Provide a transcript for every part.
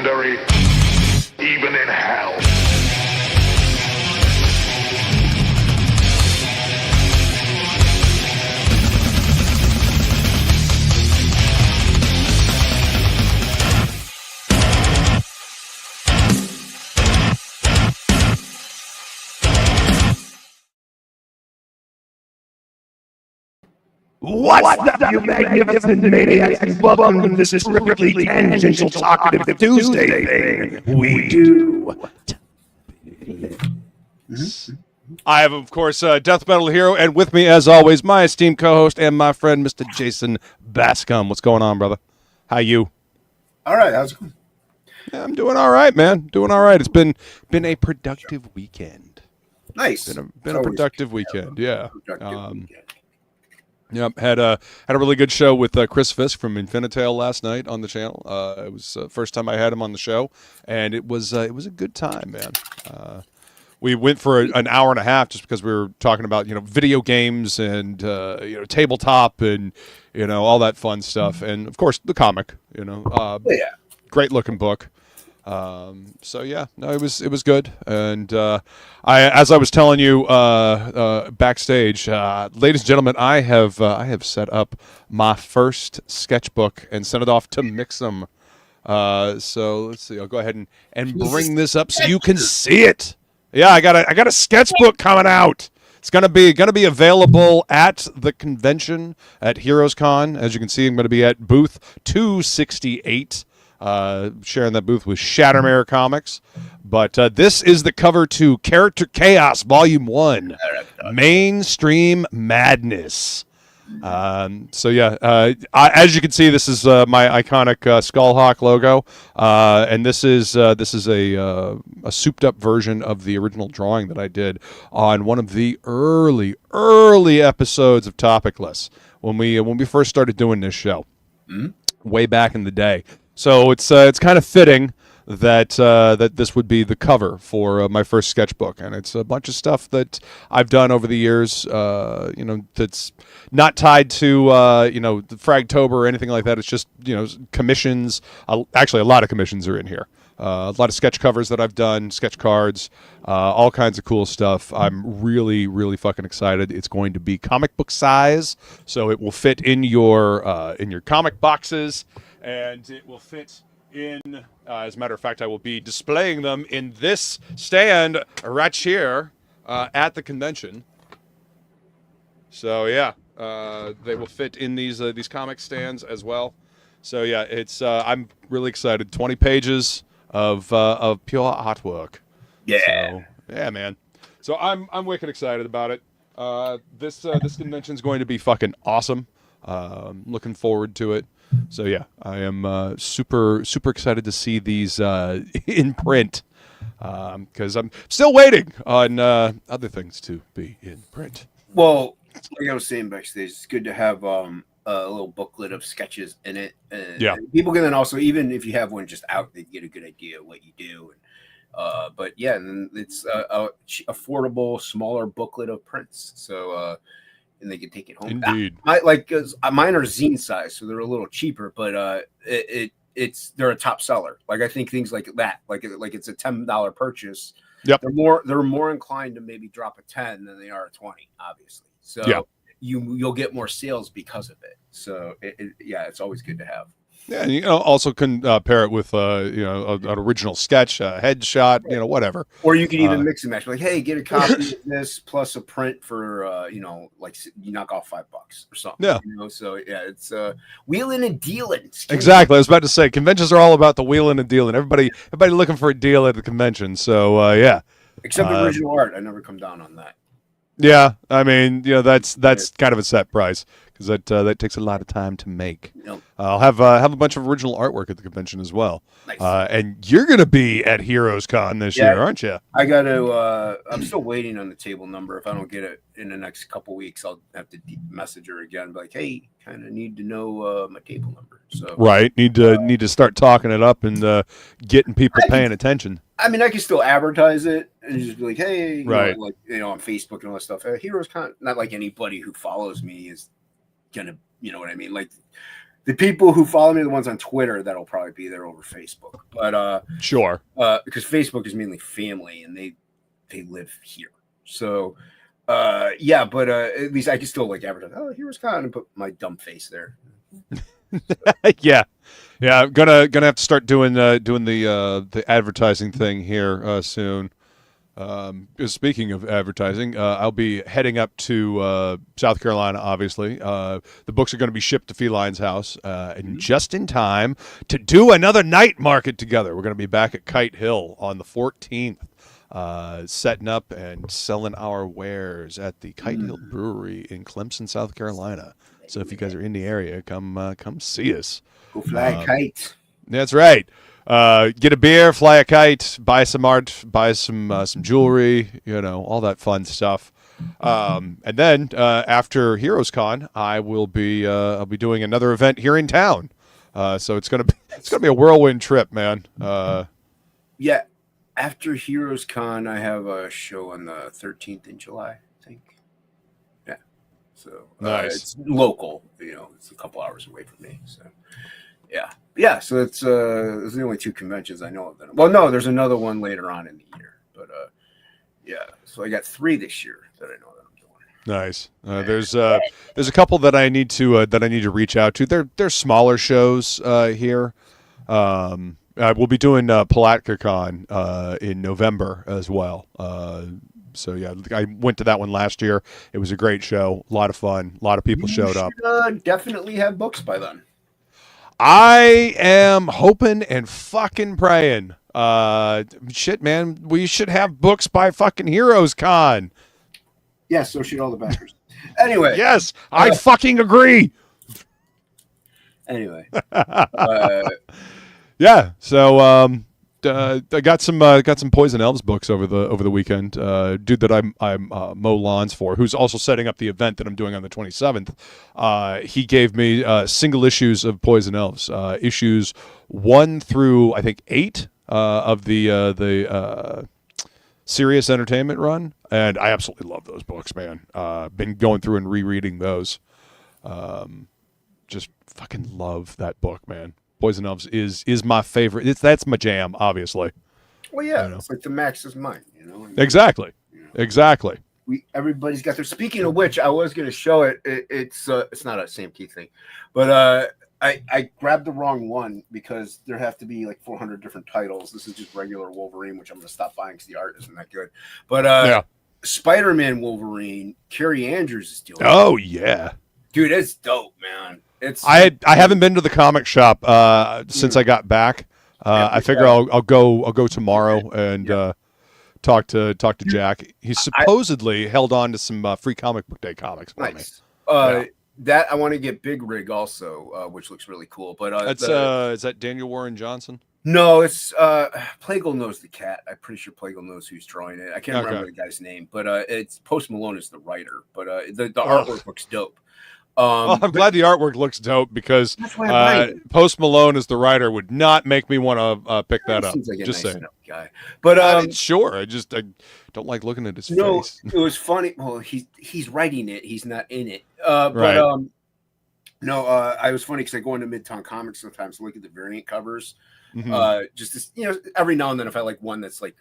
legendary, even in hell. What's up, you magnificent maniacs, and welcome to this terrifically tangential talkative Tuesday thing we do. I have, of course, DeathMetalHero, and with me, as always, my esteemed co-host and my friend, Mr. Jason Bascom. What's going on, brother? How you? All right, how's it going? Yeah, I'm doing all right, man. Doing all right. It's been a productive weekend. Nice. Been a productive weekend. Yeah. Weekend. Yep, had a really good show with Chris Fisk from Infernal last night on the channel. It was the first time I had him on the show, and it was a good time, man. We went for an hour and a half just because we were talking about video games and tabletop and all that fun stuff, and of course the comic. Great looking book. So yeah, no, it was good, and as I was telling you backstage, ladies and gentlemen, I have set up my first sketchbook and sent it off to Mix'em. So let's see, I'll go ahead and bring this up so you can see it. Yeah, I got a sketchbook coming out. It's gonna be available at the convention at Heroes Con. As you can see, I'm gonna be at booth 268. Sharing that booth with Shattermare Comics. But this is the cover to Character Chaos Volume 1, Mainstream Madness. So yeah, as you can see, this is my iconic Skullhawk logo, and this is a souped up version of the original drawing that I did on one of the early episodes of TOPicLESS when we first started doing this show, way back in the day. So it's kind of fitting that that this would be the cover for my first sketchbook, and it's a bunch of stuff that I've done over the years. That's not tied to the Fragtober or anything like that. It's just commissions. Actually, a lot of commissions are in here. A lot of sketch covers that I've done, sketch cards, all kinds of cool stuff. I'm really fucking excited. It's going to be comic book size, so it will fit in your comic boxes. And it will fit in, as a matter of fact, I will be displaying them in this stand right here at the convention. So yeah, they will fit in these comic stands as well. So yeah, it's I'm really excited. 20 pages of pure artwork. Yeah. So, yeah, man. So I'm wicked excited about it. This convention is going to be fucking awesome. Looking forward to it. So yeah, I am super excited to see these in print because I'm still waiting on other things to be in print. Well, like I was saying backstage, it's good to have a little booklet of sketches in it. Yeah. People can then also, even if you have one just out, they get a good idea of what you do. But yeah, and it's a affordable, smaller booklet of prints. So. And they can take it home. Indeed. Mine are zine size, so they're a little cheaper, but they're a top seller. Like I think things like that, like it's a $10 purchase. Yep. They're more inclined to maybe drop a 10 than they are a 20, obviously. So yeah. You'll get more sales because of it. So it's always good to have. Yeah, and also can pair it with an original sketch, a headshot, whatever. Or you can even mix and match. Like, hey, get a copy of this plus a print for you knock off $5 or something. Yeah. So yeah, it's wheeling and dealing. Exactly. I was about to say conventions are all about the wheeling and dealing. Everybody looking for a deal at the convention. So yeah. Except the original art, I never come down on that. Yeah, I mean, that's kind of a set price because that takes a lot of time to make. Nope. I'll have a bunch of original artwork at the convention as well. Nice. And you're going to be at Heroes Con this year, aren't you? I got to. I'm still waiting on the table number. If I don't get it in the next couple weeks, I'll have to message her again. Be like, hey, kind of need to know my table number. So right, need to start talking it up and getting people paying attention. I mean, I can still advertise it and just be like, hey, right, on Facebook and all that stuff. Heroes Con, not like anybody who follows me is gonna, you know what I mean? Like, The people who follow me are the ones on Twitter that'll probably be there over Facebook. But Sure. because Facebook is mainly family and they live here. So yeah, but at least I can still like advertise. Oh, here's Con and put my dumb face there. Yeah. I'm gonna have to start doing the advertising thing here soon. Speaking of advertising, I'll be heading up to South Carolina. Obviously, the books are going to be shipped to Feline's house, and just in time to do another night market together. We're going to be back at Kite Hill on the 14th, setting up and selling our wares at the Kite Hill Brewery in Clemson, South Carolina. So if you guys are in the area, come see us. Go fly a kite. That's right. Get a beer, fly a kite, buy some art, buy some jewelry, all that fun stuff. And then after Heroes Con, I'll be doing another event here in town. So it's gonna be a whirlwind trip, man. Yeah, after Heroes Con, I have a show on the 13th in July, I think. Yeah, so nice. It's local. It's a couple hours away from me. So yeah. So it's those are the only two conventions I know of. Well, no, there's another one later on in the year, but yeah. So I got 3 this year that I know that I'm doing. Nice. There's a couple that I need to reach out to. They're smaller shows here. We'll be doing PalatkCon in November as well. So yeah, I went to that one last year. It was a great show, a lot of fun, a lot of people showed up. Definitely have books by then. I am hoping and fucking praying. Shit, man, we should have books by fucking Heroes Con. Yeah, so should all the backers. Anyway. Yes, I fucking agree. Anyway. Yeah, so I got some Poison Elves books over the weekend. Dude that I mow lawns for, who's also setting up the event that I'm doing on the 27th. He gave me single issues of Poison Elves, issues 1 through I think 8 of the Serious Entertainment run, and I absolutely love those books, man. Been going through and rereading those. Just fucking love that book, man. Poison Elves is my favorite. That's my jam, obviously. Well, yeah, it's like the Max is mine, Exactly. Exactly. Everybody's got their. Speaking of which, I was going to show it. It's not a Sam Keith thing, but I grabbed the wrong one because there have to be like 400 different titles. This is just regular Wolverine, which I'm going to stop buying because the art isn't that good. But yeah. Spider-Man Wolverine, Carrie Andrews is doing. Oh yeah, dude, it's dope, man. I haven't been to the comic shop since I got back. I figure I'll go tomorrow and talk to Jack. He supposedly held on to some free comic book day comics for me. That I want to get Big Rig also, which looks really cool. But that's is that Daniel Warren Johnson? No, it's Plagle knows the cat. I'm pretty sure Plagle knows who's drawing it. I can't remember the guy's name, but it's Post Malone is the writer. But the artwork looks dope. I'm glad the artwork looks dope because Post Malone as the writer would not make me want to pick that up. Like just nice saying, guy. But sure, I don't like looking at his face. It was funny. Well, he's writing it. He's not in it. Right. But I was funny because I go into Midtown Comics sometimes to look at the variant covers. Mm-hmm. Just to, every now and then, if I like one that's like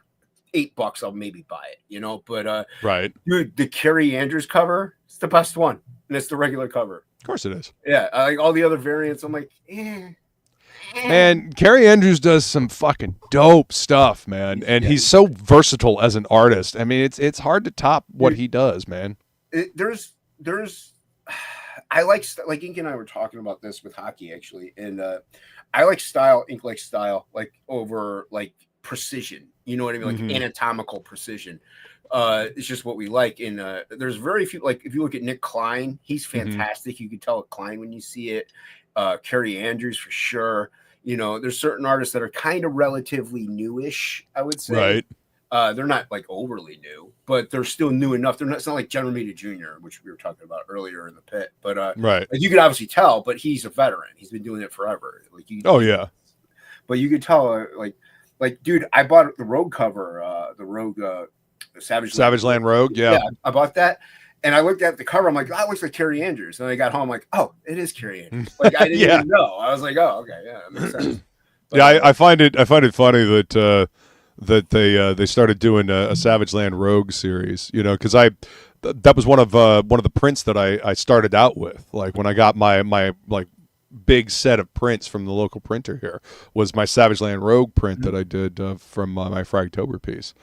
$8, I'll maybe buy it. But right, dude, the Carrie Andrews cover, it's the best one. And it's the regular cover. Of course it is. Yeah, like all the other variants, I'm like, Man, Carrie Andrews does some fucking dope stuff, man, and he's so versatile as an artist. I mean, it's hard to top what he does, man. There's, I like Ink and I were talking about this with hockey actually, and I like style. Ink likes style, like over like precision. You know what I mean? Like anatomical precision. It's just what we like. And there's very few, like if you look at Nick Klein, he's fantastic. You can tell it Klein when you see it. Carrie Andrews for sure. There's certain artists that are kind of relatively newish, I would say. Right. They're not like overly new, but they're still new enough. It's not like General Media Jr., which we were talking about earlier in the pit. But right. Like you could obviously tell, but he's a veteran. He's been doing it forever. Like yeah. But you could tell, like dude, I bought the Rogue cover, the Rogue Savage Land Rogue. Yeah, I bought that, And I looked at the cover. I'm like, that looks like Carrie Andrews. And I got home, like, oh, it is Carrie Andrews. Like I didn't Yeah. even know. I was like, oh, okay, yeah, that makes sense. But, Yeah, I find it funny that they started doing a Savage Land Rogue series, you know, because that was one of the prints that I started out with. Like when I got my like big set of prints from the local printer here was my Savage Land Rogue print that I did from my Fragtober piece.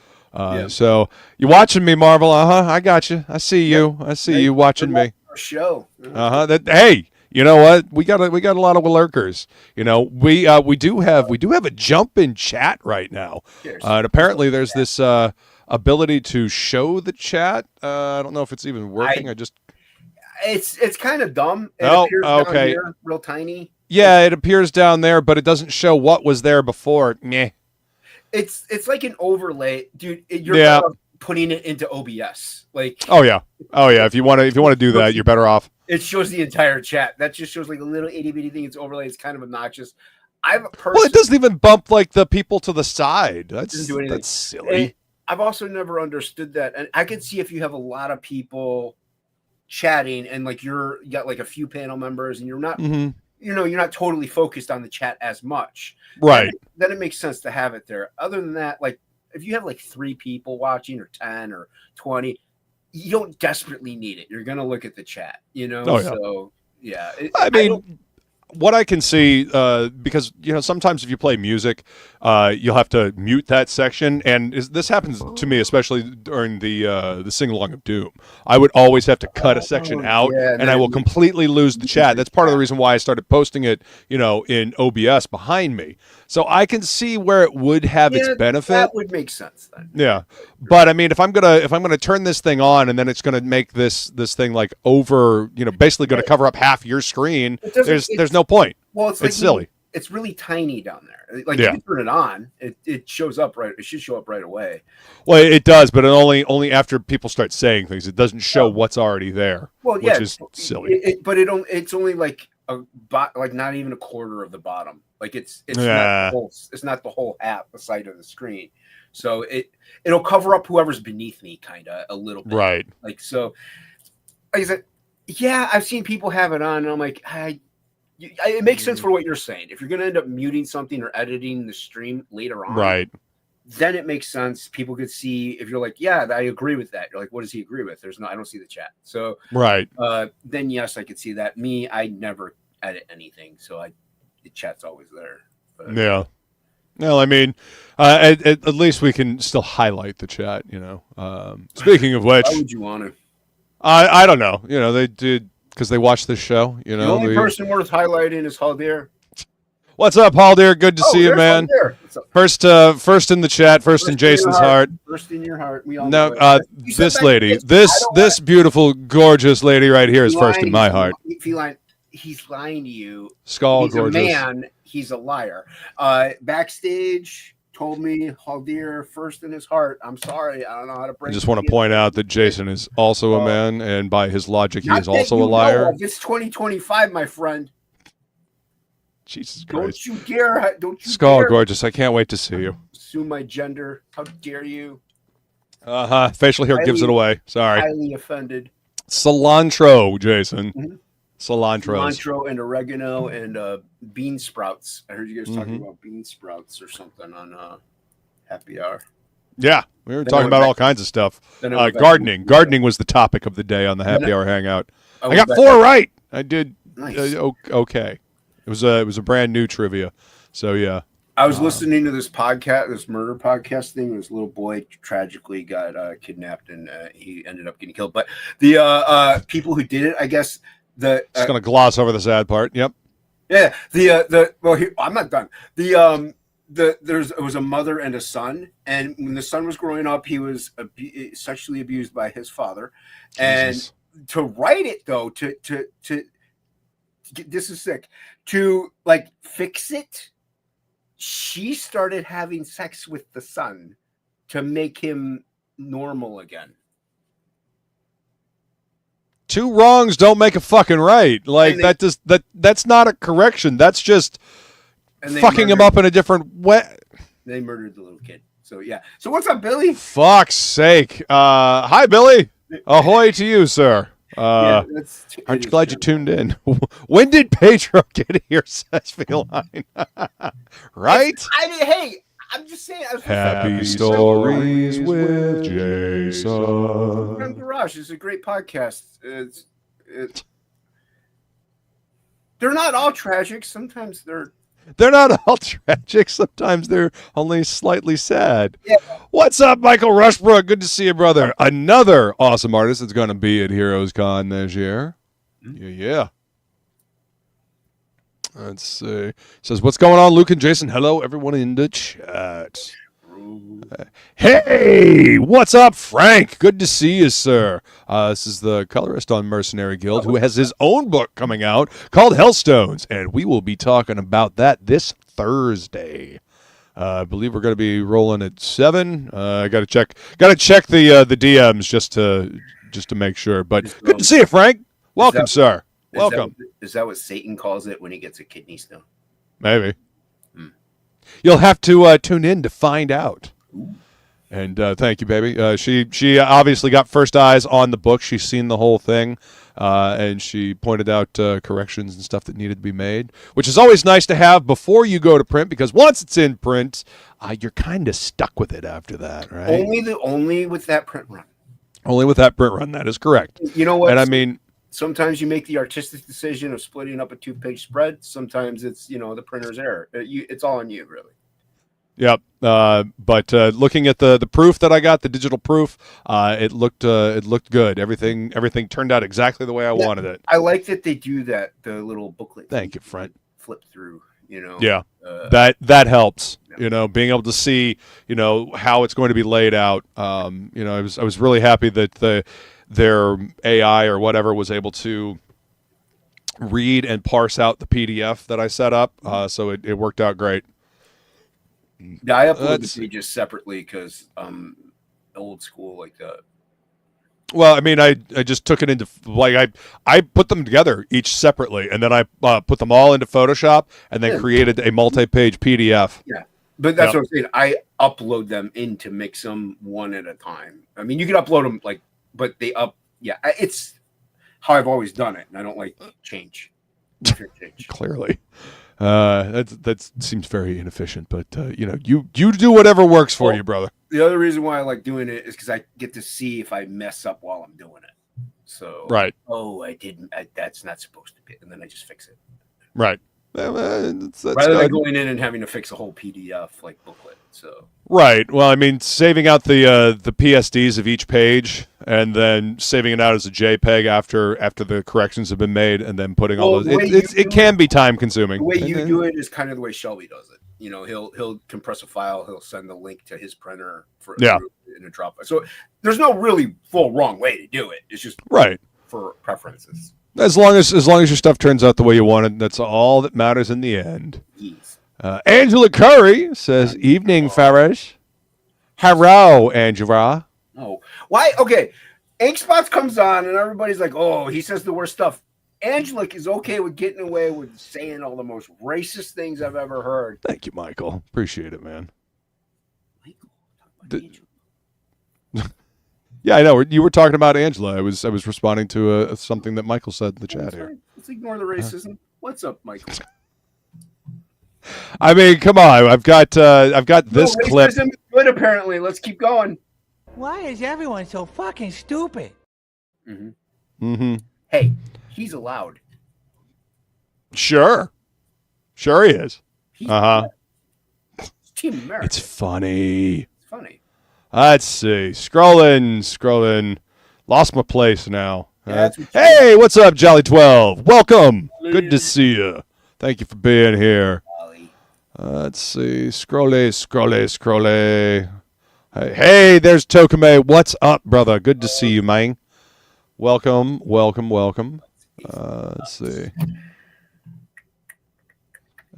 So you watching me, Marvel? I got you. I see you. I see you watching me. Show. Hey, you know what? We got a lot of lurkers. You know, we do have a jump in chat right now. And apparently there's this ability to show the chat. I don't know if it's even working. It's kind of dumb. It appears down here, real tiny. Yeah, it appears down there, but it doesn't show what was there before. Meh. It's like an overlay, dude. You're putting it into OBS. Like, oh yeah. If you want to do that, you're better off. It shows the entire chat. That just shows like a little itty bitty thing. It's overlay. It's kind of obnoxious. Well, it doesn't even bump like the people to the side. That's silly. And I've also never understood that. And I can see if you have a lot of people chatting and like you got like a few panel members and you're not you're not totally focused on the chat as much, right? Then it makes sense to have it there. Other than that, like if you have like 3 people watching or 10 or 20, you don't desperately need it. You're gonna look at the chat, you know. So yeah, I mean, what I can see, because you know sometimes if you play music, you'll have to mute that section, and this happens to me especially during the sing along of Doom. I would always have to cut a section out, and I will completely lose the chat. That's part of the reason why I started posting it, you know, in OBS behind me, so I can see where it would have its benefit. That would make sense then. Yeah, but I mean, if I'm gonna turn this thing on, and then it's gonna make this thing like over, you know, basically gonna cover up half your screen. There's no point. Well, it's silly. It's really tiny down there. Like you can turn it on, it shows up right. It should show up right away. Well, it does, but only after people start saying things. It doesn't show what's already there. Well, which is silly. It's only like like not even a quarter of the bottom. Like it's not the whole half the side of the screen. So it'll cover up whoever's beneath me kind of a little bit. Right. Like so. Like I said, yeah, I've seen people have it on, and I'm like, it makes sense for what you're saying. If you're going to end up muting something or editing the stream later on, right? Then it makes sense. People could see if you're like, yeah, I agree with that. You're like, what does he agree with? I don't see the chat. So right. Then yes, I could see that. Me, I never edit anything, so the chat's always there. But, yeah. Well, I mean, at least we can still highlight the chat. You know. Speaking of which, why would you want to? I don't know. You know, they did. Because they watch this show, you know. The only person worth highlighting is Haldir. What's up, Haldir? Good to see you, man. First in the chat, first in Jason's heart. First in your heart. We all know this lady, this beautiful, gorgeous lady right here is first in my heart. Feline, he's lying to you. He's gorgeous. A man. He's a liar. Backstage. Told me Haldir first in his heart. I'm sorry. I don't know how to break. I just want to point out that Jason is also a man, and by his logic, he is also a liar. It's 2025, my friend. Jesus Christ! Don't you dare! Don't you Skull dare gorgeous. I can't wait to see you. Assume my gender. How dare you? Facial hair gives it away. Sorry. Highly offended. Cilantro, Jason. Mm-hmm. Cilantro and oregano and bean sprouts. I heard you guys talking about bean sprouts or something on Happy Hour. Yeah, we were talking about all kinds of stuff. Gardening. Gardening was the topic of the day on the Happy Hour Hangout. I got 4 right. I did okay. It was a brand new trivia. So yeah. I was listening to this podcast, this murder podcast thing. This little boy tragically got kidnapped and he ended up getting killed. But the people who did it, I guess. Just gonna gloss over the sad part. Yep. Yeah. I'm not done. It was a mother and a son, and when the son was growing up, he was sexually abused by his father. Jesus. And to write it though, to this is sick. To like fix it, she started having sex with the son to make him normal again. 2 wrongs don't make a fucking right. Like that's not a correction. That's just fucking him up in a different way. They murdered the little kid. So yeah. So what's up, Billy? Fuck's sake. Hi, Billy. Ahoy to you, sir. Yeah, Aren't you glad you tuned in? When did Pedro get here, says Feline? Right? Hey, I'm just saying. Happy Stories with Underground Jason. Garage is a great podcast. They're not all tragic. Sometimes they're. They're not all tragic. Sometimes they're only slightly sad. Yeah. What's up, Michael Rushbrook? Good to see you, brother. Another awesome artist that's going to be at Heroes Con this year. Yeah. Let's see. Says, what's going on, Luke and Jason? Hello, everyone in the chat. Hey, what's up, Frank? Good to see you, sir. This is the colorist on Mercenary Guild who has his own book coming out called Hellstones, and we will be talking about that this Thursday. I believe we're going to be rolling at 7. I got to check the DMs just to make sure. But good to see you, Frank. Welcome, sir. Welcome. Is that what Satan calls it when he gets a kidney stone? Maybe. You'll have to tune in to find out. And thank you, baby. She obviously got first eyes on the book. She's seen the whole thing, and she pointed out corrections and stuff that needed to be made, which is always nice to have before you go to print, because once it's in print, you're kind of stuck with it after that, right? Only with that print run. Only with that print run. That is correct. You know what? And I mean, sometimes you make the artistic decision of splitting up a 2-page spread. Sometimes it's the printer's error. It's all on you, really. Yep. But looking at the proof that I got, the digital proof, it looked good. Everything turned out exactly the way I wanted it. I like that they do that. The little booklet. Thank you, friend. Flip through. Yeah. That helps. Yeah. Being able to see how it's going to be laid out. I was really happy that their AI or whatever was able to read and parse out the PDF that I set up. So it worked out great. Yeah, I upload the pages separately because I'm old school like that. Well, I mean, I just took it into I put them together each separately, and then I put them all into Photoshop, and then created a multi-page PDF. Yeah, but that's what I'm saying. I upload them in to mix them one at a time. I mean, you can upload them but it's how I've always done it, and I don't like change. Clearly. That seems very inefficient, but you do whatever works for you, brother. The other reason why I like doing it is because I get to see if I mess up while I'm doing it. So right. Oh, I didn't. That's not supposed to be, and then I just fix it. Right. Rather than going in and having to fix a whole PDF booklet. So right. Well, I mean, saving out the PSDs of each page and then saving it out as a JPEG after the corrections have been made, and then putting all those. It can be time consuming. The way you do it is kind of the way Shelby does it. He'll compress a file. He'll send the link to his printer in a Dropbox. So there's no really full wrong way to do it. It's just right for preferences. As long as your stuff turns out the way you want it, that's all that matters in the end. Yes. Angela Curry says, "Evening, Farish." Hello, Angela. Oh, why? Okay, Ink Spots comes on, and everybody's like, "Oh, he says the worst stuff." Angela is okay with getting away with saying all the most racist things I've ever heard. Thank you, Michael. Appreciate it, man. Michael, talk about yeah, I know. You were talking about Angela. I was responding to something that Michael said in the chat here. Let's ignore the racism. What's up, Michael? I mean, come on. I've got this clip. Racism is good, apparently. Let's keep going. Why is everyone so fucking stupid? Hey, he's allowed. Sure he is. It's Team America. It's funny. It's funny. Let's see. Scrolling. Lost my place now. That's hey, what's up, Jolly 12? Welcome. Good to see you. Thank you for being here. Let's see. Scrolly. Hey, there's Tokame. What's up, brother? Good to see you, man. Welcome. Let's see.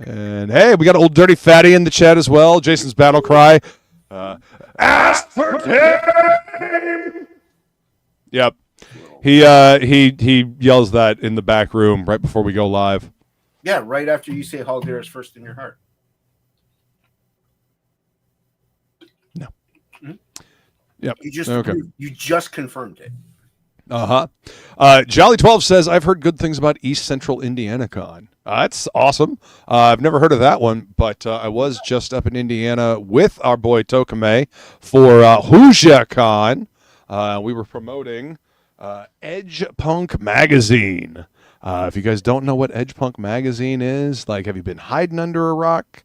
And hey, we got Old Dirty Fatty in the chat as well. Jason's battle cry. Ask for time. Yep. He yells that in the back room right before we go live. Yeah, right after you say Haldir is first in your heart. No. Yep. You just confirmed it. Jolly 12 says, I've heard good things about East Central Indiana Con. That's awesome. I've never heard of that one, but I was just up in Indiana with our boy Tokame for Hoosier Con. We were promoting Edge Punk Magazine. If you guys don't know what Edge Punk Magazine is, like, have you been hiding under a rock?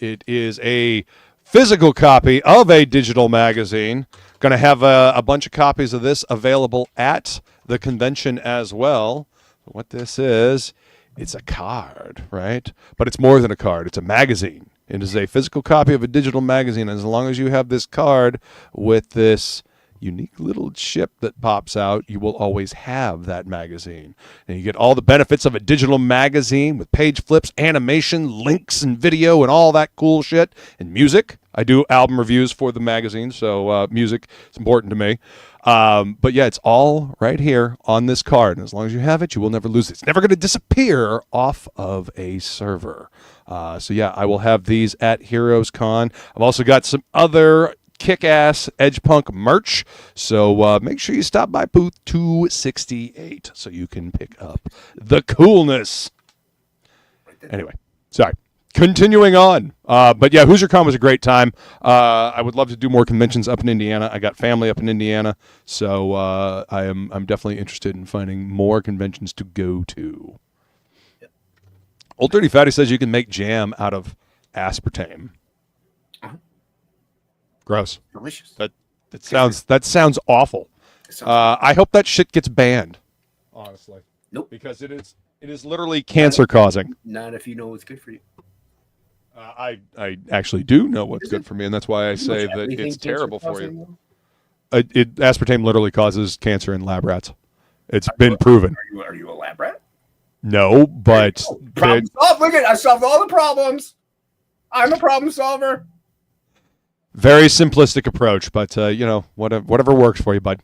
It is a physical copy of a digital magazine. Going to have a bunch of copies of this available at the convention as well. What this is, it's a card, right? But it's more than a card. It's a magazine. It is a physical copy of a digital magazine. As long as you have this card with this unique little chip that pops out, you will always have that magazine. And you get all the benefits of a digital magazine with page flips, animation, links, and video, and all that cool shit, and music. I do album reviews for the magazine, so music is important to me. But yeah, it's all right here on this card. And as long as you have it, you will never lose it. It's never going to disappear off of a server. So yeah, I will have these at Heroes Con. I've also got some other kick-ass Edge Punk merch, so make sure you stop by booth 268 so you can pick up the coolness. Anyway, sorry. Continuing on, but yeah, HoosierCon was a great time. I would love to do more conventions up in Indiana. I got family up in Indiana, so I'm definitely interested in finding more conventions to go to. Yep. Old Dirty Fatty says you can make jam out of aspartame. Gross. Delicious. That sounds awful. I hope that shit gets banned. Honestly. Nope. Because it is literally cancer causing. Not if you know what's good for you. I actually do know what's good for me, and that's why I say that it's terrible for you. Aspartame literally causes cancer in lab rats. It's been proven. Are you a lab rat? No, but problem solved. Look at I solved all the problems. I'm a problem solver. Very simplistic approach, but whatever works for you, bud.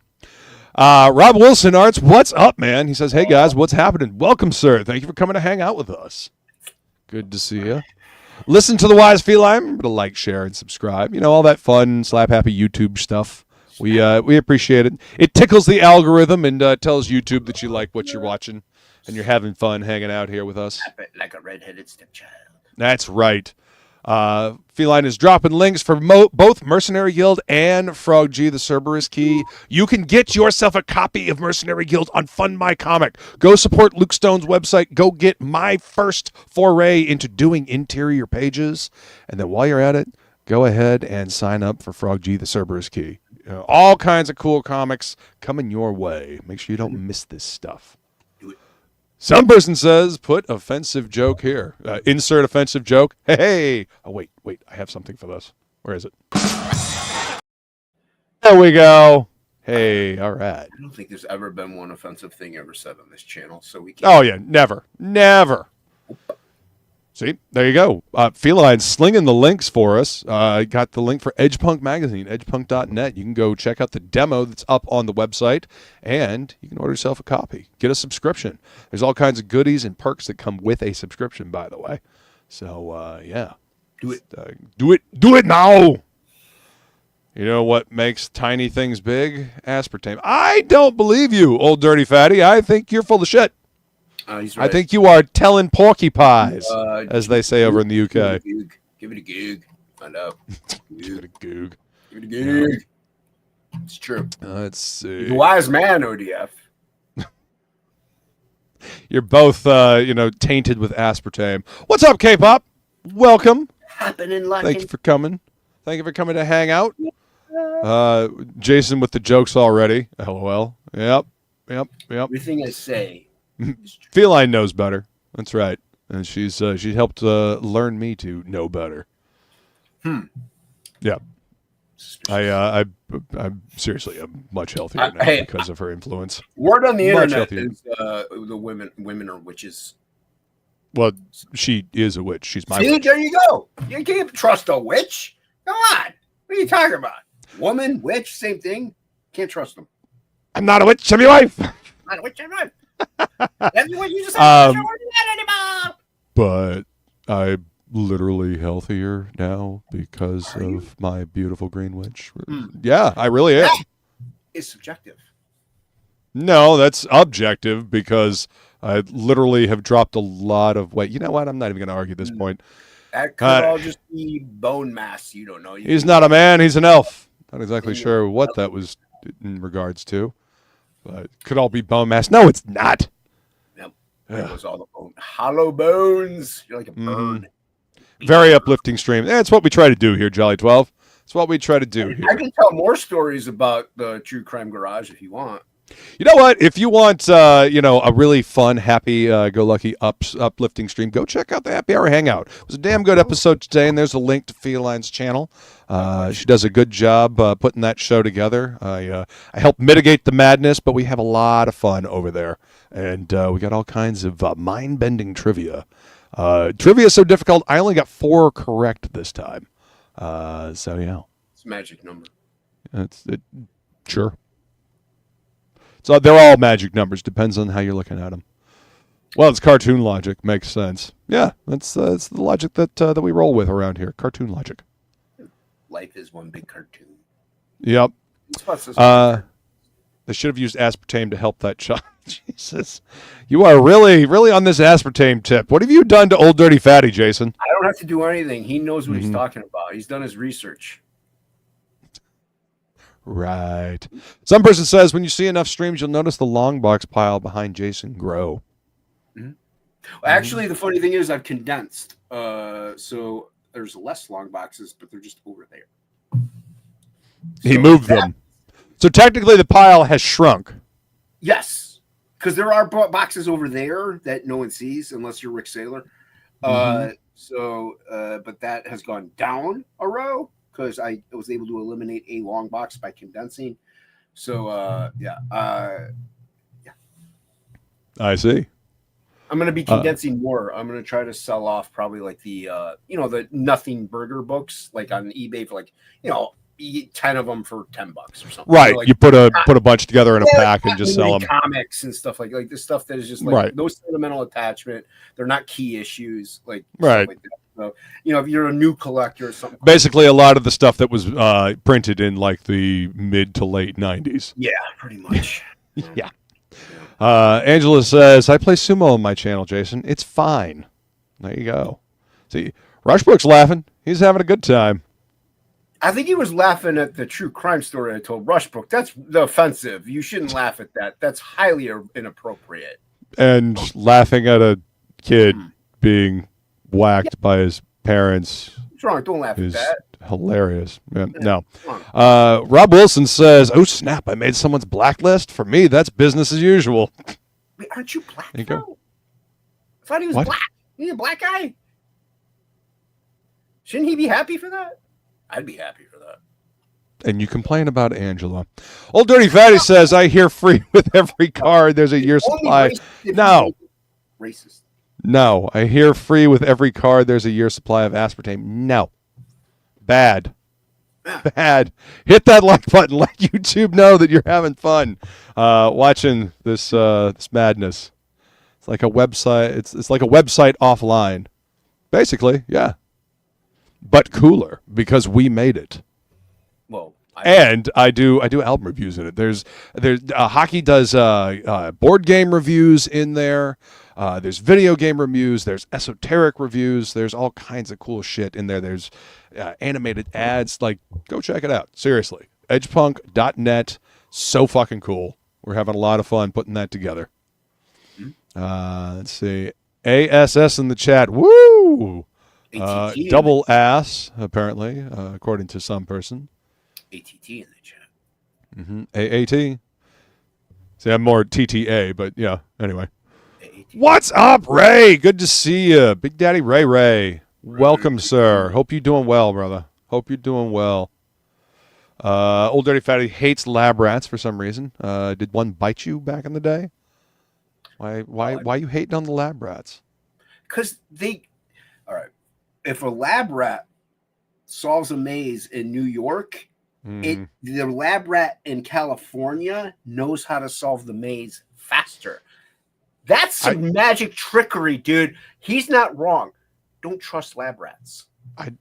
Rob Wilson Arts, what's up, man? He says, hey guys, what's happening? Welcome, sir. Thank you for coming to hang out with us. Good to see you. Listen to the Wise Feline. Remember to like, share, and subscribe. All that fun, slap happy YouTube stuff. We appreciate it. It tickles the algorithm and tells YouTube that you like what you're watching and you're having fun hanging out here with us. Like a redheaded stepchild. That's right. Feline is dropping links for both Mercenary Guild and Frog G, the Cerberus Key. You can get yourself a copy of Mercenary Guild on Fund My Comic. Go support Luke Stone's website. Go get my first foray into doing interior pages. And then while you're at it, go ahead and sign up for Frog G, the Cerberus Key. All kinds of cool comics coming your way. Make sure you don't miss this stuff. Some person says, put offensive joke here. Insert offensive joke. Hey. Oh, wait. I have something for this. Where is it? There we go. Hey, all right. I don't think there's ever been one offensive thing ever said on this channel, so we can't. Oh, yeah. Never. See, there you go. Feline slinging the links for us. Got the link for Edge Punk Magazine, edgepunk.net. You can go check out the demo that's up on the website, and you can order yourself a copy. Get a subscription. There's all kinds of goodies and perks that come with a subscription, by the way. So, yeah. Do it. Do it now. You know what makes tiny things big? Aspartame. I don't believe you, old dirty fatty. I think you're full of shit. He's right. I think you are telling porcupines, as they say over in the UK. Give it a goog. Find out. Give it a goog. Give it a goog. It's true. Let's see. The wise man, ODF. You're both, tainted with aspartame. What's up, K-pop? Welcome. Happening like. Thank you for coming. Thank you for coming to hang out. Jason with the jokes already. LOL. Yep. Everything I say. Feline knows better. That's right, and she helped learn me to know better. Yeah, I'm seriously I'm much healthier now because of her influence. Word on the internet is the women are witches. Well, she is a witch. She's my witch. There you go. You can't trust a witch. Come on, what are you talking about? Woman, witch, same thing. Can't trust them. I'm not a witch. I'm your wife. Not a witch. I'm your wife. That's what you just said. But I'm literally healthier now because of my beautiful green witch. Yeah, I really am. It's subjective. No, that's objective because I literally have dropped a lot of weight. You know what? I'm not even going to argue this point. That could all just be bone mass. You don't know. He's not a man. He's an elf. Not exactly sure what that was in regards to, but it could all be bone mass. No, it's not. Yep. There goes all the bone. Hollow bones. You're like a bird. Very uplifting stream. That's what we try to do here, Jolly 12. That's what we try to do here. I can tell more stories about the True Crime Garage if you want. You know what? If you want, a really fun, happy-go-lucky, uplifting stream, go check out the Happy Hour Hangout. It was a damn good episode today, and there's a link to Feline's channel. She does a good job putting that show together. I help mitigate the madness, but we have a lot of fun over there, and we got all kinds of mind-bending trivia. Trivia is so difficult, I only got 4 correct this time. So, yeah. It's a magic number. Sure. So they're all magic numbers. Depends on how you're looking at them. Well, it's cartoon logic. Makes sense. Yeah, that's the logic that we roll with around here. Cartoon logic. Life is one big cartoon. Yep. They should have used aspartame to help that child. Jesus. You are really, really on this aspartame tip. What have you done to Old Dirty Fatty, Jason? I don't have to do anything. He knows what he's talking about. He's done his research. Right. Some person says when you see enough streams, you'll notice the long box pile behind Jason grow. Mm-hmm. Well, actually, the funny thing is I've condensed. So there's less long boxes, but they're just over there. He moved them. So technically the pile has shrunk. Yes. Because there are boxes over there that no one sees unless you're Rick Saylor. But that has gone down a row. Because I was able to eliminate a long box by condensing. So, I see. I'm going to be condensing more. I'm going to try to sell off probably like the, the nothing burger books, like on eBay for 10 of them for $10 or something. Right. So you put a bunch together in a pack and just sell them. Comics and stuff like this stuff that is just no sentimental attachment. They're not key issues. Right. Like that. So, if you're a new collector or something. Basically, a lot of the stuff that was printed in like the mid to late 90s. Yeah, pretty much. Yeah. Angela says, I play sumo on my channel, Jason. It's fine. There you go. See, Rushbrook's laughing. He's having a good time. I think he was laughing at the true crime story I told Rushbrook. That's offensive. You shouldn't laugh at that. That's highly inappropriate. And laughing at a kid being whacked by his parents. What's wrong? Don't laugh at that. Hilarious. Yeah, no. Rob Wilson says, oh, snap. I made someone's blacklist. For me, that's business as usual. Wait, aren't you black, you though? I thought he was black. He's a black guy. Shouldn't he be happy for that? I'd be happy for that. And you complain about Angela. Old Dirty Fatty says, I hear free with every card. There's a year supply. No. Racist. No. I hear free with every card. There's a year supply of aspartame. No. Bad. Bad. Hit that like button. Let YouTube know that you're having fun watching this madness. It's like a website. It's like a website offline. Basically, yeah. But cooler because we made it. Well, I do album reviews in it. There's Hockey does board game reviews in there. There's video game reviews. There's esoteric reviews. There's all kinds of cool shit in there. There's animated ads. Like, go check it out. Seriously, edgepunk.net. So fucking cool. We're having a lot of fun putting that together. Let's see. ASS in the chat. Woo! Double ass, apparently, according to some person. ATT in the chat. AAT. See, I'm more TTA, but yeah, anyway. AAT. What's up, Ray? Good to see you. Big Daddy Ray. Welcome, sir. Hope you're doing well, brother. Hope you're doing well. Old Dirty Fatty hates lab rats for some reason. Did one bite you back in the day? Why you hating on the lab rats? Because all right. If a lab rat solves a maze in New York, the lab rat in California knows how to solve the maze faster. That's some magic trickery, dude. He's not wrong. Don't trust lab rats. I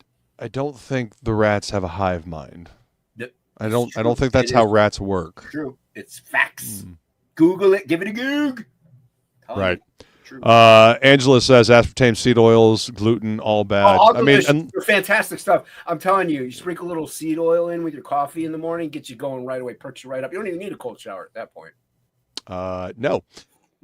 don't think the rats have a hive mind. It's I don't think that's how rats work. True. It's facts. Google it. Give it a goog. Right. Angela says aspartame, seed oils, gluten, all bad. All delicious. They're fantastic stuff. I'm telling you, you sprinkle a little seed oil in with your coffee in the morning, gets you going right away, perks you right up. You don't even need a cold shower at that point. No.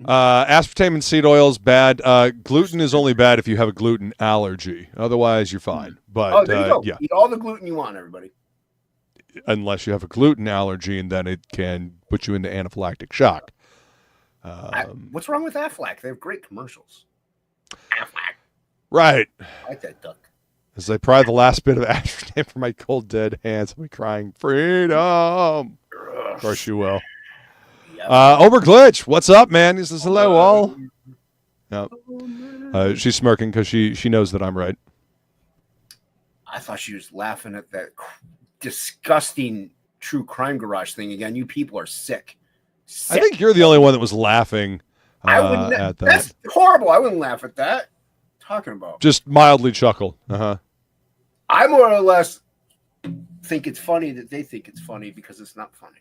Aspartame and seed oil is bad. Gluten is only bad if you have a gluten allergy. Otherwise, you're fine. But there you go. yeah, eat all the gluten you want, everybody. Unless you have a gluten allergy, and then it can put you into anaphylactic shock. What's wrong with Aflac? They have great commercials. Aflac. Right. I like that duck. As I pry the last bit of aspartame from my cold, dead hands, I'll be crying, freedom. Of course you will. Yep. Overglitch, what's up, man? He says, hello, all. No. She's smirking because she knows that I'm right. I thought she was laughing at that disgusting true crime garage thing again. You people are sick. I think you're the only one that was laughing at that. That's horrible. I wouldn't laugh at that. Talking about just mildly chuckle. I more or less think it's funny that they think it's funny because it's not funny.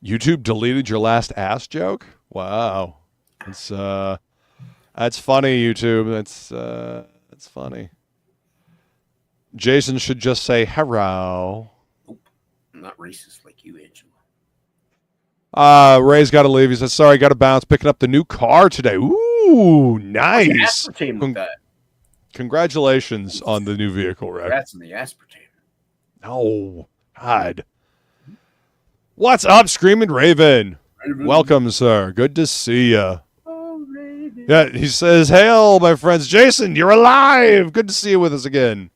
YouTube deleted your last ass joke? Wow. That's funny, YouTube. That's funny. Jason should just say hello. Nope. I'm not racist like you, Angela. Ray's got to leave. He says, sorry, got to bounce. Picking up the new car today. Ooh, nice. Congratulations on the new vehicle, Ray. Congrats on the aspartame. Oh, God. What's up, Screaming Raven? Welcome, sir. Good to see you. Oh, yeah, he says, hail, my friends. Jason, you're alive. Good to see you with us again.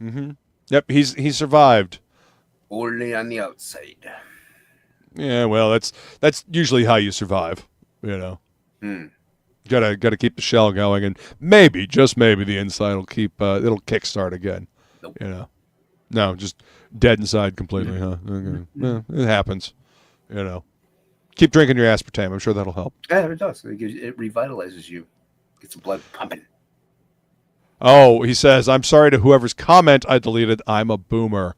Mm-hmm. Yep, he survived. Only on the outside. Yeah, well, that's usually how you survive, you know. Gotta keep the shell going, and maybe, just maybe, the inside will it'll kickstart again. Nope. You know, no, just dead inside completely, huh? Okay. Yeah, it happens. You know, keep drinking your aspartame. I'm sure that'll help. Yeah, it does. It revitalizes you. Gets the blood pumping. Oh, he says, I'm sorry to whoever's comment I deleted. I'm a boomer.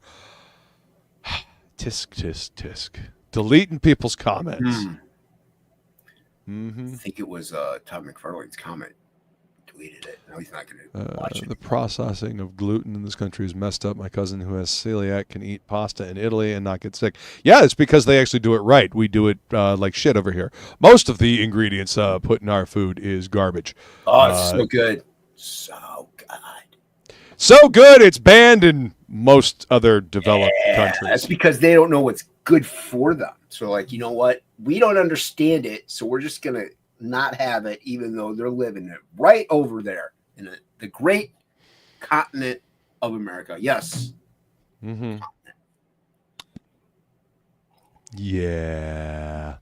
Tisk, tisk, tisk. Deleting people's comments. I think it was Todd McFarlane's comment. Deleted it. No, he's not going to watch it. The processing of gluten in this country is messed up. My cousin who has celiac can eat pasta in Italy and not get sick. Yeah, it's because they actually do it right. We do it like shit over here. Most of the ingredients put in our food is garbage. Oh, it's so good. So good. So good, it's banned in most other developed countries. That's because they don't know what's good for them. So, like, you know what? We don't understand it, so we're just going to not have it, even though they're living it right over there in the great continent of America. Yes. Yeah.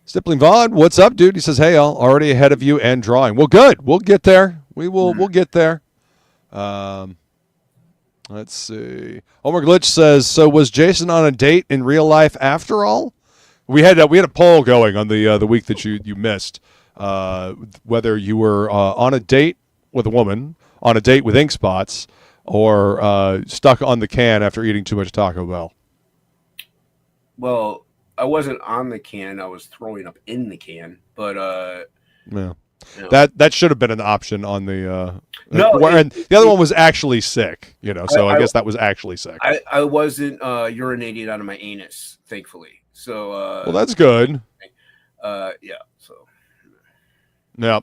Stippling Vaughn, what's up, dude? He says, hey, all already ahead of you and drawing. Well, good. We'll get there. We'll get there. Let's see. Homer Glitch says, so was Jason on a date in real life after all? We had a poll going on the week that you missed, whether you were on a date with a woman, on a date with ink spots, or stuck on the can after eating too much Taco Bell. Well, I wasn't on the can. I was throwing up in the can. But yeah. You know. That should have been an option on the and the other one was actually sick, you know, so I guess that was actually sick. I wasn't urinated out of my anus, thankfully. So well, that's good. Yeah. So yeah.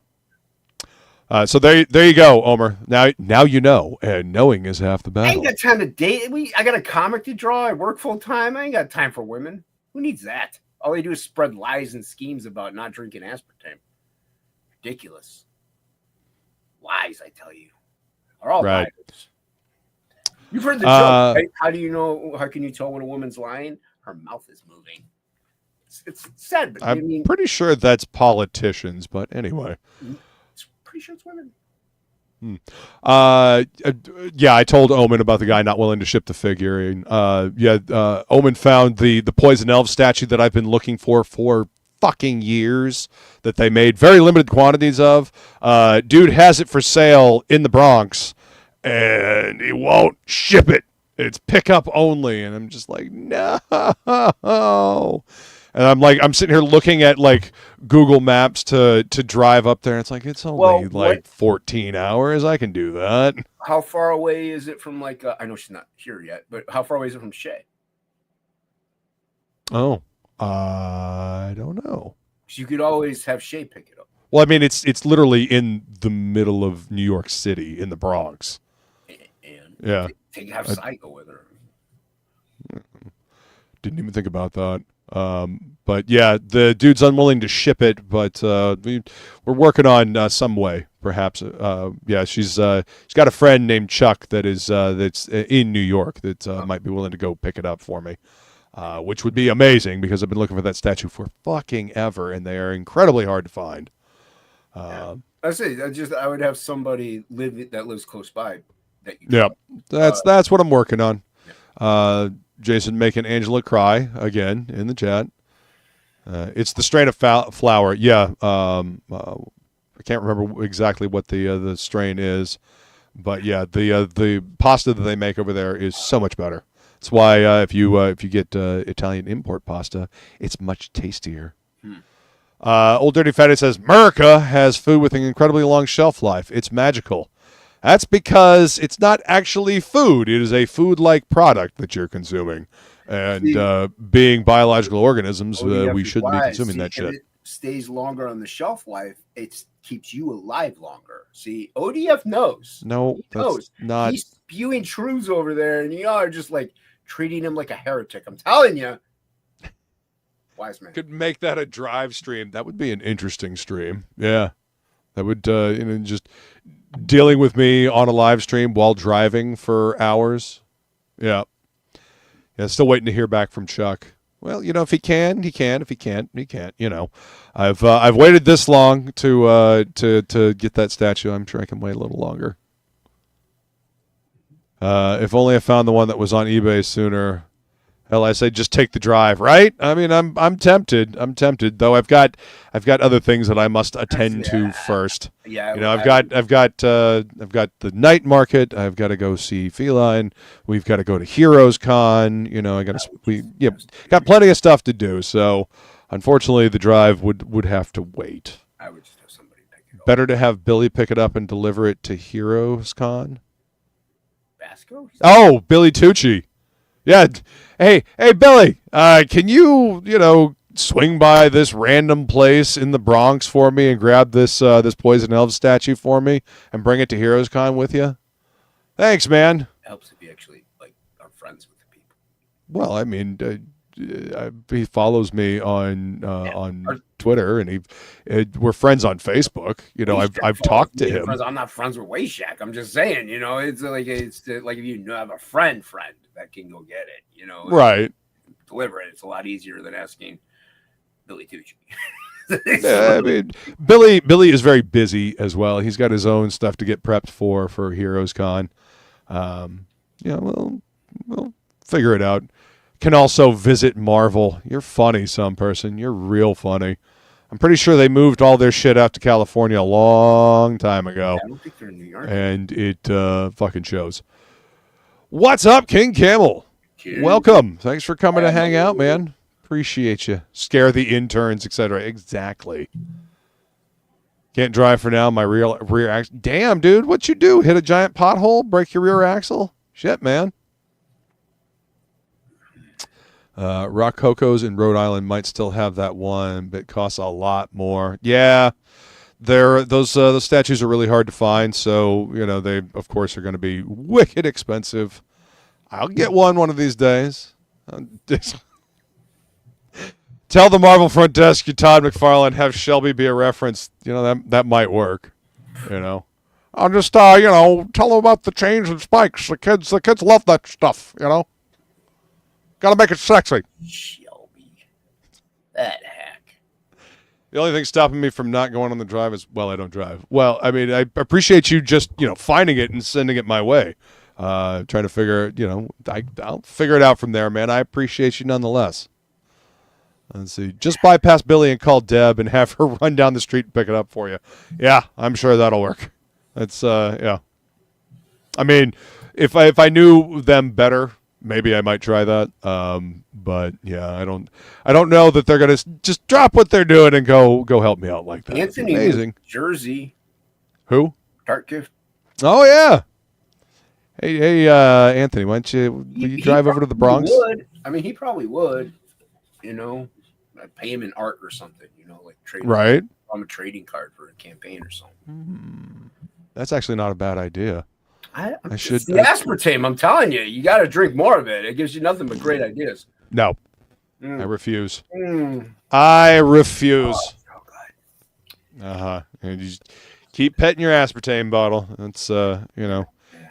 So there you go, Omer. Now you know, and knowing is half the battle. I ain't got time to date. I got a comic to draw. I work full time. I ain't got time for women. Who needs that? All they do is spread lies and schemes about not drinking aspartame. Ridiculous. Lies, I tell you. Are all right. liars. You've heard the joke, right? How do you know? How can you tell when a woman's lying? Her mouth is moving. It's sad, but I'm pretty sure that's politicians, but anyway. It's pretty sure it's women. Yeah, I told Omen about the guy not willing to ship the figure. Omen found the Poison Elf statue that I've been looking for fucking years, that they made very limited quantities of. Dude has it for sale in the Bronx, and he won't ship it. It's pickup only, and I'm just like, no. And I'm sitting here looking at like Google Maps to drive up there. It's like it's only like 14 hours. I can do that. How far away is it from like? I know she's not here yet, but how far away is it from Shea? Oh, I don't know. You could always have Shea pick it up. Well, I mean, it's literally in the middle of New York City in the Bronx. And Yeah, have Psycho with her. Didn't even think about that. But yeah, the dude's unwilling to ship it, but we're working on some way, perhaps. Yeah, she's got a friend named Chuck that's in New York that might be willing to go pick it up for me, which would be amazing because I've been looking for that statue for fucking ever, and they are incredibly hard to find. I say, I would have somebody that lives close by. That's what I'm working on. Jason making Angela cry again in the chat. It's the strain of flour. Yeah. I can't remember exactly what the strain is, but yeah, the pasta that they make over there is so much better. That's why if you get Italian import pasta, it's much tastier. Old Dirty Fatty says America has food with an incredibly long shelf life. It's magical. That's because it's not actually food. It is a food-like product that you're consuming. And being biological organisms, we shouldn't be consuming that shit. It stays longer on the shelf life. It keeps you alive longer. See, ODF knows. No, that's not. He's spewing truths over there, and you are just like treating him like a heretic. I'm telling you. Wise man. Could make that a drive stream. That would be an interesting stream. Yeah. That would, just dealing with me on a live stream while driving for hours. Yeah. Yeah, still waiting to hear back from Chuck. Well, if he can, he can. If he can't, he can't. I've waited this long to get that statue. I'm sure I can wait a little longer. If only I found the one that was on eBay sooner. Hell, I say just take the drive, right? I mean, I'm tempted. I'm tempted, though. I've got other things that I must attend to first. Yeah, I've got the night market. I've got to go see Feline. We've got to go to Heroes Con. Got plenty of stuff to do. So, unfortunately, the drive would have to wait. I would just have somebody pick it up. Better to have Billy pick it up and deliver it to Heroes Con. Bascom? Oh, Billy Tucci. Yeah. Hey, Billy, can you, swing by this random place in the Bronx for me and grab this Poison Elves statue for me and bring it to Heroes Con with you? Thanks, man. It helps if you actually, are friends with the people. Well, I mean, he follows me on Twitter, and we're friends on Facebook. I've talked to him. I'm not friends with Wayshack. I'm just saying, it's like if you have a friend that can go get it, right? Deliver it. It's a lot easier than asking Billy Tucci. Yeah, I mean, Billy is very busy as well. He's got his own stuff to get prepped for Heroes Con. We'll figure it out. Can also visit Marvel. You're funny, some person. You're real funny. I'm pretty sure they moved all their shit out to California a long time ago. I don't think they're in New York. And it fucking shows. What's up, King Camel? King. Welcome. Thanks for coming to hang out, man. Appreciate you. Scare the interns, etc. Exactly. Can't drive for now. My rear axle. Damn, dude. What you do? Hit a giant pothole? Break your rear axle? Shit, man. Rock Cocos in Rhode Island might still have that one, but it costs a lot more. Yeah, those statues are really hard to find, so they of course are going to be wicked expensive. I'll get one of these days. Tell the Marvel front desk you Todd McFarlane, have Shelby be a reference. That might work. I'll just tell them about the chains and spikes. The kids love that stuff. Got to make it sexy. Shelby. That hack. The only thing stopping me from not going on the drive is, I don't drive. Well, I mean, I appreciate you just, finding it and sending it my way. Trying to figure, I'll figure it out from there, man. I appreciate you nonetheless. Let's see. Just bypass Billy and call Deb and have her run down the street and pick it up for you. Yeah, I'm sure that'll work. That's, yeah. I mean, if I knew them better, maybe I might try that. But yeah, I don't know that they're gonna just drop what they're doing and go help me out like that. Anthony, Amazing. Jersey, Who? Dark Gift. Oh yeah. Hey, Anthony, why don't you will you drive over to the Bronx? Would. I mean, he probably would. You know, I'd pay him in art or something. You know, like trade. Right. On a trading card for a campaign or something. That's actually not a bad idea. I should. It's the aspartame. I'm telling you, you got to drink more of it. It gives you nothing but great ideas. No, I refuse. Mm. I refuse. Oh, so good. And you just keep petting your aspartame bottle. It's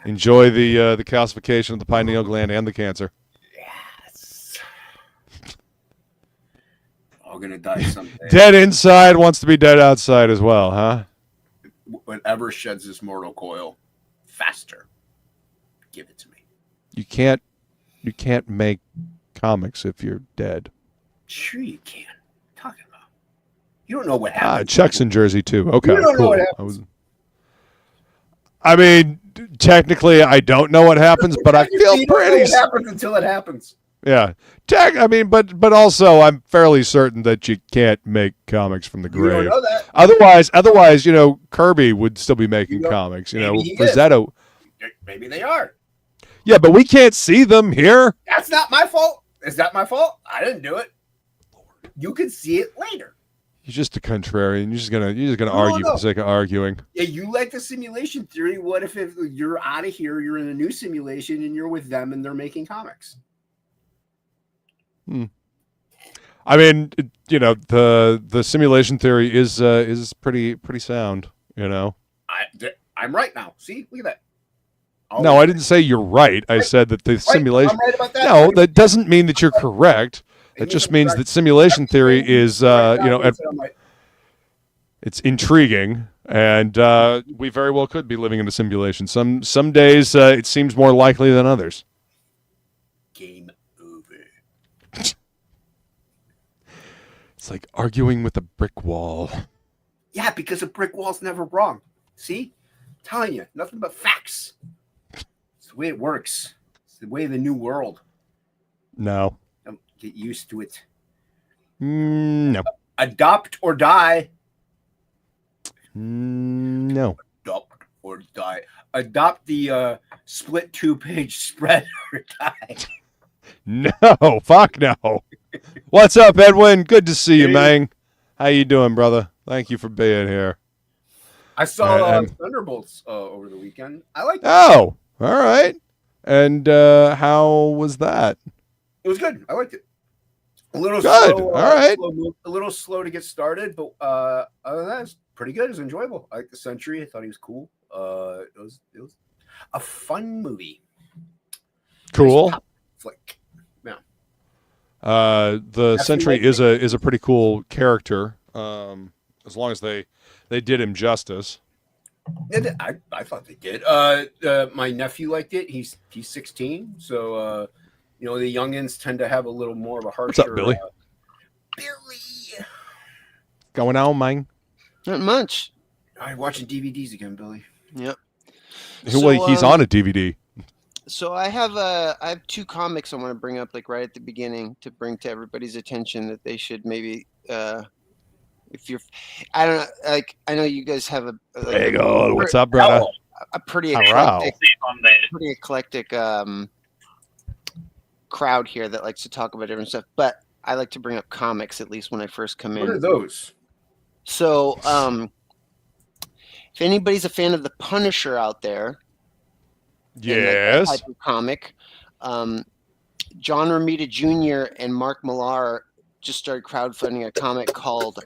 enjoy the calcification of the pineal gland and the cancer. Yes. All gonna die someday. Dead inside wants to be dead outside as well, huh? Whatever sheds this mortal coil faster, give it to me. You can't make comics if you're dead. Sure you can. Talking about. You don't know what happened. Chuck's in Jersey too. Okay, You don't know cool. what happens. I mean, technically, I don't know what happens, but I feel You don't know pretty. what happens until it happens. Yeah, I mean, but also, I'm fairly certain that you can't make comics from the You don't grave. know that. Otherwise, Kirby would still be making comics. maybe he is. Frazzetto. Maybe they are. Yeah, but we can't see them here. That's not my fault. Is that my fault? I didn't do it. You can see it later. You're just a contrarian. You're just gonna argue for the sake of arguing. Yeah, you like the simulation theory. What if you're out of here, you're in a new simulation, and you're with them, and they're making comics? I mean, the simulation theory is pretty sound. I'm right now. See, look at that. No, I didn't say you're right. I said that the simulation. I'm right about that. No, that doesn't mean that you're correct. It just means that simulation theory is, it's intriguing, and we very well could be living in a simulation. Some days it seems more likely than others. Game over. It's like arguing with a brick wall. Yeah, because a brick wall's never wrong. See? I'm telling you, nothing but facts. It's the way it works. It's the way of the new world. No. Get used to it. No. Adopt or die. No. Adopt or die. Adopt the split 2-page spread or die. No. Fuck no. What's up, Edwin? Good to see you, man. How you doing, brother? Thank you for being here. I saw Thunderbolts over the weekend. I liked it. Oh, all right. And how was that? It was good. I liked it. A little good. Slow, all right. A little slow to get started, but other than that, it's pretty good. It was enjoyable. I liked the Sentry. I thought he was cool. It was a fun movie. Cool. Nice flick. Yeah. The Sentry is a pretty cool character. As long as they did him justice. I thought they did. My nephew liked it. He's 16, so the youngins tend to have a little more of a harsher. What's up, Billy? Billy, going on, man? Not much. I'm watching DVDs again, Billy. Yep. He's on a DVD. So I have 2 comics I want to bring up, like right at the beginning, to bring to everybody's attention that they should maybe. If you're, I don't know, like I know you guys have There you go. What's up, brother? A pretty Hello. eclectic crowd here that likes to talk about different stuff, but I like to bring up comics at least when I first come in. What are those? So, if anybody's a fan of the Punisher out there, yes, type of comic, John Romita Jr. and Mark Millar just started crowdfunding a comic called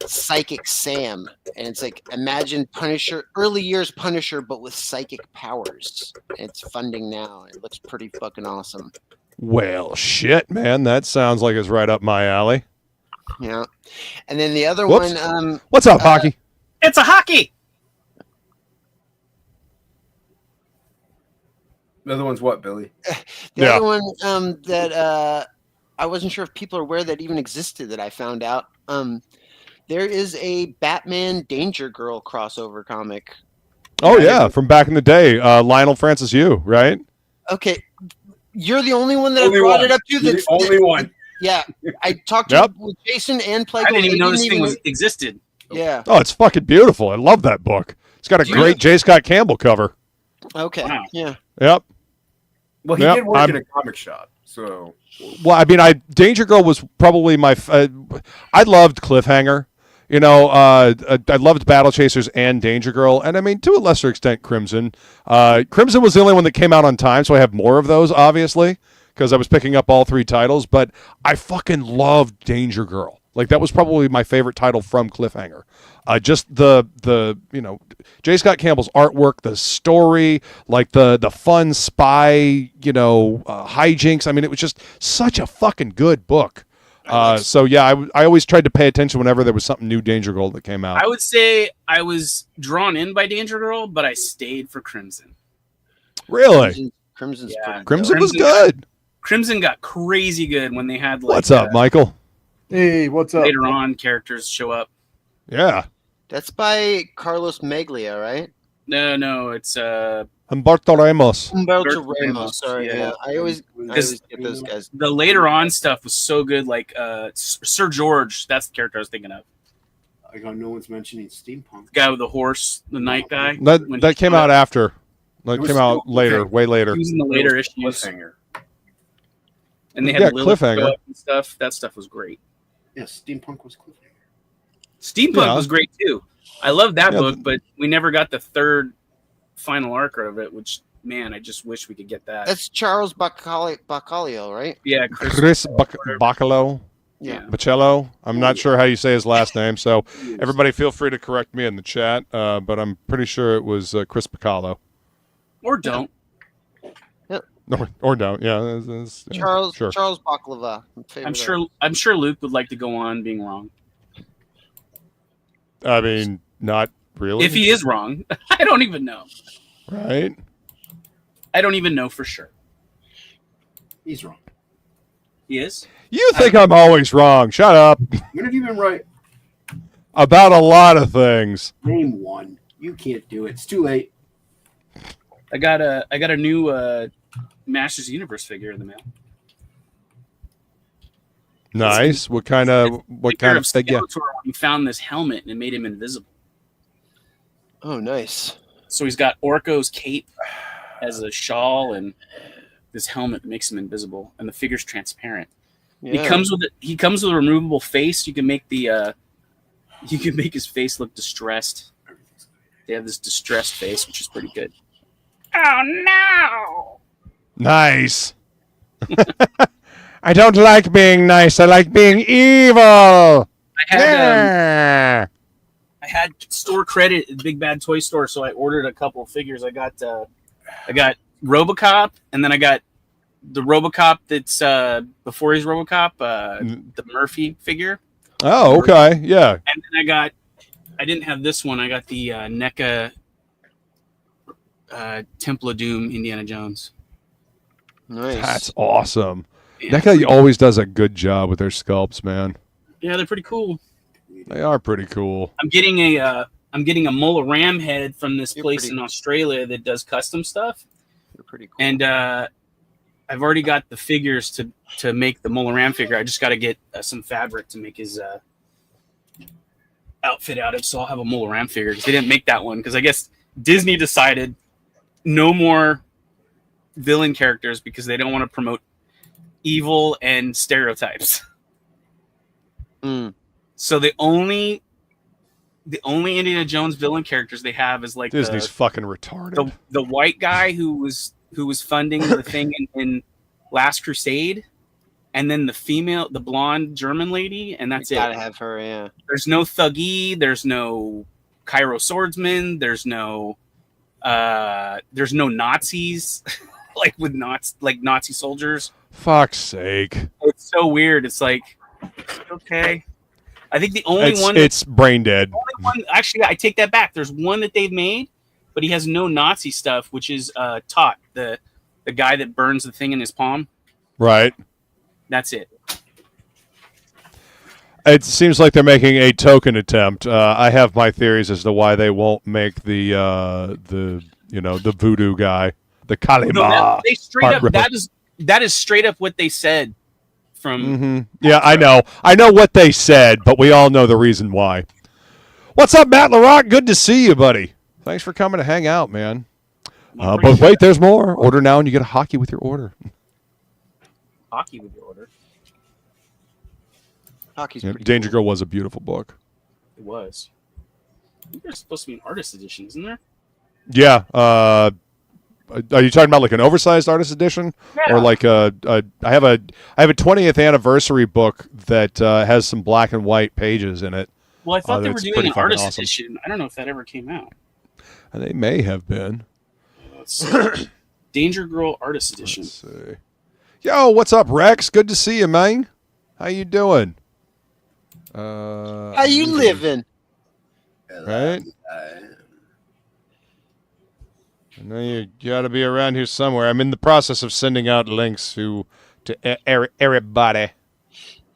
Psychic Sam, and it's like imagine Punisher, early years Punisher, but with psychic powers. And it's funding now. It looks pretty fucking awesome. Well, shit, man, that sounds like it's right up my alley. Yeah, and then the other one. What's up, Hockey? It's a hockey. The other one's what, Billy? The other one that I wasn't sure if people are aware that even existed that I found out. There is a Batman Danger Girl crossover comic. Oh yeah, from back in the day, Lionel Francis Yu, right? Okay, you're the only one that Only I brought one. it up to. You're the only one. Yeah, I talked Yep. with Jason and I Plago. didn't even They know this thing existed. Yeah. Oh, it's fucking beautiful. I love that book. It's got a Do you- great J. Scott Campbell cover. Okay. Wow. Yeah. Yep. Well, he Yep, did work I'm- in a comic shop, so Well, I mean, Danger Girl was probably my. I loved Cliffhanger. You know, I loved Battle Chasers and Danger Girl, and I mean, to a lesser extent, Crimson. Crimson was the only one that came out on time, so I have more of those, obviously, because I was picking up all 3 titles. But I fucking loved Danger Girl. Like that was probably my favorite title from Cliffhanger. Just the J. Scott Campbell's artwork, the story, like the fun spy, hijinks. I mean, it was just such a fucking good book. So yeah, I always tried to pay attention whenever there was something new Danger Girl that came out. I would say I was drawn in by Danger Girl, but I stayed for Crimson. Really, Crimson's Yeah. pretty Crimson dope. was Crimson- good. Crimson got crazy good when they had like What's up, Michael? Hey, what's up? later on characters show up. Yeah, That's by Carlos Meglia, right? No, it's Humberto Ramos. Humberto Humberto Ramos. Ramos, Sorry, yeah. yeah. I always get those guys. the later on stuff was so good. Like Sir George, that's the character I was thinking of. I got no one's mentioning steampunk. The guy with the horse, the night guy. That When that he came showed out up. after. That It was came out still- later, okay. way later. He was in the later issues, Cliffhanger. and they had Yeah, Lilith Cliffhanger. show up and stuff. That stuff was great. Yes, steampunk was cliffhanger. Steampunk Yeah. was great too. I love that Yeah, book, but we never got the third final arc of it. Which, man, I just wish we could get that. That's Charles Bacalio, right? Yeah, Chris Bacalo. Yeah. Bacello. I'm not sure how you say his last name, so everybody feel free to correct me in the chat. But I'm pretty sure it was Chris Bacalo. Or don't. Or don't. Yeah. Yeah, Charles Sure. Charles Baklava. I'm sure Luke would like to go on being wrong. I mean, not really. If he is wrong, I don't even know. Right. I don't even know for sure. He's wrong. He is. You think I'm always wrong. Shut up. When have you been right? About a lot of things. Name one. You can't do it. It's too late. I got a new Masters Universe figure in the mail. Nice. What kind of figure? Skeletor, he found this helmet and it made him invisible. Oh, nice. So he's got Orko's cape as a shawl and this helmet that makes him invisible, and the figure's transparent. Yeah. He comes with a removable face. You can make his face look distressed. They have this distressed face, which is pretty good. Oh no! Nice. I don't like being nice. I like being evil. I had store credit at Big Bad Toy Store, so I ordered a couple of figures. I got RoboCop, and then I got the RoboCop that's before he's RoboCop, the Murphy figure. Oh, okay. Yeah. And then I didn't have this one. I got the NECA Temple of Doom Indiana Jones. Nice. That's awesome. Yeah, NECA always does a good job with their sculpts, man. yeah, they're pretty cool. They are pretty cool. I'm getting a Mola Ram head from this You're place pretty- in Australia that does custom stuff. You're pretty cool. And I've already got the figures to make the Mola Ram figure. I just got to get some fabric to make his outfit out of. So I'll have a Mola Ram figure because they didn't make that one because I guess Disney decided no more villain characters because they don't want to promote evil and stereotypes. Mm. So the only Indiana Jones villain characters they have is like Disney's fucking retarded. the white guy who was funding the thing in Last Crusade, and then the blonde German lady, and that's You it. gotta have her, yeah. There's no Thuggy, there's no Cairo swordsman, there's no Nazis like with Nazi soldiers. Fuck's sake. It's so weird. It's like okay. I think the only one It's brain dead. actually I take that back. There's one that they've made, but he has no Nazi stuff, which is Tot, the guy that burns the thing in his palm. Right. That's it. It seems like they're making a token attempt. I have my theories as to why they won't make the voodoo guy, the Kalima. No, they straight Heart up. Ripper. That is straight up what they said. Yeah, I know what they said, but we all know the reason why. What's up, Matt LaRock? Good to see you, buddy. Thanks for coming to hang out, man. But wait, there's more. Order now and you get a hockey with your order. Hockey with your order. Hockey's Yeah, pretty Danger cool. Girl was a beautiful book. It was. I think there's supposed to be an artist edition, isn't there? Yeah. Are you talking about like an oversized artist edition, or like I have a 20th anniversary book that has some black and white pages in it. Well, I thought they were that's doing pretty an fucking artist awesome. edition. I don't know if that ever came out. They may have been. Let's see. Danger Girl artist edition. Let's see. Yo, what's up, Rex? Good to see you, man. How you doing? How you living? Right? I know you got to be around here somewhere. I'm in the process of sending out links to everybody.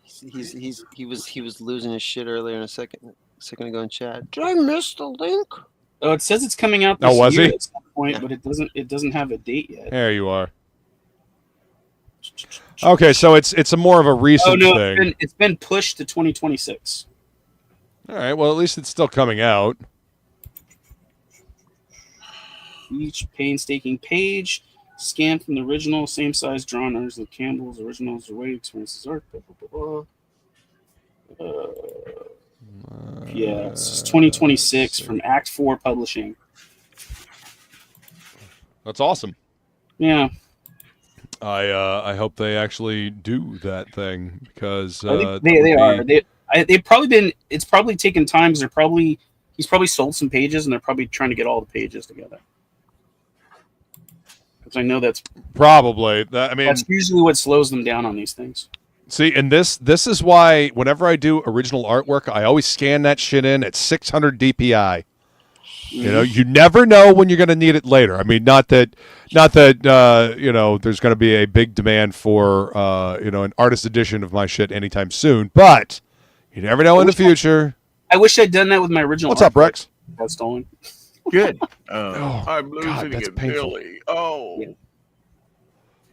He was losing his shit earlier in a second ago in chat. Did I miss the link? Oh, it says it's coming out this was year he? at some point, but it doesn't have a date yet. There you are. Okay, so it's a more of a recent thing. It's been pushed to 2026. All right, well, at least it's still coming out. Each painstaking page scanned from the original, same size drawn as the Campbell's originals, the way experiences art. Blah, blah, blah, blah. Yeah, it's 2026 from Act 4 Publishing. That's awesome. Yeah, I hope they actually do that thing because I think they are. They've probably been. It's probably taken time because he's probably sold some pages and they're probably trying to get all the pages together. Because I know that's probably that. I mean, that's usually what slows them down on these things. See, and this is why whenever I do original artwork, I always scan that shit in at 600 DPI. You know, you never know when you're going to need it later. I mean, not that there's going to be a big demand for an artist edition of my shit anytime soon, but you never know in the future. I wish I'd done that with my original. What's up, Rex? Got stolen. Good. Oh, I'm losing God, that's it, painful. Billy. Oh. Yeah.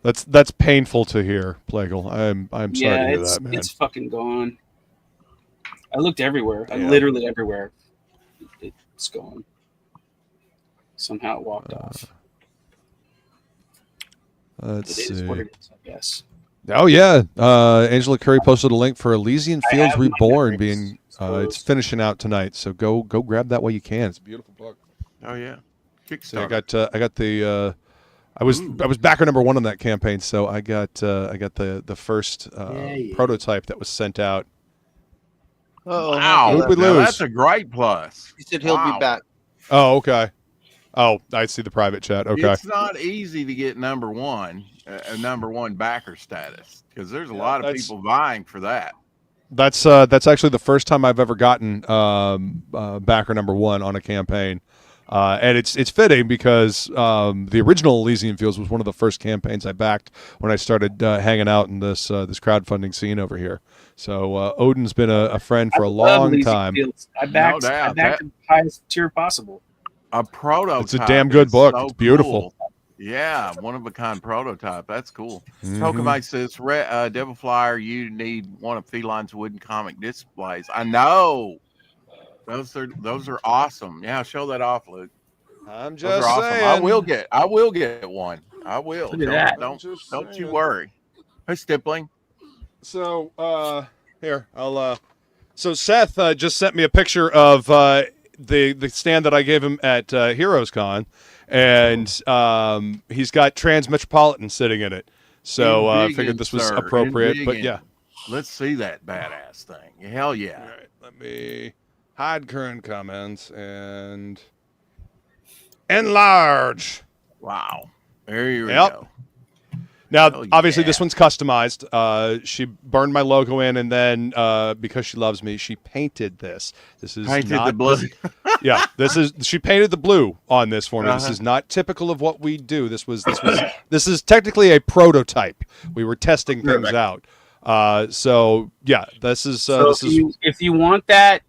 That's painful to hear, Plagle. I'm sorry to hear that, man. It's fucking gone. I looked everywhere. Yeah. Literally everywhere. It's gone. Somehow it walked off. Let's It is see. what it is, I guess. Oh yeah, Angela Curry posted a link for Elysian I Fields have my Reborn memories being closed. it's finishing out tonight. So go grab that while you can. It's a beautiful book. Oh yeah. So I Kickstarter. got the I was backer number 1 on that campaign, so I got the first prototype that was sent out. Wow. Who'd we Now, lose? that's a great plus. He said he'll be back. Oh, okay. Oh, I see the private chat. Okay. It's not easy to get number 1, a number 1 backer status, because there's a lot of people vying for that. That's actually the first time I've ever gotten backer number 1 on a campaign. And it's fitting because the original Elysian Fields was one of the first campaigns I backed when I started hanging out in this crowdfunding scene over here. So Odin's been a friend for a long time. I backed doubt. the highest tier possible. A prototype. It's a damn good is book. so It's beautiful. cool. Yeah, one of a kind prototype. That's cool. Mhm. Tokamite says, Devil Flyer, you need one of Feline's wooden comic displays. I know. Those are awesome. Yeah, show that off, Luke. I'm Those just are awesome. saying. I will get one. I will. Look at that. Don't you worry. Hey, Stippling. So here I'll. So Seth just sent me a picture of the stand that I gave him at Heroes Con, and he's got Trans Metropolitan sitting in it. So I figured this was appropriate. But yeah, let's see that badass thing. Hell yeah! all right, let me hide current comments and enlarge. Wow. There you Yep. go. Now, Oh, obviously, yeah. this one's customized. She burned my logo in, and then because she loves me, she painted this. This is Painted not the blue. Yeah, she painted the blue on this for me. This is not typical of what we do. This is technically a prototype. We were testing things out. So yeah, this is So this is if you want that,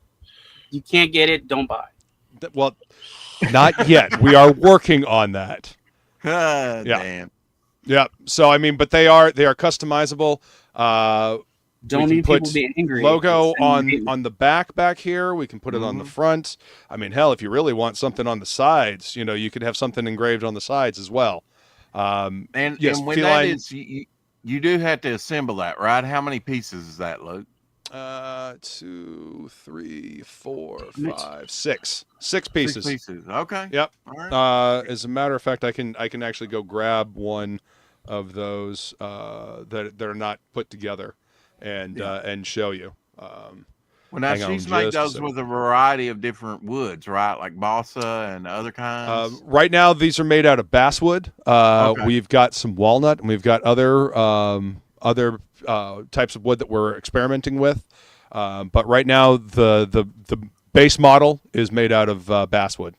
you can't get it. Don't buy. well, not yet. We are working on that. Ah, Yeah. damn. Yeah. So I mean, but they are customizable. Don't we can need people put to be angry. logo Send me- on the back here. We can put it on the front. I mean, hell, if you really want something on the sides, you could have something engraved on the sides as well. And yes, when Feline, that is, you do have to assemble that, right? How many pieces is that, Luke? 2, 3, 4, 5, 6. 6 pieces. 6 pieces. Okay. Yep. All right. As a matter of fact, I can actually go grab one of those that are not put together and show you. Well, now hang on she's made just a those second. with a variety of different woods, right? Like balsa and other kinds. Right now, these are made out of basswood. Okay. We've got some walnut, and we've got other types of wood that we're experimenting with. But right now, the base model is made out of basswood.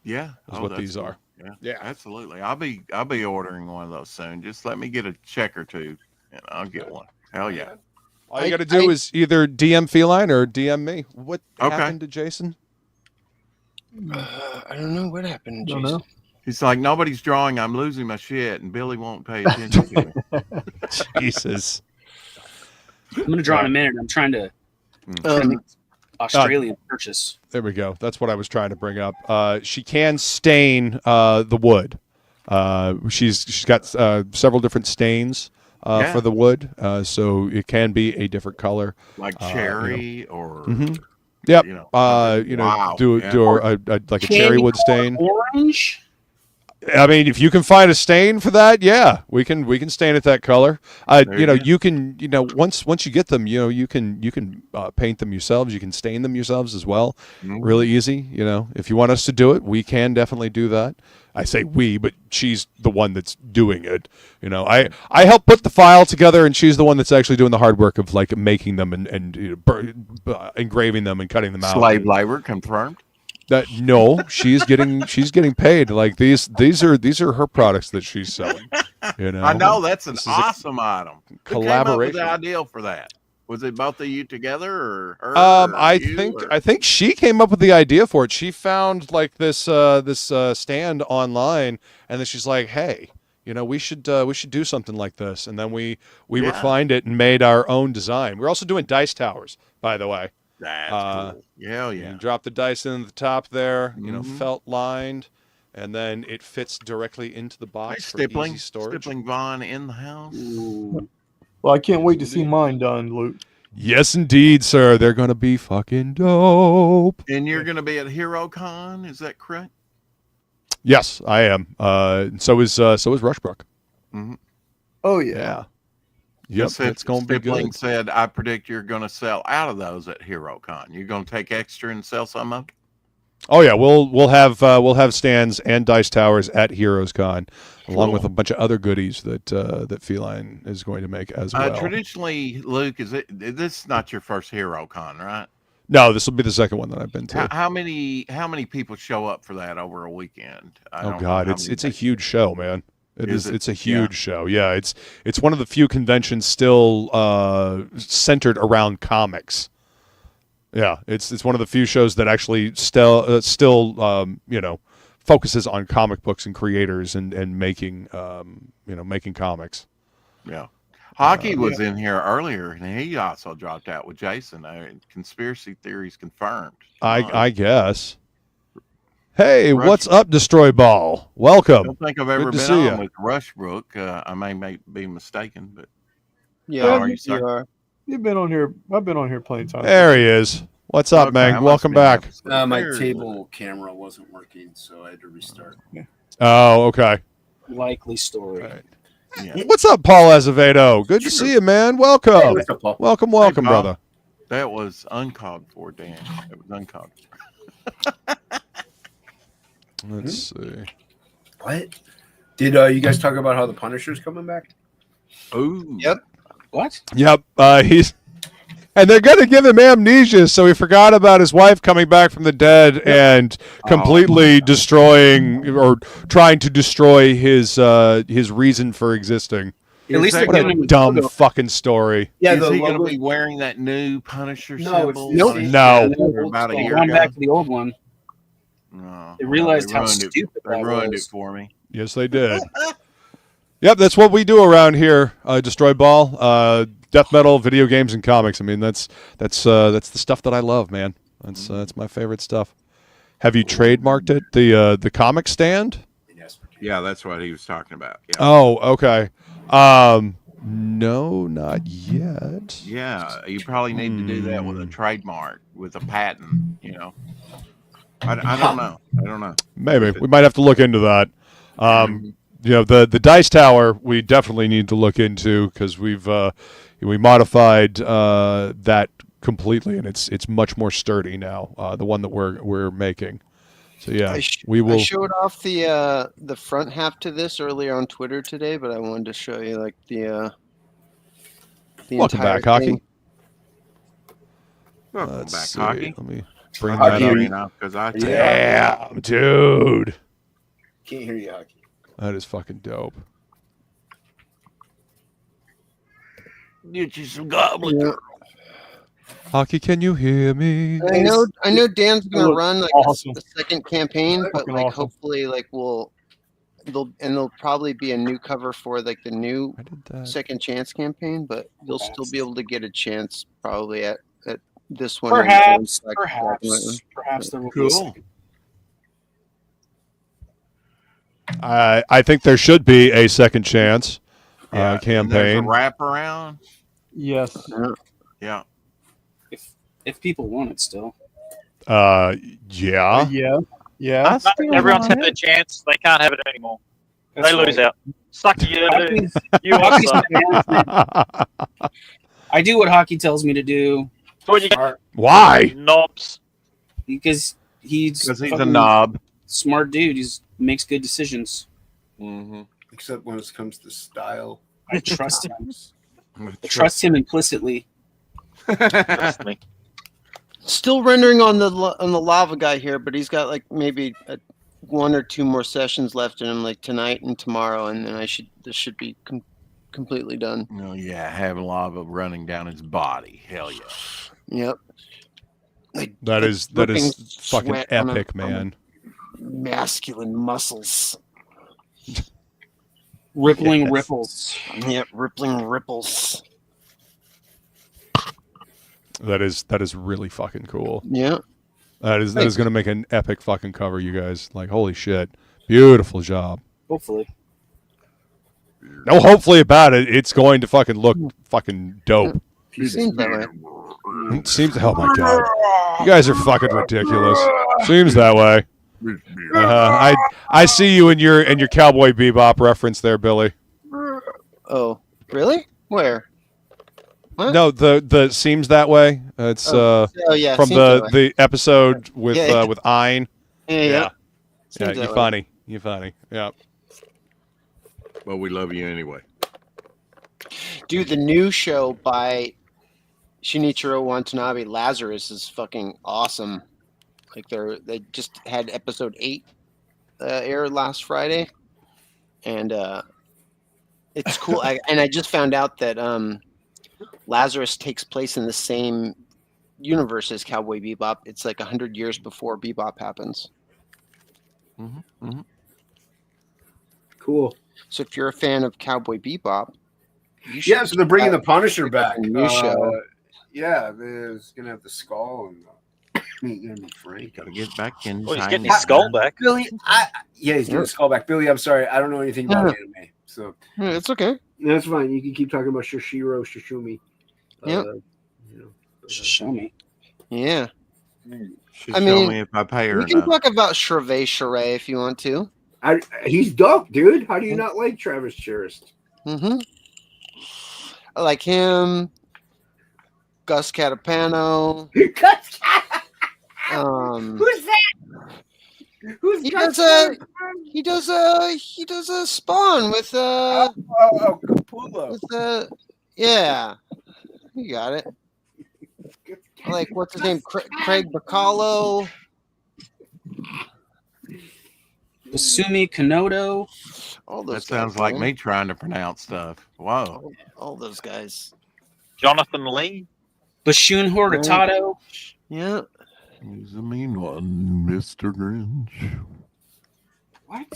Yeah, Is what that's these cool. are. Yeah, absolutely. I'll be ordering one of those soon. Just let me get a check or two, and I'll get one. Hell yeah. All you got to do is either DM Feline or DM me. What Okay. happened to Jason? I don't know what happened. Don't Jason. know. He's like, nobody's drawing. I'm losing my shit, and Billy won't pay attention to me. Jesus. I'm gonna draw in a minute. I'm trying to make Australian purchase. There we go. That's what I was trying to bring up. She can stain the wood. She's got several different stains for the wood, so it can be a different color, like cherry or Yep. Wow. Do like a cherry wood stain. Orange. I mean, if you can find a stain for that, yeah, we can stain it that color. You can once you get them, you can paint them yourselves. You can stain them yourselves as well. Really easy. If you want us to do it, we can definitely do that. I say we, but she's the one that's doing it. I help put the file together, and she's the one that's actually doing the hard work of like making them and engraving them and cutting them out. slave labor confirmed. No, she's getting paid. Like these are her products that she's selling. I know that's an This is a awesome item. Who came up with collaboration. the idea for that? Was it both of you together, or her? I or you, think or- I think she came up with the idea for it. She found like this stand online, and then she's like, "Hey, we should do something like this." And then we refined it and made our own design. We're also doing dice towers, by the way. That's cool. Yeah, You yeah. drop the dice in at the top there, Mhm. felt lined, and then it fits directly into the Hey, box for Stippling, easy storage. Stippling Vaughn in the house. Well, I can't wait to see mine done, Luke. Yes, indeed, sir. They're gonna be fucking dope. And you're going to be at HeroCon, is that correct? Yes, I am. So is Rushbrook. Oh yeah. Yeah. Yep, Said- it's gonna be Stippling good. said, I predict you're going to sell out of those at HeroCon. You're going to take extra and sell some of them? Oh yeah, we'll have stands and dice towers at Heroes Con, along with a bunch of other goodies that Feline is going to make as well. Traditionally, Luke, this is not your first HeroCon, right? No, this will be the second one that I've been to. How many people show up for that over a weekend? I don't Oh know God, how it's many a huge show, man. Is it? It's a huge show. Yeah, it's one of the few conventions still centered around comics. Yeah, it's one of the few shows that actually still focuses on comic books and creators and making making comics. Yeah. Hockey was in here earlier, and he also dropped out with Jason. Conspiracy theories confirmed. I guess. Hey, Rush- what's up, Destroy Ball? I Welcome. don't think I've Good ever to been see on ya. with Rushbrook. I may be mistaken, but Yeah, How are you, you sir? are. You've been on here. I've been on here plenty of times. There he is. What's up, Okay, I man? must Welcome be back. mistaken. My There it is. table camera wasn't working, so I had to restart. Oh, okay. Likely story. Right. Yeah. What's up, Paul Azevedo? Good to see you, man. Welcome. What's up, Paul? Welcome, Paul. brother. That was uncalled for, Dan. It was uncalled for. Let's see. What? Did you guys talk about how the Punisher's coming back? Ooh. Yep. What? Yep. And they're going to give him amnesia, so he forgot about his wife coming back from the dead and completely destroying or trying to destroy his reason for existing. At least they're What giving a him dumb logo. fucking story. Yeah, Is the he going to logo. be wearing that new Punisher No, it's symbol? the on his same- No. chest for about a They're year going ago? back to the old one. No, They realized how ruined it. stupid They that ruined was. it for me. Yes, they did. Yep, that's what we do around here. Destroy Ball, death metal, video games, and comics. I mean, that's the stuff that I love, man. That's my favorite stuff. Have you trademarked it? The comic stand? Yeah, that's what he was talking about. Yeah. Oh, okay. No, not yet. Yeah, you probably need to do that with a trademark, with a patent. You know, I don't know. I don't know. Maybe we might have to look into that. You know, the Dice Tower we definitely need to look into because we modified that completely and it's much more sturdy now. The one that we're making. So yeah, we will. I showed off the front half to this earlier on Twitter today, but I wanted to show you like the Welcome entire back, Hockey. thing. Welcome Let's back, see. Hockey. Let me bring Hockey, that up. you know, 'cause I Damn, dude. Can't hear you, Hockey. That is fucking dope. Get you some goblin. Yeah. Hockey, can you hear me? I know Dan's gonna looks run like awesome. the second campaign, but Fucking like awesome. hopefully like there'll probably be a new cover for like the new I did that. second chance campaign, but you'll still be able to get a chance probably at this one. and Perhaps, like, perhaps there will be a Cool. second. I think there should be a second chance Yeah, and there's a campaign. wraparound. Yes. Yeah. If people want it still. Yeah. Yeah. Yeah. Everyone's had their chance. They can't have it anymore. That's They lose right. out. Suck you. Hockey's- You Hockey's suck. I do what hockey tells me to do So what you Why? knobs. because he's Because he's a fucking knob. smart dude. He's makes good decisions. Mm-hmm. Except when it comes to style. I trust him. I trust him implicitly. Trust me. Still rendering on the lava guy here, but he's got like maybe one or two more sessions left in him, like tonight and tomorrow, and then this should be completely done. Oh yeah, having lava running down his body. Hell yeah. Yep. Like, That is fucking sweat on epic, on man. masculine muscles. Rippling Yes. ripples. Yep, rippling ripples. That is really fucking cool. Yeah. That is going to make an epic fucking cover, you guys. Like, holy shit. Beautiful job. Hopefully. No, hopefully about it. It's going to fucking look fucking dope. Seems that way. It seems, oh my god. You guys are fucking ridiculous. Seems that way. I see you in your Cowboy Bebop reference there, Billy. Oh, really? Where? What? No, the seems that way. It's Oh yeah. from seems that way. the episode with Yeah. with Ein. Yeah. Yeah, Seems you that way. funny. You funny. Yeah. Well, we love you anyway. Dude, the new show by Shinichiro Watanabe, Lazarus, is fucking awesome. Like they just had episode 8 air last Friday, and it's cool. I just found out that Lazarus takes place in the same universe as Cowboy Bebop. It's like 100 years before Bebop happens. Mm-hmm. Mm-hmm. Cool. So if you're a fan of Cowboy Bebop, you should Yeah, so they're bringing the Punisher back. a new show. Yeah, it's gonna have the skull and ain't gonna be Frank. Gotta get back in. Well, he's getting his skull back. Billy, yeah, he's getting his skull back. Billy, I'm sorry, I don't know anything about anime, so Yeah, it's okay. that's fine. You can keep talking about Shishiro, Shishumi. Yep. Show me. Yeah. She'll I show mean, me if I pay her We can enough. talk about Charvet Charret if you want to. He's dope, dude. How do you not like Travis Charest? Mm-hmm. I like him. Gus Catapano. Who's that? Who's He Gus does a Spawn with Capullo. yeah. You got it. I like what's his name? Craig Bacalo. Basumi Kanoto. All those That sounds guys, like man. me trying to pronounce stuff. Whoa. All those guys. Jonathan Lee. Bashun Horitato. Yeah. He's a mean one, Mr. Grinch. What?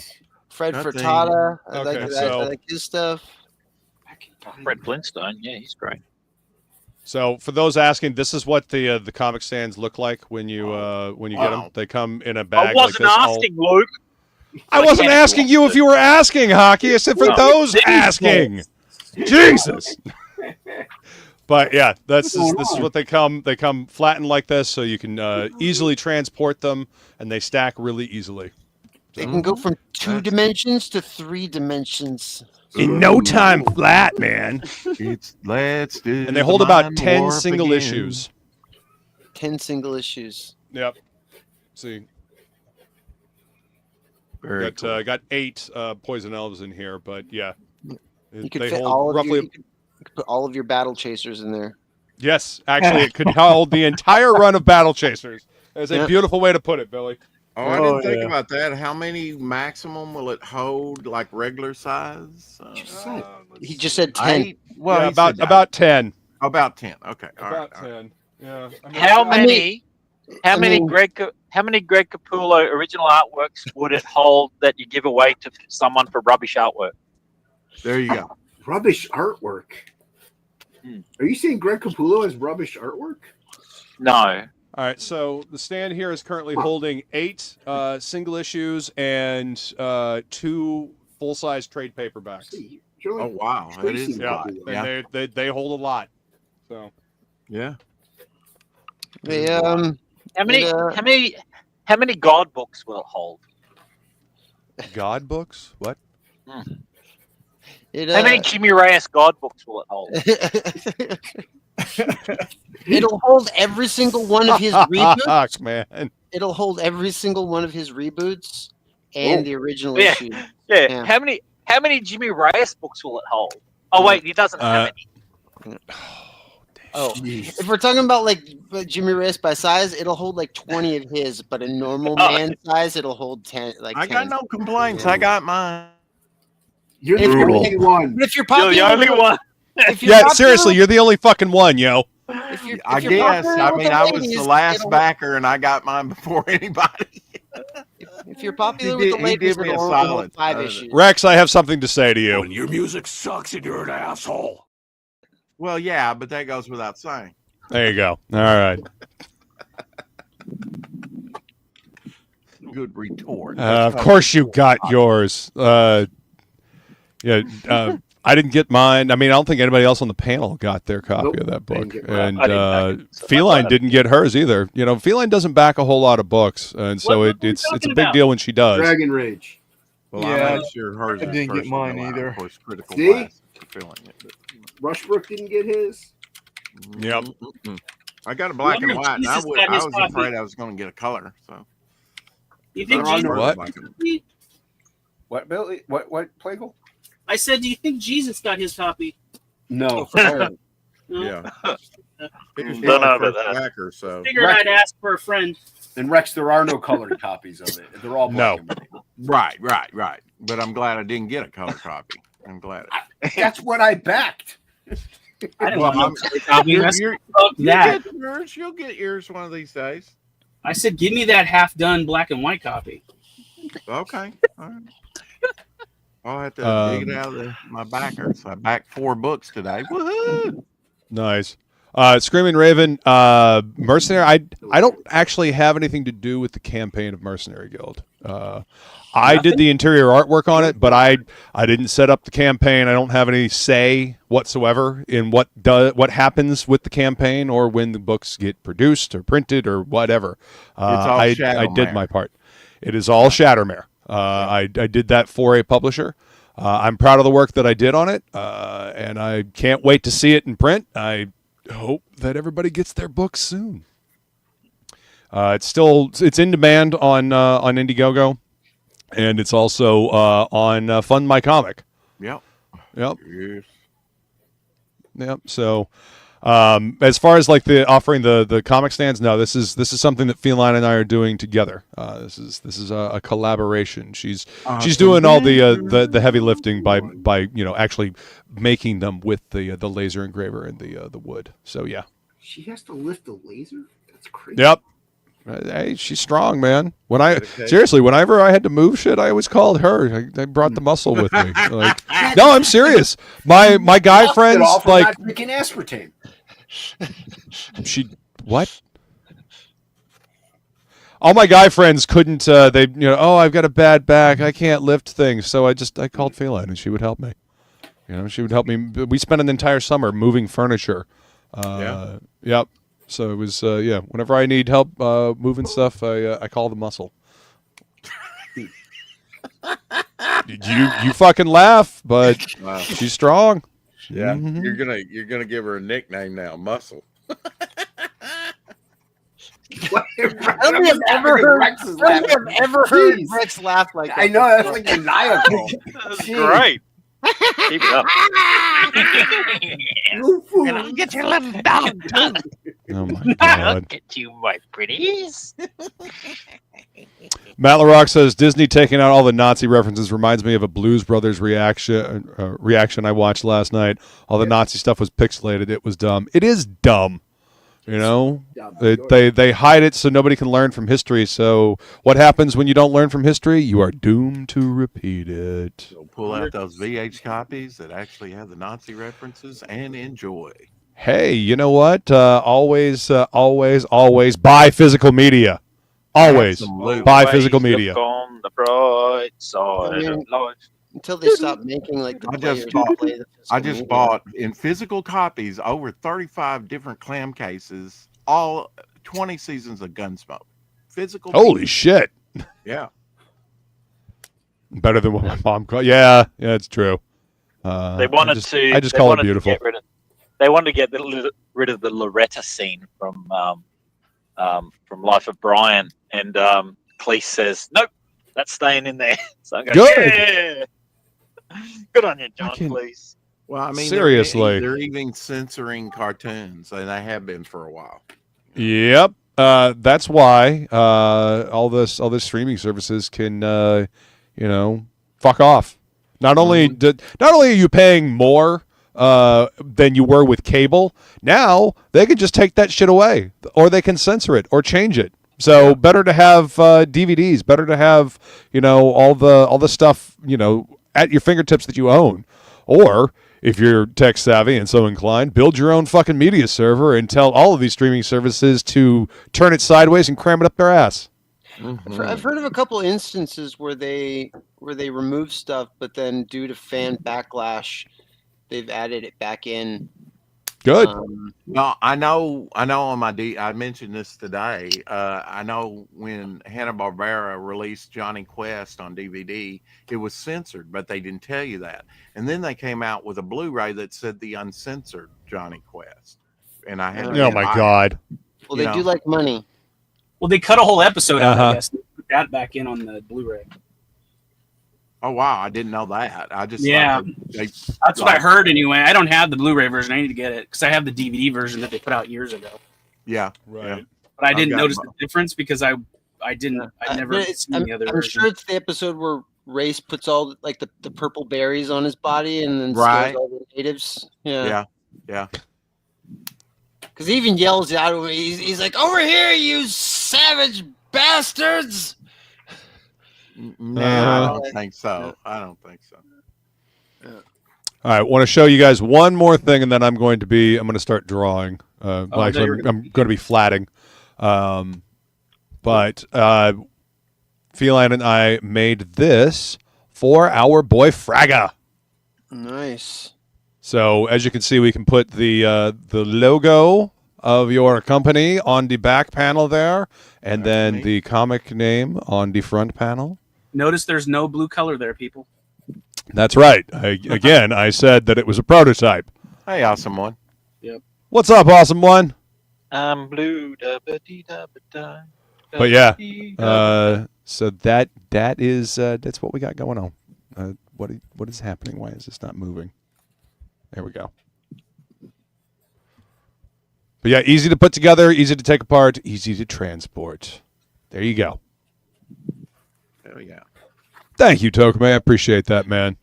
Fred Nothing. Furtada. I Okay, like his stuff. Fred Flintstone. Yeah, he's great. So for those asking, this is what the comic stands look like when you get them. They come in a bag I wasn't like this. asking, Luke. I wasn't asking you if you were asking, Hockey. I said for No, those these asking. Jesus. But yeah, this is what they come. They come flattened like this, so you can easily transport them, and they stack really easily. They can go from 2 dimensions to 3 dimensions. In no time flat, man. Let's do. And they hold the about mind 10 warp single again. issues. 10 single issues. Yep. See, Very cool. got 8 poison elves in here, but yeah, You could they fit hold all of roughly. you could put all of your battle chasers in there. Yes, actually, it could hold the entire run of battle chasers. That's a Yep. beautiful way to put it, Billy. Oh, I didn't think about that. How many maximum will it hold, like regular size? He just said 10. 8? Well, Yeah, he about said about 10. About 10. Okay. All About right. 10. Yeah. How many? How I many mean- Greg Capullo original artworks would it hold that you give away to someone for rubbish artwork? There you go. Rubbish artwork. Are you saying Greg Capullo has rubbish artwork? No. All right, so the stand here is currently holding 8 single issues and 2 full-size trade paperbacks. You're Oh, like wow. That is tracing a lot. Capullo. Yeah. And they hold a lot. So Yeah. They, How many? It, How many God books will it hold? God books? What? it, How many Jimmy Reyes God books will it hold? It'll hold every single one of his reboots. Fuck, man. It'll hold every single one of his reboots and the original Yeah. issue. Yeah. Yeah. How many Jimmy Reyes books will it hold? Oh wait, he doesn't have any. Oh, if we're talking about like Jimmy Reyes by size, it'll hold like 20 of his, but a normal man size, it'll hold 10. Like I 10. got no complaints. I got mine. You're the If you're- only one. But if you're You're the popular, only one. if you're Yeah, popular- seriously, you're the only fucking one, yo. If you're, I if you're guess. popular I with mean, the I was ladies, the last it'll- backer, and I got mine before anybody. If you're popular He with the did- he ladies, did me a it'll hold solid. 5 issues. Rex, I have something to say to you. When your music sucks and you're an asshole. Well, yeah, but that goes without saying. There you go. All right. Good retort. Of course you got yours. Yeah, I didn't get mine. I mean, I don't think anybody else on the panel got their copy Nope, of that I book. didn't get mine. And I didn't. Feline didn't get hers either. You know, Feline doesn't back a whole lot of books, and so What are you it's a talking big about? deal when she does. Dragon Rage. Well, Yeah, I made sure hers I was didn't get first to mine go out. either. Of course, critical See? blast for filling it. But, Rushbrook didn't get his. Yep. I got a black and Wonder if white, and I Jesus was got his copy. afraid I was going to get a color. So You think There are Jesus? no- What? Black and- What, Billy? What, Plagle? I said, do you think Jesus got his copy? No. No? Yeah. He was Don't know my about first that. backer, so Figured I'd ask for a friend. And Rex, there are no colored copies of it. They're all black and white. right. But I'm glad I didn't get a color copy. I'm glad. That's what I backed. I don't Well, want no copy. You're, That's- you're, fuck you'll that. get yours. You'll get yours one of these days. I said, give me that half-done black and white copy. Okay. All right. I'll have to dig it out of my backer. So I backed 4 books today. Woohoo! Nice. Screaming Raven, Mercenary. I don't actually have anything to do with the campaign of Mercenary Guild. I did the interior artwork on it, but I didn't set up the campaign. I don't have any say whatsoever in what happens with the campaign or when the books get produced or printed or whatever. all I Shadowmare. did my part. It is all Shadowmare. I did that for a publisher. I'm proud of the work that I did on it, and I can't wait to see it in print. I hope that everybody gets their books soon. It's in demand on Indiegogo, and it's also on Fund My Comic. Yep. Yep. Yes. Yep. So As far as like the offering the comic stands, no, this is something that Feline and I are doing together. This is a collaboration. She's doing all the heavy lifting by actually making them with the laser engraver and the wood. So yeah. She has to lift the laser? That's crazy. Yep. Hey, she's strong, man. Seriously, whenever I had to move shit, I always called her. I brought the muscle with me. Like, no, I'm serious. My guy friends like not drinking aspartame. What? All my guy friends couldn't. I've got a bad back. I can't lift things. So I called Feline and she would help me. She would help me. We spent an entire summer moving furniture. Yep. So it was, whenever I need help moving stuff, I call the muscle. you fucking laugh, but she's strong. Yeah, you're gonna give her a nickname now, Muscle. I don't think I've ever heard Rex laugh like that. I know, that's like maniacal. That's great. Keep it up. And I'll get your little dog too. Oh my God. Look at you, my pretties. Matt LaRock says Disney taking out all the Nazi references reminds me of a Blues Brothers reaction I watched last night. All the Nazi stuff was pixelated. It was dumb. It is dumb. They hide it so nobody can learn from history. So what happens when you don't learn from history? You are doomed to repeat it. So pull out those VH copies that actually have the Nazi references and enjoy. Hey, you know what? Always buy physical media. Always buy physical media. Look on the bright side of life. Until they stop making like the players play the I just bought in physical copies over 35 different clam cases, all 20 seasons of Gunsmoke. Physical. Holy shit. Yeah. Better than what my mom called. Yeah, it's true. They wanted I just call it beautiful. They wanted to get rid of the Loretta scene from Life of Brian, and Cleese says, nope, that's staying in there. So I'm going, yeah. Good on you, John Cleese. Well, I mean, seriously, they're even censoring cartoons, and they have been for a while. Yep. That's why all this streaming services can fuck off. Not only are you paying more than you were with cable, now they can just take that shit away, or they can censor it or change it. So better to have DVDs, better to have all the stuff at your fingertips that you own, or if you're tech savvy and so inclined, build your own fucking media server and tell all of these streaming services to turn it sideways and cram it up their ass. Mm-hmm. I've heard of a couple instances where they remove stuff, but then due to fan backlash, they've added it back in. Good. No, I know on my I mentioned this today. I know when Hanna-Barbera released Johnny Quest on DVD, it was censored, but they didn't tell you that. And then they came out with a Blu-ray that said the uncensored Johnny Quest. And I had oh my God. Well, they do like money. Well, they cut a whole episode out, I guess. They put that back in on the Blu-ray. Oh wow, I didn't know that. I just that's what I heard anyway. I don't have the Blu-ray version. I need to get it because I have the DVD version that they put out years ago. Yeah, right. Yeah. But I didn't notice the difference because I never seen the other version. I'm sure it's the episode where Race puts all like the purple berries on his body and then scares all the natives. Yeah. Because he even yells out. He's like, "Over here, you savage bastards!" No, I don't think so. All right, I want to show you guys one more thing, and then I'm going to start drawing. I'm going to be flatting. But Feline and I made this for our boy Fraga. Nice. So as you can see, we can put the logo of your company on the back panel there, and then the comic name on the front panel. Notice there's no blue color there, people. That's right. I said that it was a prototype. Hey, awesome one. Yep. What's up, awesome one? I'm blue. Da-ba-dee-da-ba-da, But yeah, so that is that's what we got going on. What is happening? Why is this not moving? There we go. But yeah, easy to put together, easy to take apart, easy to transport. There you go. There we go. Thank you, Tokme. I appreciate that, man.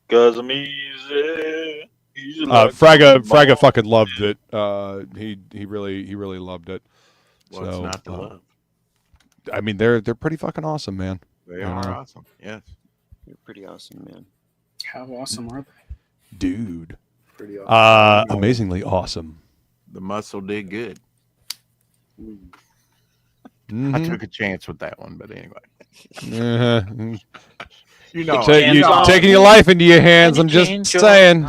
Cause I'm easy. Fraga fucking loved it. He really loved it. What's So, not to love? I mean, they're pretty fucking awesome, man. They are awesome. Yes. You're pretty awesome, man. How awesome are they? Dude. Pretty awesome. Amazingly awesome. The muscle did good. Mhm. I took a chance with that one, but anyway. Uh-huh. You know, Taking your life into your hands. I'm just saying.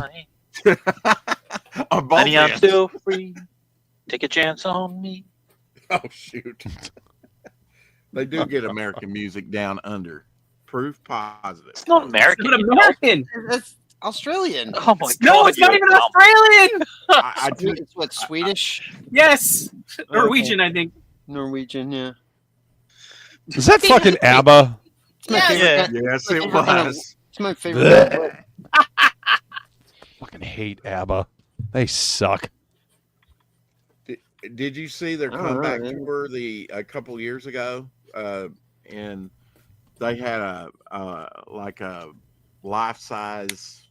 Honey, I'm still free. Take a chance on me. Oh shoot! They do get American music down under. Proof positive. It's not American. It's not American. That's Australian. Oh my god. No, it's not even Australian. I took, It's what, Swedish? Yes, Norwegian, I think. Norwegian, yeah. Is that fucking ABBA? It's my favorite. yes, it was. It's my favorite. Fucking hate ABBA. They suck. Did you see their I don't comeback know, tour a couple years ago? And they had a life-size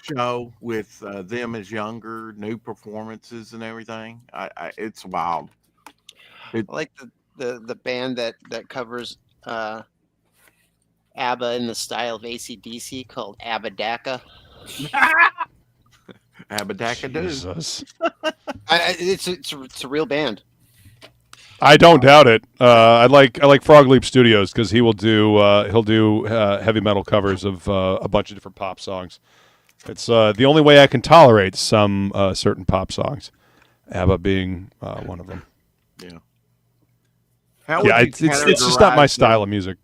show with them as younger, new performances and everything. It's wild. I like the band that covers ABBA in the style of AC/DC called Abadaka. Abadaka Jesus. It's a real band. I don't doubt it. I like Frog Leap Studios because he'll do heavy metal covers of a bunch of different pop songs. It's the only way I can tolerate some certain pop songs, ABBA being one of them. Yeah. It's just not my style of music.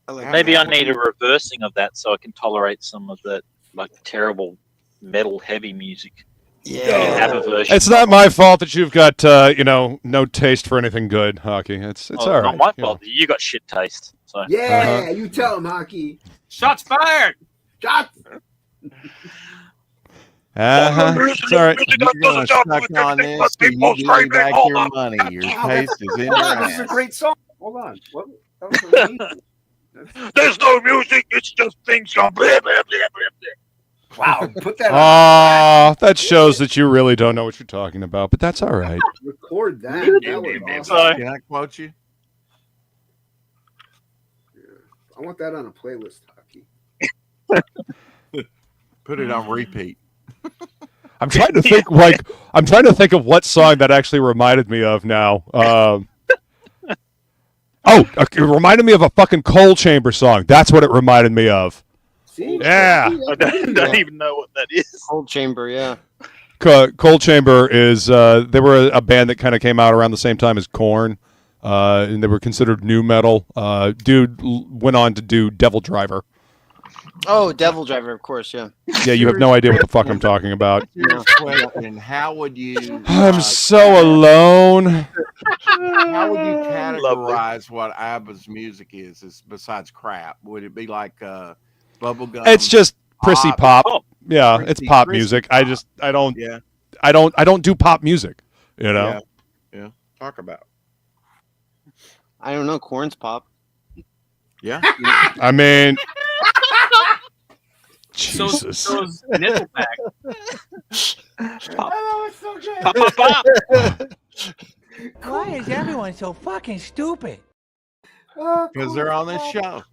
Maybe I need a reversing of that so I can tolerate some of that like terrible metal heavy music. Yeah. It's not my fault that you've got no taste for anything good, Hockey. It's all right. Not my fault. You got shit taste. So. Yeah, you tell him, Hockey. Shots fired. Shots. It's all right. You're gonna suck on this till you give me back your money. Your taste is in your This is a ass. great song. Hold on. What? That was amazing. There's no music. It's just things go blah, blah, blah, blah, blah. Wow, put that on. Oh, that shows that you really don't know what you're talking about, but that's all right. Record that. That was awesome. Can I quote you? I want that on a playlist, Hockey. Put it on repeat. I'm trying to think of what song that actually reminded me of now. It reminded me of a fucking Coal Chamber song. That's what it reminded me of. See? Yeah. I don't even know what that is. Cold Chamber, yeah. Coal Chamber is they were a band that kind of came out around the same time as Korn, and they were considered new metal. Dude went on to do Devil Driver. Oh, Devil Driver, of course, yeah. Yeah, you have no idea what the fuck I'm talking about. Serious question. How would you? I'm so alone. How would you categorize what ABBA's music is besides crap? Would it be like bubblegum? It's just prissy pop. Yeah, Prissy, it's pop prissy music. pop. I don't do pop music. You know. Yeah. Talk about. I don't know. Corn's pop. Yeah. I mean. Jesus. Jesus. Nickelback. Oh, it's so good. Pop, pop, pop. Why is everyone so fucking stupid? Because they're on this show.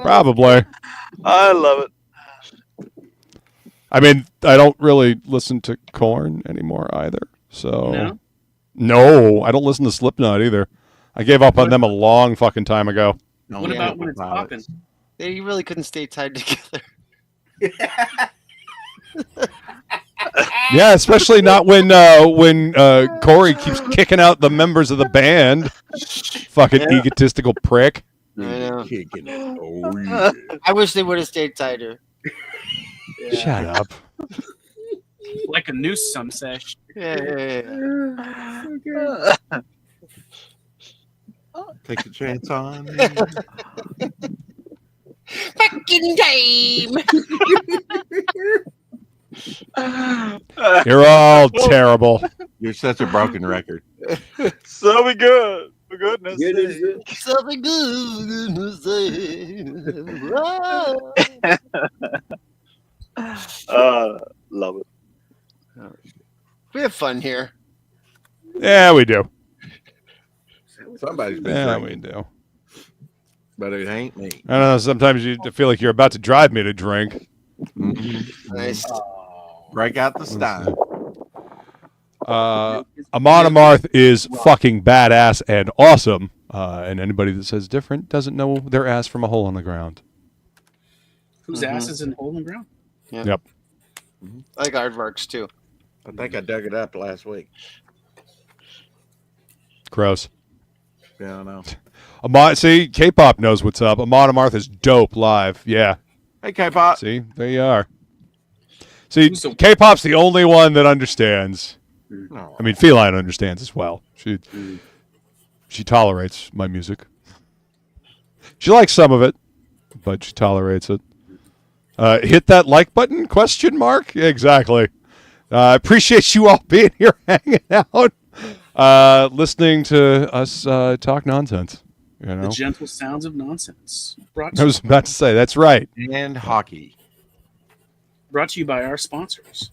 Probably. I love it. I mean, I don't really listen to Korn anymore either. So no, I don't listen to Slipknot either. I gave up on them a long fucking time ago. What about when it's popping? They really couldn't stay tied together. Yeah, especially not when Corey keeps kicking out the members of the band. Fucking egotistical prick. I know. Kicking it. Oh, yeah. I wish they would have stayed tighter. Shut up. Like a noose, some say. Yeah. Take a chance on me. Fucking game. You're all terrible. You're such a broken record. So we good. For goodness Good sake. is good. Something good to say. Love it. We have fun here. Yeah, we do. Somebody's been Yeah, drinking, we do. but it ain't me. I don't know. Sometimes you feel like you're about to drive me to drink. Nice. Break out the stein. Amon Amarth is fucking badass and awesome. And anybody that says different doesn't know their ass from a hole in the ground. Whose ass is in the hole in the ground? Yeah. Yep. I like aardvarks too. I think I dug it up last week. Gross. Yeah, I know. See, K-pop knows what's up. Amon Amarth is dope live. Yeah. Hey, K-pop. See, there you are. See, K-pop's the only one that understands. No. I mean, Feline understands as well. She tolerates my music. She likes some of it, but she tolerates it. Hit that like button? Question mark? Yeah, exactly. I appreciate you all being here hanging out, listening to us talk nonsense. You know? The gentle sounds of nonsense. I was about to say, that's right. And hockey. Brought to you by our sponsors.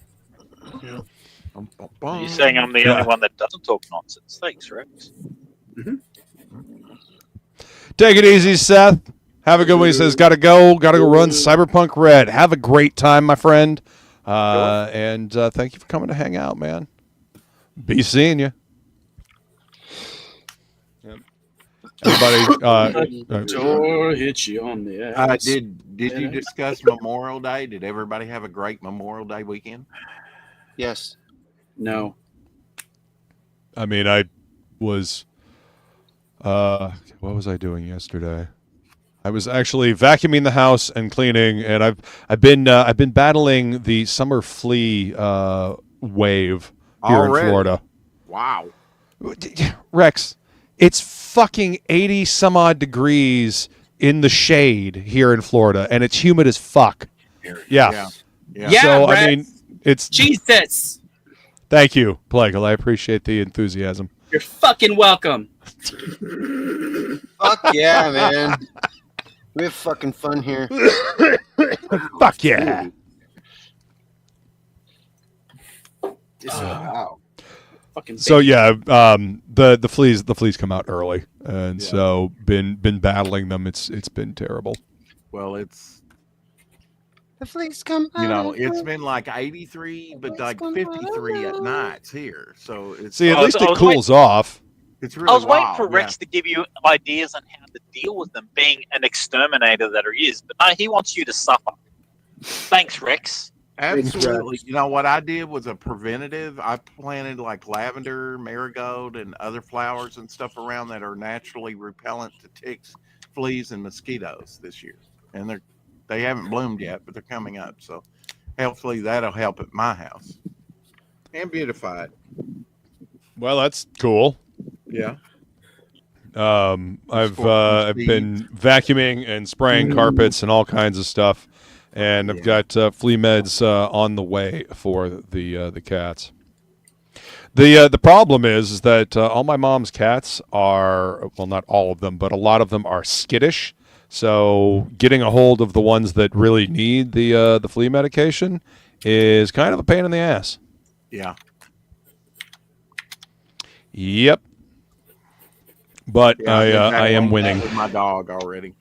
You're saying I'm the only one that doesn't talk nonsense. Thanks, Rex. Take it easy, Seth. Have a good one. He says, gotta go run Cyberpunk Red. Have a great time, my friend. And thank you for coming to hang out, man. Be seeing you. Yep. Everybody, Door hit you on the ass. Did you discuss Memorial Day? Did everybody have a great Memorial Day weekend? Yes. No. I mean, I was, what was I doing yesterday? I was actually vacuuming the house and cleaning, and I've been battling the summer flea wave here Already? in Florida. Wow. Rex, it's fucking 80 some odd degrees in the shade here in Florida, and it's humid as fuck. Yeah. So Rex. I mean, it's Jesus. Thank you, Plagal. I appreciate the enthusiasm. You're fucking welcome. Fuck yeah, man. We have fucking fun here. Fuck yeah. Wow. Fucking So yeah, the fleas come out early, and so been battling them. It's been terrible. Well, it's, The fleas come out. you know, it's been like 83, but like 53 at nights here. So it's See, at I least was it cools off. it's really I was waiting wild, for Rex to give you ideas on how to deal with them, being an exterminator that he is. But no, he wants you to suffer. Thanks, Rex. Absolutely. You know what I did was a preventative. I planted like lavender, marigold, and other flowers and stuff around that are naturally repellent to ticks, fleas, and mosquitoes this year. And they haven't bloomed yet, but they're coming up. So hopefully that'll help at my house and beautify it. Well, that's cool. Yeah. I've been vacuuming and spraying carpets and all kinds of stuff, and I've got flea meds on the way for the cats. The problem is that all my mom's cats are, well, not all of them, but a lot of them are skittish. So getting a hold of the ones that really need the flea medication is kind of a pain in the ass. Yeah. Yep. But Yeah, I am winning. With my dog already.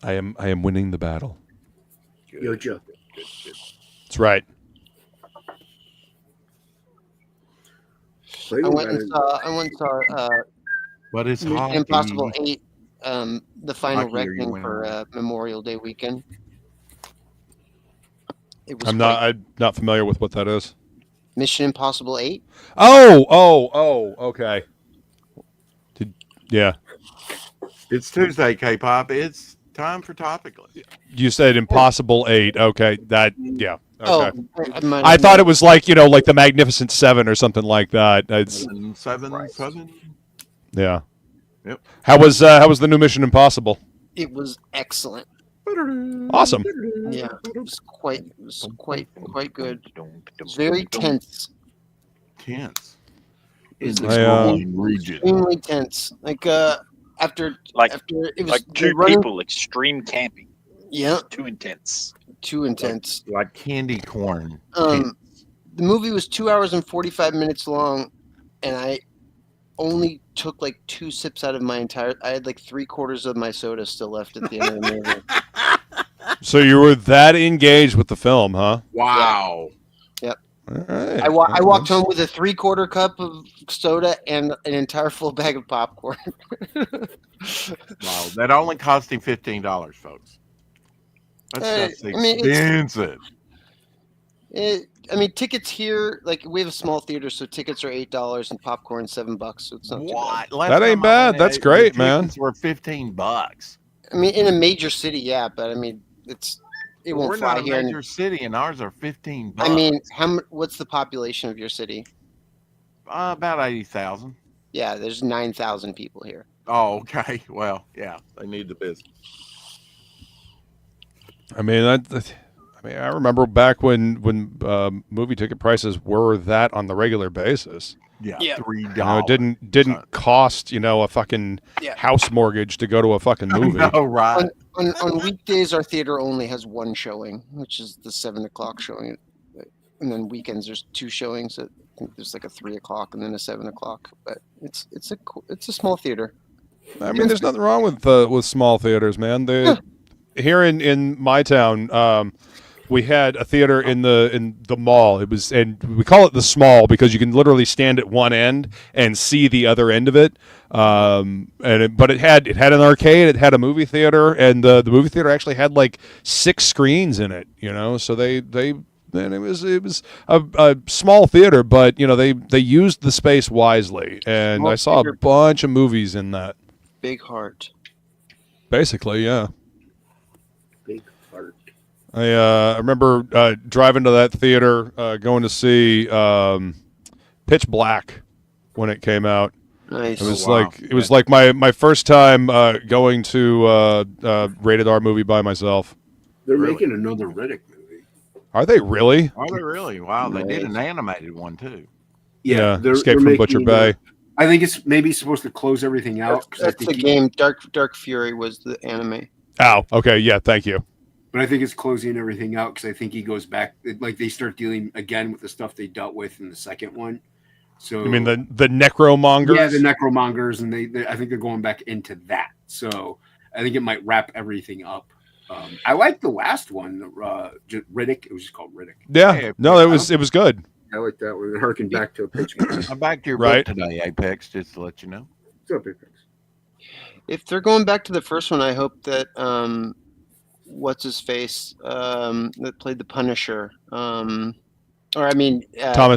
I am winning the battle. Yo, Joe. Good. That's right. I went and saw What is Mission hockey? Impossible 8, the final Hockey, are you reckoning winning? for Memorial Day weekend. It was I'm not familiar with what that is. Mission Impossible 8. Oh, okay. Yeah. It's Tuesday, K-pop. It's time for TOPicLESS. You said Impossible 8. Okay. Yeah. Okay. I I thought it was like, like the Magnificent Seven or something like that. It's Seven. yeah. Yep. How was the new Mission Impossible? It was excellent. Awesome. Yeah, it was quite good. Very tense. Tense. Is The I, scrolling region. Extremely tense. Like after Like- after it was Like two running- people, extreme camping. Yeah, Too intense. too intense. Like candy corn. The movie was 2 hours and 45 minutes long, and I only took like 2 sips out of my entire. I had like 3/4 of my soda still left at the end of the movie. So you were that engaged with the film, huh? Wow. All right. I walked home with a 3/4 cup of soda and an entire full bag of popcorn. Wow. That only cost him $15, folks. That's I mean, it's- expensive. I mean, tickets here, like we have a small theater, so tickets are $8 and popcorn $7, so it's not too bad. What? Last That ain't time I bad. went, That's the great, man. tickets were $15. I mean, in a major city, yeah, but I mean, it won't We're fly not a here. major city, and ours are $15. I mean, what's the population of your city? About 80,000. Yeah, there's 9,000 people here. Oh, okay. Well, yeah, they need the business. I mean, I remember back when movie ticket prices were that on the regular basis. Yeah, Yeah. $3. You know, it didn't cost a fucking Yeah. house mortgage to go to a fucking movie. No, right. On weekdays, our theater only has 1 showing, which is the 7 o'clock showing, and then weekends there's 2 showings. I think there's like a 3 o'clock and then a 7 o'clock. But it's a small theater. I mean, there's nothing wrong with small theaters, man. Here in my town, we had a theater in the mall. And we call it the small because you can literally stand at one end and see the other end of it. But it had an arcade, it had a movie theater, and the movie theater actually had like 6 screens in it. So and it was a small theater, but they used the space wisely, and Small I saw a theater. bunch of movies in that. Big heart. Basically, yeah. Big heart. I remember driving to that theater, going to see Pitch Black when it came out. Nice. It was wow. like my first time going to rated R movie by myself. They're Really? making another Riddick movie. Are they really? Are they really? Wow, they did Nice. an animated one too. Yeah, Escape from Butcher Bay. I think it's maybe supposed to close everything out. 'Cause I That's think the game. Dark Fury was the anime. Oh, okay, yeah, thank you. But I think it's closing everything out because I think he goes back. Like they start dealing again with the stuff they dealt with in the second one. So You mean the necromongers? Yeah, the necromongers, and they I think they're going back into that. So I think it might wrap everything up. I like the last one, Riddick. It was just called Riddick. Yeah, no, it was good. I like that one. It harkened back to a pitch. I'm back to your Right. book today, Apex, just to let you know. What's up, Apex? If they're going back to the first one, I hope that what's his face that played the Punisher, Thomas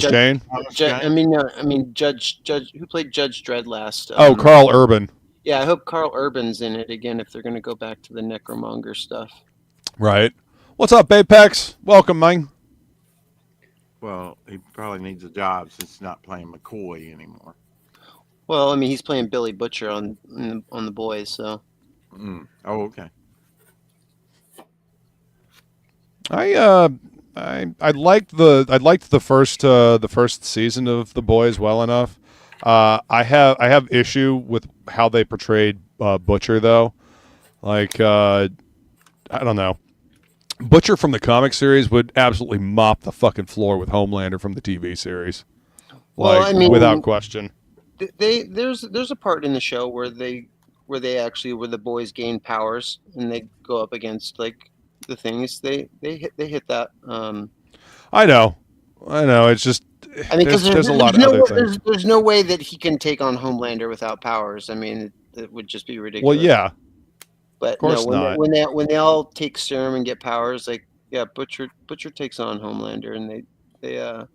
Jane. Judge who played Judge Dredd last. Carl Urban. Yeah, I hope Carl Urban's in it again if they're going to go back to the necromonger stuff. Right. What's up, Apex? Welcome, man. Well, he probably needs a job since he's not playing McCoy anymore. Well, I mean, he's playing Billy Butcher on the Boys, so. Oh, okay. I liked the first season of The Boys well enough. I have issue with how they portrayed Butcher though. Like I don't know. Butcher from the comic series would absolutely mop the fucking floor with Homelander from the TV series. Well, Like I mean, without question. There's a part in the show where the boys gain powers and they go up against like the things they hit that. I know. It's just I mean, because there's a lot of other things. There's no way that he can take on Homelander without powers. I mean, it would just be ridiculous. Well, yeah. But Of course not. when they all take serum and get powers, like Butcher takes on Homelander and they have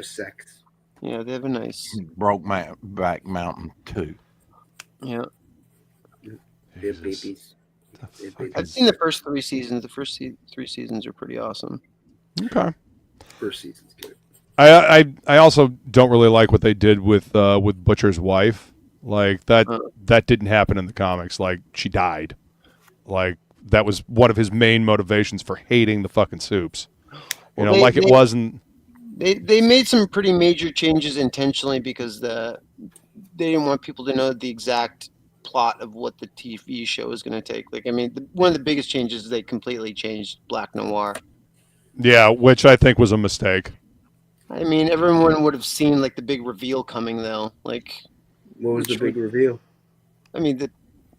sex. Yeah, they have a nice Brokeback Mountain 2. Yeah. They have babies. I've seen the first 3 seasons. The first 3 seasons are pretty awesome. Okay. First season's good. I also don't really like what they did with Butcher's wife. Like that didn't happen in the comics. Like she died. Like that was one of his main motivations for hating the fucking soups. You know, Well, like it wasn't. They made some pretty major changes intentionally because they didn't want people to know the exact plot of what the TV show was going to take. Like, I mean, one of the biggest changes is they completely changed Black Noir. Yeah, which I think was a mistake. I mean, everyone would have seen like the big reveal coming though. Like, What was the big reveal? I mean, the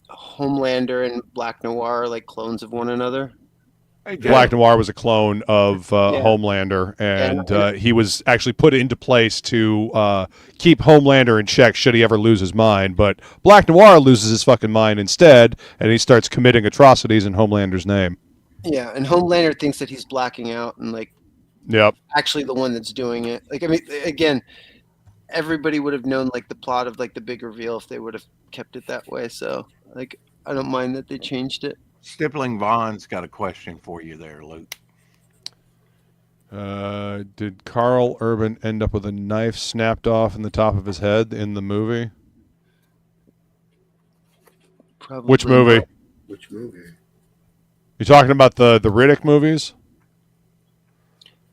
Homelander and Black Noir are like clones of one another. Black Noir was a clone of Homelander, and he was actually put into place to keep Homelander in check should he ever lose his mind. But Black Noir loses his fucking mind instead, and he starts committing atrocities in Homelander's name. Yeah, and Homelander thinks that he's blacking out and like actually the one that's doing it. Like, I mean, again, everybody would have known like the plot of like the big reveal if they would have kept it that way. So like, I don't mind that they changed it. Stippling Vaughn's got a question for you there, Luke. Did Carl Urban end up with a knife snapped off in the top of his head in the movie? Probably Which movie? not. Which movie? You talking about the Riddick movies?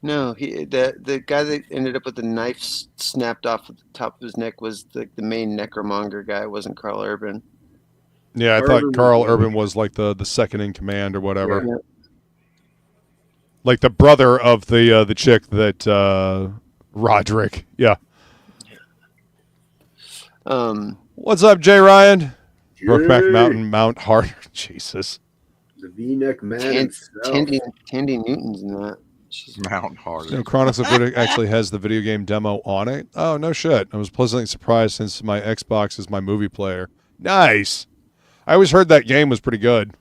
No, the guy that ended up with the knife snapped off at the top of his neck was the main necromonger guy. It wasn't Carl Urban. Yeah, I thought Carl Urban was like the second in command or whatever. Yeah. Like the brother of the chick that Roderick. Yeah. What's up, Jay Ryan? Brokeback Mountain, Mount Harder. Jesus. The V-neck man himself. Tandy Newton's in that. Mount Harder. You know, Chronicles of Riddick actually has the video game demo on it. Oh, no shit. I was pleasantly surprised since my Xbox is my movie player. Nice. I always heard that game was pretty good.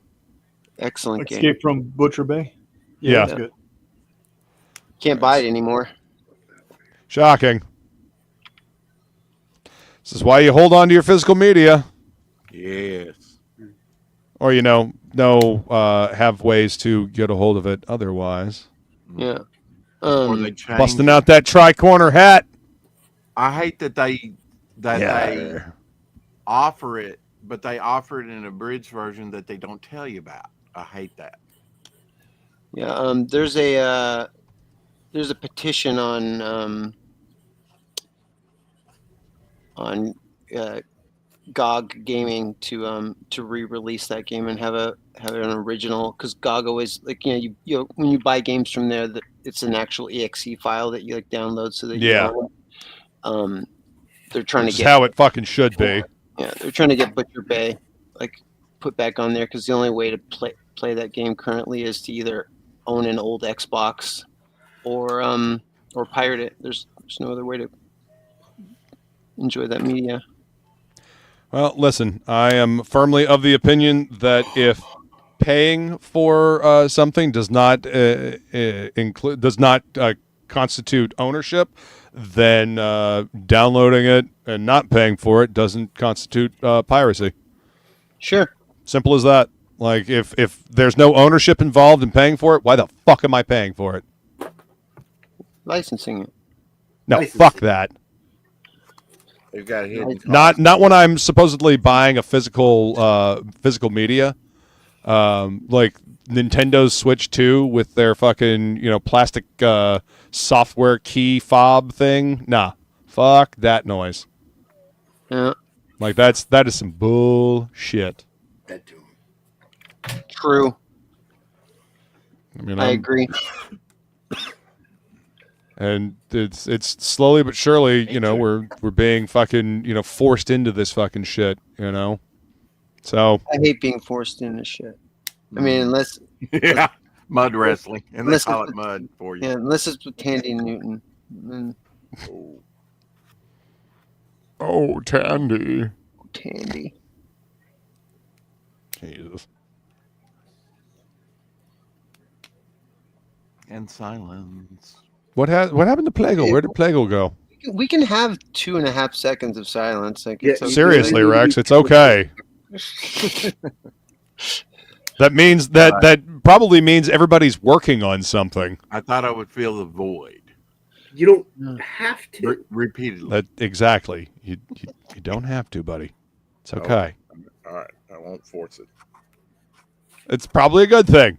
Excellent game. Escape from Butcher Bay. Yeah. That's good. Can't buy it anymore. Shocking. This is why you hold on to your physical media. Yes. Or, have ways to get a hold of it otherwise. Yeah. Or they change. Busting out that tri-corner hat. I hate that they offer it, but they offer it in a abridged version that they don't tell you about. I hate that. Yeah. There's a petition on GOG Gaming to re-release that game and have an original, because GOG always you when you buy games from there, that it's an actual exe file that you like download so that they're trying to get how it fucking should be. Yeah, they're trying to get Butcher Bay like put back on there, because the only way to play that game currently is to either own an old Xbox or pirate it. There's no other way to enjoy that media. Well, listen, I am firmly of the opinion that if paying for something does not constitute ownership, then downloading it and not paying for it doesn't constitute piracy. Sure. Simple as that. Like, if there's no ownership involved in paying for it, why the fuck am I paying for it? Licensing it. No, fuck that. They've got hidden Not when I'm supposedly buying a physical media, like Nintendo's Switch 2 with their fucking plastic software key fob thing. Nah, fuck that noise. Yeah, like that is some bullshit. That too. True. I agree. And it's slowly but surely, we're being fucking, forced into this fucking shit, So I hate being forced into shit. I mean, unless mud wrestling, and they call it mud for you. Yeah, unless it's with Tandy Newton. Oh, Tandy. Tandy. Jesus. And silence. What happened to Plago? Where did Plago go? We can have 2.5 seconds of silence. Like, Seriously, Rex, it's okay. That means that probably means everybody's working on something. I thought I would feel the void. You don't have to. Repeatedly. Exactly. You don't have to, buddy. It's okay. All right. I won't force it. It's probably a good thing.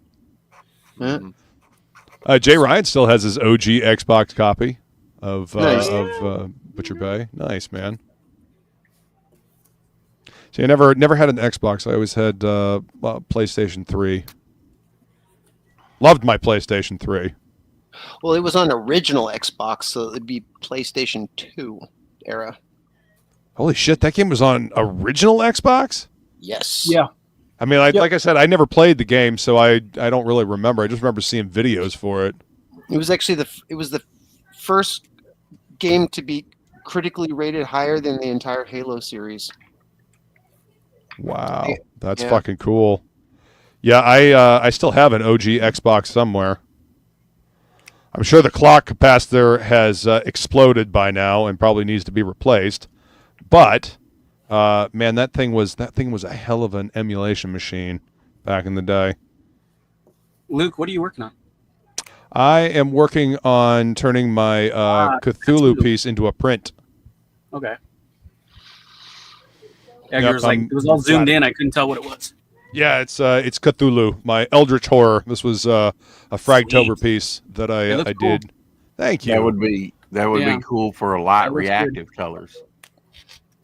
Yeah. Jay Ryan still has his OG Xbox copy of Nice. Butcher Bay. Nice, man. See, I never had an Xbox. I always had PlayStation 3. Loved my PlayStation 3. Well, it was on original Xbox, so it'd be PlayStation 2 era. Holy shit, that game was on original Xbox? Yes. Yeah. I mean, like I said, I never played the game, so I don't really remember. I just remember seeing videos for it. It was actually the first game to be critically rated higher than the entire Halo series. Wow, that's fucking cool. Yeah, I still have an OG Xbox somewhere. I'm sure the clock capacitor has exploded by now and probably needs to be replaced. But man, that thing was a hell of an emulation machine back in the day. Luke, what are you working on? I am working on turning my Cthulhu piece into a print. Okay. Yeah, it was all zoomed in. I couldn't tell what it was. Yeah, it's Cthulhu, my Eldritch Horror. This was a Fragtober piece that I cool. did. Thank you. That would be cool for a light reactive colors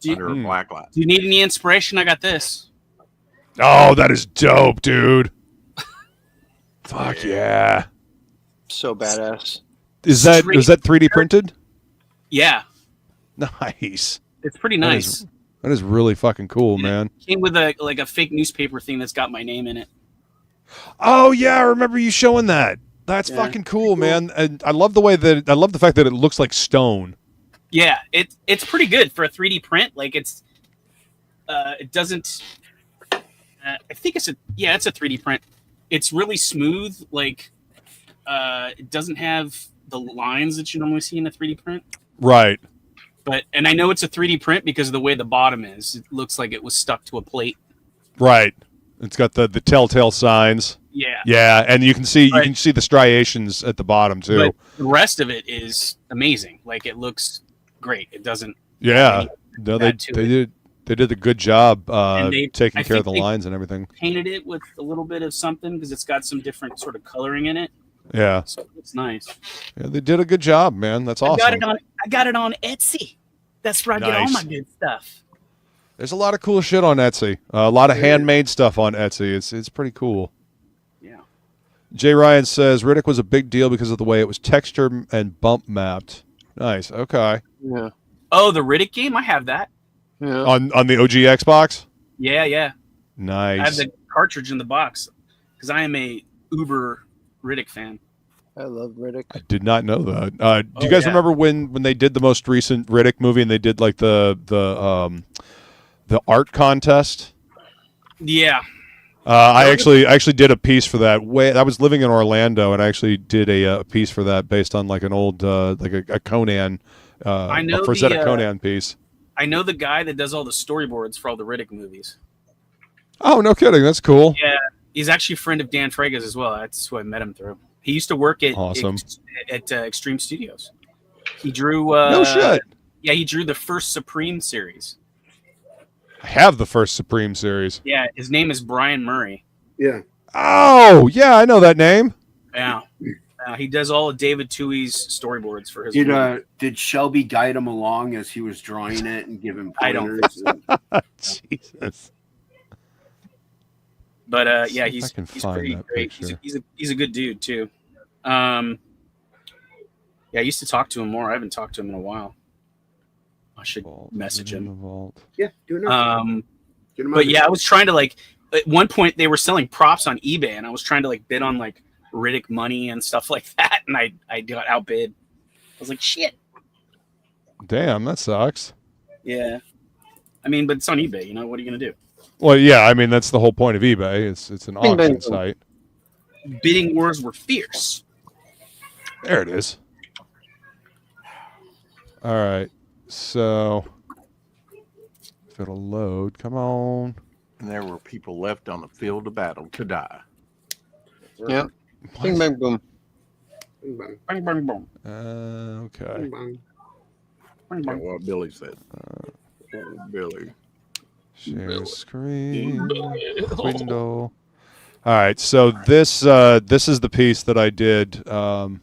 under a black light. Do you need any inspiration? I got this. Oh, that is dope, dude. Fuck yeah. So badass. Is that 3D printed? Yeah. Nice. It's pretty nice. That is really fucking cool, man. It came with a fake newspaper thing that's got my name in it. Oh yeah, I remember you showing that. That's fucking cool, man. And I love the fact that it looks like stone. Yeah, it's pretty good for a 3D print. Like it doesn't. I think it's a 3D print. It's really smooth. Like it doesn't have the lines that you normally see in a 3D print. Right. And I know it's a 3D print because of the way the bottom is. It looks like it was stuck to a plate. Right. It's got the telltale signs. Yeah. Yeah, and you can see the striations at the bottom too. But the rest of it is amazing. Like it looks great. It doesn't. Yeah. No, they did a good job taking care of the lines and everything. Painted it with a little bit of something because it's got some different sort of coloring in it. Yeah. So it's nice. Yeah, they did a good job, man. That's awesome. I got it on Etsy. That's where I get all my good stuff. There's a lot of cool shit on Etsy. A lot of handmade stuff on Etsy. It's pretty cool. Yeah. Jay Ryan says Riddick was a big deal because of the way it was texture and bump mapped. Nice. Okay. Yeah. Oh, the Riddick game? I have that. Yeah. On the OG Xbox? Yeah. Nice. I have the cartridge in the box because I am a uber Riddick fan. I love Riddick. I did not know that. Do you guys remember when they did the most recent Riddick movie and they did like the art contest? Yeah. I actually did a piece for that. I was living in Orlando and I actually did a piece for that based on like an old like a Conan I know a Frazetta Conan piece. I know the guy that does all the storyboards for all the Riddick movies. Oh, no kidding. That's cool. Yeah. He's actually a friend of Dan Trega's as well. That's who I met him through. He used to work at Extreme Studios. He drew. No shit. Yeah, he drew the first Supreme series. I have the first Supreme series. Yeah, his name is Brian Murray. Yeah. Oh, yeah, I know that name. Yeah. He does all of David Tui's storyboards for his. Did Shelby guide him along as he was drawing it and give him pointers? Jesus. But yeah, he's pretty great. Picture. He's a good dude too. Yeah, I used to talk to him more. I haven't talked to him in a while. I should message him. Yeah, do it. But yeah, I was trying to at one point they were selling props on eBay, and I was trying to bid on Riddick money and stuff like that, and I got outbid. I was like, shit. Damn, that sucks. Yeah, I mean, but it's on eBay. You know, what are you gonna do? Well, yeah, I mean that's the whole point of eBay. It's an auction site. Bidding wars were fierce. There it is. All right, so if it'll load, come on. And there were people left on the field of battle to die. Yeah. Bing, bang, boom. Bang, bang, boom. Okay. That's what Billy said. Billy. Share screen. Window. All right, so this is the piece that I did from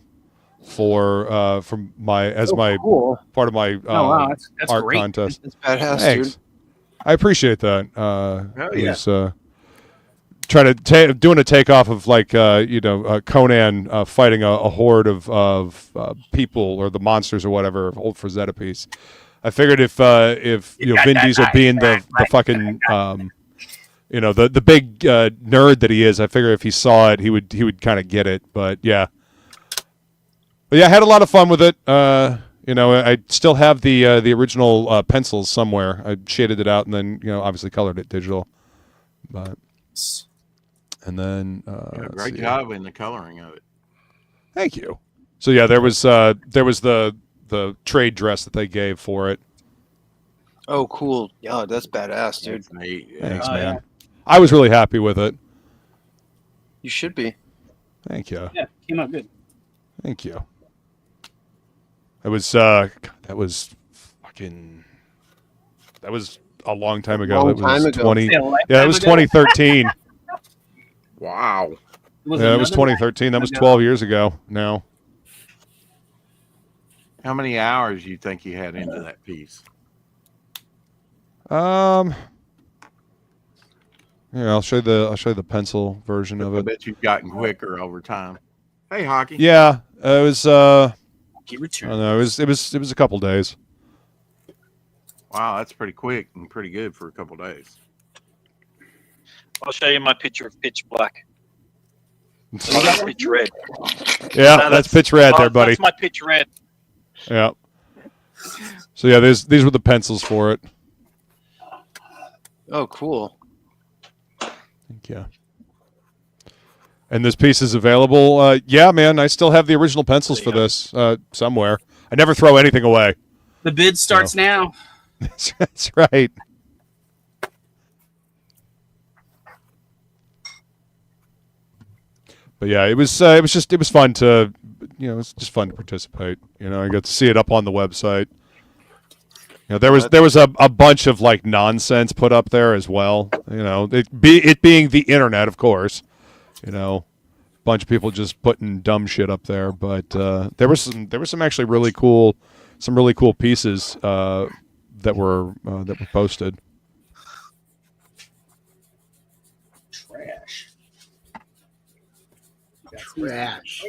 my Cool. part of my Oh wow, that's art great. contest. That's badass, Thanks. dude. I appreciate that. yeah. Was trying to doing a takeoff of like Conan fighting a horde of people or the monsters or whatever, old Frazetta piece. I figured if Vin Diesel being the fucking the big nerd that he is, I figure if he saw it, he would kind of get it. But yeah, I had a lot of fun with it. I still have the original pencils somewhere. I shaded it out and then obviously colored it digital. But and then great job in the coloring of it. Thank you. So yeah, there was the trade dress that they gave for it. Oh, cool. Yeah, that's badass, dude. That's neat. Yeah. Thanks, man. Yeah. I was really happy with it. You should be. Thank you. Yeah, came out good. Thank you. That was a long time ago. Long That was time ago. 20. Yeah, a lifetime Yeah, it was ago. 2013. Wow. Yeah, it was 2013. That was 12 years ago now. How many hours you think you had into that piece? Yeah, I'll show you the pencil version of I it. bet you've gotten quicker over time. Hey, Hockey. Yeah, it was. I Return. don't know. It was a couple days. Wow, that's pretty quick and pretty good for a couple days. I'll show you my picture of Pitch Black. Oh, that's Pitch Red. Yeah, No, that's Pitch Red there, buddy. That's my Pitch Red. Yeah. So yeah, these were the pencils for it. Oh, cool. Thank you. And this piece is available. Yeah, man, I still have the original pencils for this somewhere. I never throw anything away. The bid starts now. That's right. But yeah, it was fun to, it's just fun to participate. I got to see it up on the website. There was a bunch of like nonsense put up there as well. It being the internet, of course. A bunch of people just putting dumb shit up there. But there was some actually really cool pieces that were posted. Trash. Trash.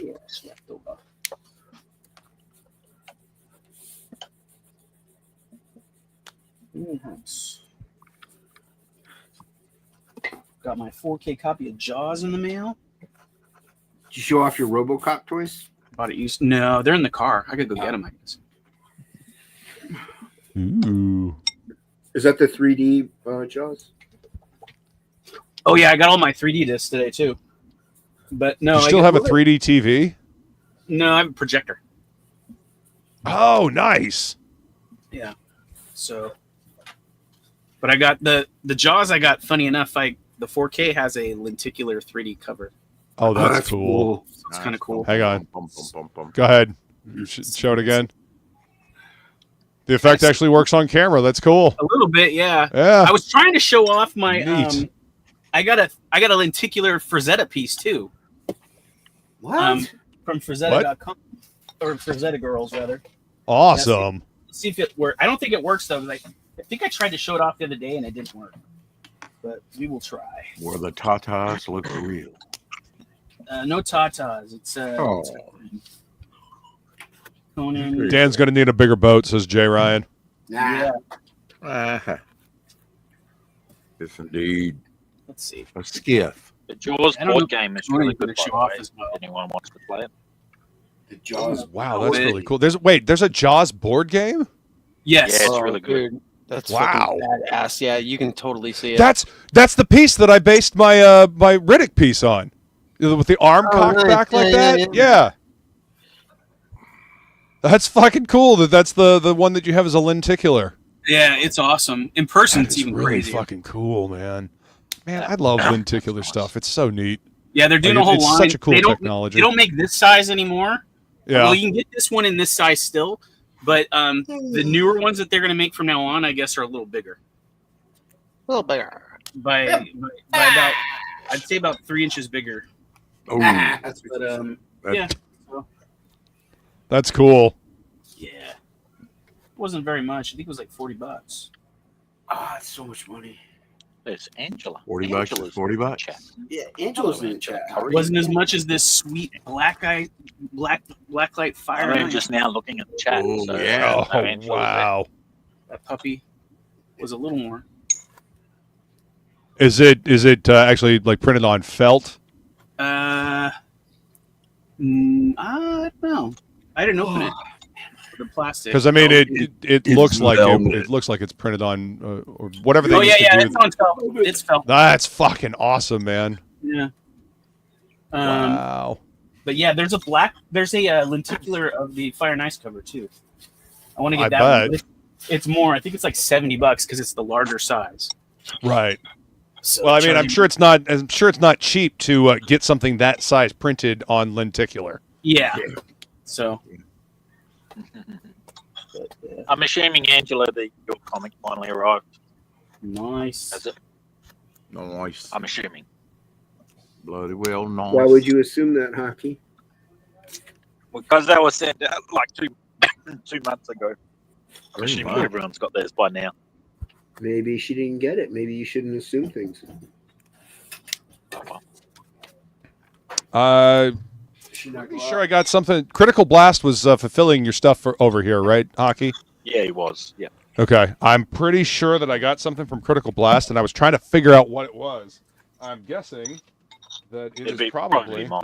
Nice. Got my 4K copy of Jaws in the mail. Did you show off your RoboCop toys? Bought it used. No, they're in the car. I gotta go get them, I guess. Ooh. Is that the 3D Jaws? Oh yeah, I got all my 3D discs today too. But no, You still have a 3D TV? No, I have a projector. Oh, nice. Yeah. So, but I got the Jaws. I got, funny enough, the 4K has a lenticular 3D cover. Oh, that's cool. So it's kind of cool. Hang on. Go ahead. Show it again. The effect actually works on camera. That's cool. A little bit, yeah. Yeah. I was trying to show off my. Neat. I got a lenticular Frazetta piece too. What? From Frazetta.com or Frazetta Girls rather. Awesome. Let's see if it works. I don't think it works though. I think I tried to show it off the other day and it didn't work. But we will try. Where the tatas look real. No tatas. It's Conan. Dan's going to need a bigger boat, says Jay Ryan. Yeah. Yes, indeed. Let's see. A skiff. The Jaws I don't board know- game is I don't really know good. if it's By off the way, as well. if anyone wants to play it. The Jaws. Wow, that's really cool. There's a Jaws board game? Yes. Yeah, it's really good. Dude, that's Wow. fucking badass. Yeah, you can totally see it. That's the piece that I based my my Riddick piece on. With the arm cocked nice. back like Yeah, that? Yeah. That's fucking cool that's the one that you have as a lenticular. Yeah, it's awesome. In person, it's It's even really crazier. fucking cool, man. Man, I love lenticular stuff. It's so neat. Yeah, they're doing Like, a whole it's line. such a cool they don't, technology. They don't make this size anymore. Yeah. Well, you can get this one in this size still, but the newer ones that they're going to make from now on, I guess, are a little bigger. A little bigger. By about I'd say about 3 inches bigger. Oh, That's But That- yeah, so, That's cool. yeah, it wasn't very much. I think it was like $40. it's so much money. There's Angela. 40 bucks is Angela's 40 in the bucks. chat. Yeah, Angela's in the chat. It wasn't as much as this sweet black light fire. I'm just now looking at the chat. Oh, so, yeah. Oh, Angela's wow. That puppy was a little more. Is it actually like printed on felt? I don't know. I didn't open it. The plastic. Because I mean, it looks like velvet. it looks like it's printed on or whatever they Oh used yeah, to do. it's on felt. It's felt. That's fucking awesome, man. Yeah. Wow. But yeah, there's a lenticular of the Fire and Ice cover too. I want to get I that bet. one. It's more. I think it's like $70 because it's the larger size. Right. So Well, I mean, I'm charging- sure it's not. I'm sure it's not cheap to get something that size printed on lenticular. Yeah. So. I'm assuming, Angela, that your comic finally arrived. Nice. Has it? Nice. I'm assuming. Bloody well, nice. Why would you assume that, Hockey? Because that was sent out like 2 months ago. I'm Pretty assuming much. everyone's got theirs by now. Maybe she didn't get it. Maybe you shouldn't assume things. Oh, well. Pretty sure I got something. Critical Blast was fulfilling your stuff over here, right, Hockey? Yeah, he was. Yeah. Okay, I'm pretty sure that I got something from Critical Blast, and I was trying to figure out what it was. I'm guessing that it It'd be is probably. mine.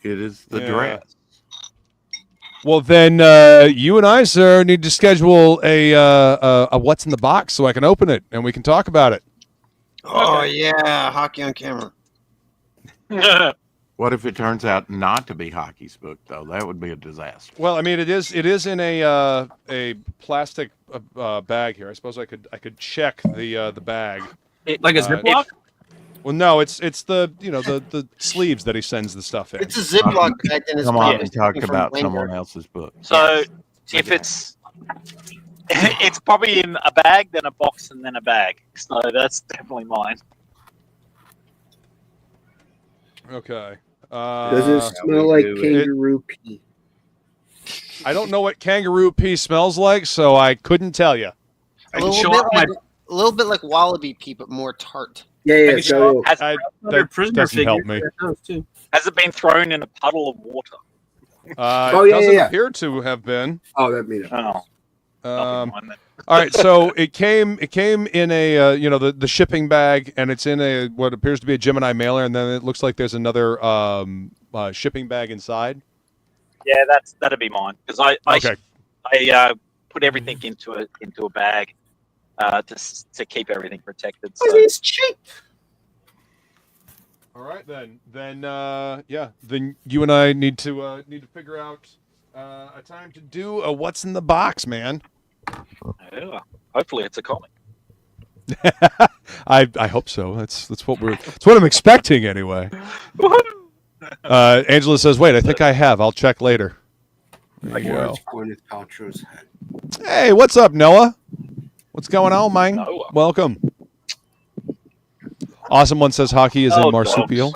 It is the Yeah. dress. Well, then you and I, sir, need to schedule a what's in the box so I can open it and we can talk about it. Oh yeah, hockey on camera. What if it turns out not to be Hockey's book, though? That would be a disaster. Well, I mean, it is in a plastic bag here. I suppose I could check the bag. Like a Ziploc? Well, no, it's the the sleeves that he sends the stuff in. It's a Ziploc bag and it's Come on probably and talk from about Wayne someone Dirk. else's book. So if it's probably in a bag, then a box, and then a bag. So that's definitely mine. Okay. Does it smell like kangaroo pee? I don't know what kangaroo pee smells like, so I couldn't tell you. I can show off my. A little bit like wallaby pee, but more tart. Yeah, I yeah. can show So, off That another prisoner doesn't help figure. me. Those too. Has it been thrown in a puddle of water? Oh, It yeah, doesn't yeah. appear to have been. oh, that made it. Oh, Um, mine then. all right, so it came in a the shipping bag, and it's in a what appears to be a Gemini mailer, and then it looks like there's another shipping bag inside. Yeah, that'd be mine because I put everything into a bag to keep everything protected. So. It's cheap. All right, then then you and I need to figure out a time to do a what's in the box, man. Yeah, hopefully it's a comic. I hope so. That's what I'm expecting anyway. Angela says, "Wait, I think I have. I'll check later." There you go. Gwyneth Paltrow's head. Hey, what's up, Noah? What's going on, man? Noah. Welcome. Awesome one says hockey is in marsupial.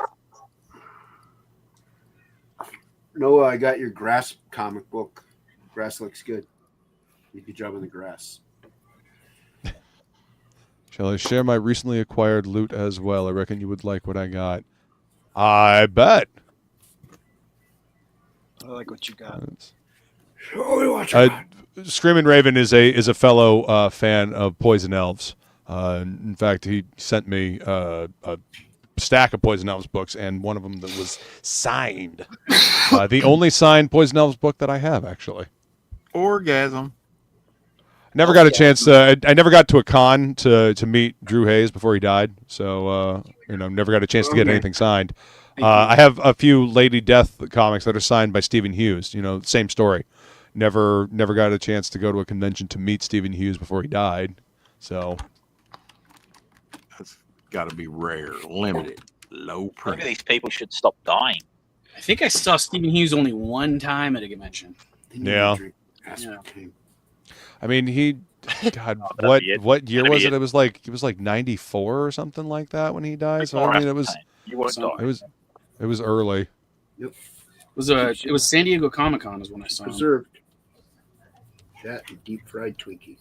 Noah, I got your grass comic book. Grass looks good. You could job on the grass. Shall I share my recently acquired loot as well? I reckon you would like what I got. I bet. I like what you got. Screaming Raven is a fellow fan of Poison Elves. In fact, he sent me a stack of Poison Elves books, and one of them that was signed. The only signed Poison Elves book that I have, actually. Orgasm. Never got a chance. I never got to a con to meet Drew Hayes before he died, so never got a chance to get anything signed. I have a few Lady Death comics that are signed by Stephen Hughes. Same story. Never got a chance to go to a convention to meet Stephen Hughes before he died. So That's got to be rare, limited, low print. Maybe these people should stop dying. I think I saw Stephen Hughes only one time at a convention. Yeah. Yeah. I mean, God, that'd be it. what year That'd was be it? It was like 94 or something like that when he died. So I mean, it was You won't die. it was early. Yep. It was San Diego Comic-Con is when I saw him. Preserved. That and deep fried Twinkies.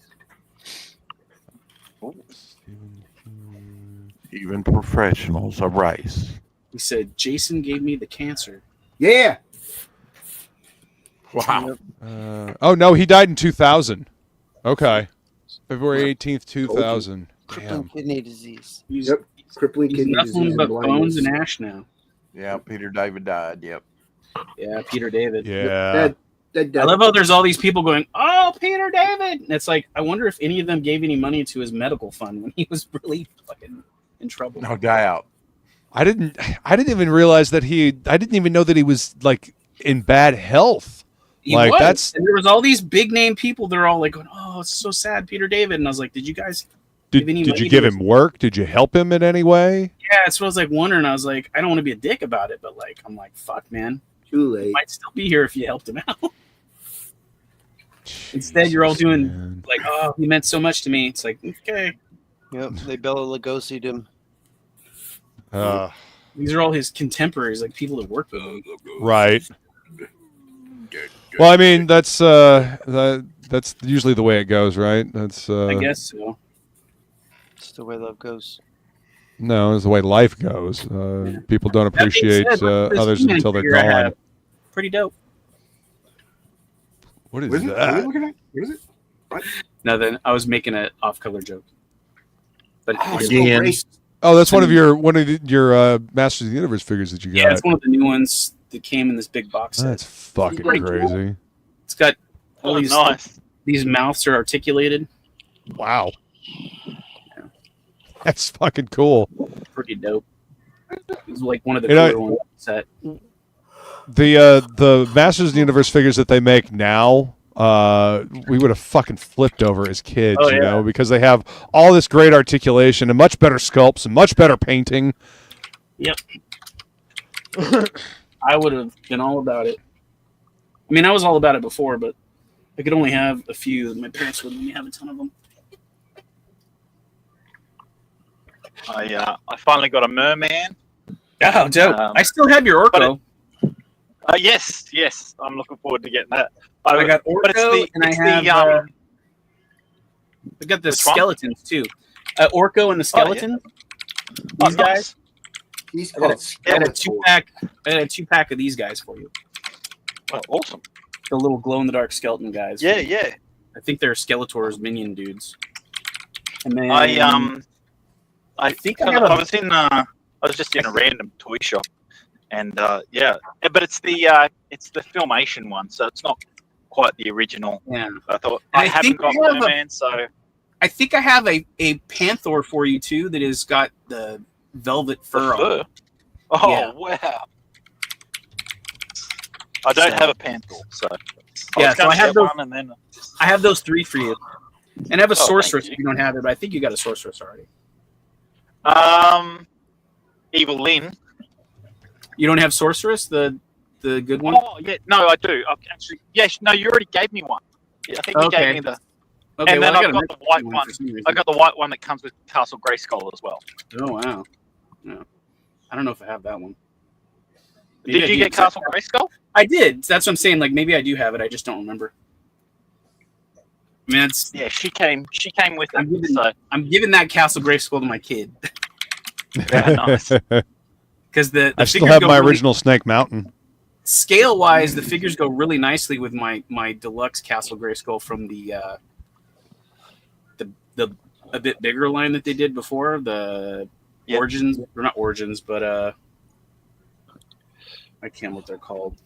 Even professionals are rice. He said, Jason gave me the cancer. Yeah. Wow. Oh no, he died in 2000. Okay, February 18th, 2000. Crippling Damn. kidney disease. Yep. Crippling He's kidney nothing disease but and bones blindness. and ash now. Yeah, Peter David died. Yep. Yeah, Peter David. Yeah. That I love how there's all these people going, "Oh, Peter David!" And it's like, I wonder if any of them gave any money to his medical fund when he was really fucking in trouble. No doubt. I didn't even realize that I didn't even know that he was like in bad health. He Like, was. that's- And there was all these big name people. They're all like, going, "Oh, it's so sad, Peter David." And I was like, "Did you guys give any Did money you to give his-" him work? Did you help him in any way? Yeah, that's what I was like wondering. I was like, I don't want to be a dick about it, but like, I'm like, fuck, man, Too late. he might still be here if you helped him out. Instead, you're all doing man. like, "Oh, he meant so much to me." It's like, okay, Yep, they Bela Lugosi'd him. these are all his contemporaries, like people that work with him. Right. Well, I mean, that's usually the way it goes, right? That's I guess so. It's the way love goes. no, it's the way life goes. People don't That being appreciate said, look at this others He-Man until they're figure I gone. have. Pretty dope. What is What is it? What are that? you looking at? What is it? No, then I was making an off-color joke. But Oh, it's- so Again. race- Oh, that's one of your Masters of the Universe figures that you got. yeah, it's one of the new ones that came in this big box set. That's fucking Pretty cool. crazy. It's got all Oh, these nice. these mouths are articulated. Wow. That's fucking cool. Pretty dope. It's like one of the You know, cooler ones set. The Masters of the Universe figures that they make now, we would have fucking flipped over as kids, Oh, you yeah. know, because they have all this great articulation and much better sculpts and much better painting. Yep. I would have been all about it. I mean, I was all about it before, but I could only have a few. My parents wouldn't let me have a ton of them. I finally got a merman. Oh, dope! I still have your but Orko. Yes. I'm looking forward to getting that. I got but it's Orko, and I it's have. I got the Which one? skeletons too. Orko and the skeleton. Oh, These guys. He's I got called I got a Skeletor. 2-pack. I got a 2-pack of these guys for you. Oh, awesome. The little glow-in-the-dark skeleton guys. Yeah, yeah. I think they're Skeletor's minion dudes. And then I think think I have a- I was just in a random toy shop, and yeah, but it's the Filmation one, so it's not quite the original. Yeah. I thought And I I haven't think got I have a- Merman, so I think I have a Panther for you too that has got the velvet fur on. fur. it. Oh Yeah. wow! I don't So- have a Panther, so Yeah, was so gonna I have get those- one, and then I have those 3 for you. And I have a thank sorceress you. if you don't have it, but I think you got a sorceress already. Evil Lynn. You don't have sorceress, the good one? Oh yeah, no, I do. Actually, yes, no, you already gave me one. Yeah, I think you Okay. gave me the. Okay, and well, then I I've got got the white for one. some reason. I got the white one that comes with Castle Grayskull as well. Oh wow. No. I don't know if I have that one. Did you get Castle Grayskull? I did. That's what I'm saying. Like maybe I do have it. I just don't remember. I mean, it's, Yeah, she came with I'm it. giving, So I'm giving that Castle Grayskull to my kid yeah, nice. because the I still figures have go my really- original Snake Mountain. Scale wise, the figures go really nicely with my deluxe Castle Grayskull from the a bit bigger line that they did before, the Yep. Origins, or not Origins, but I can't remember what they're called.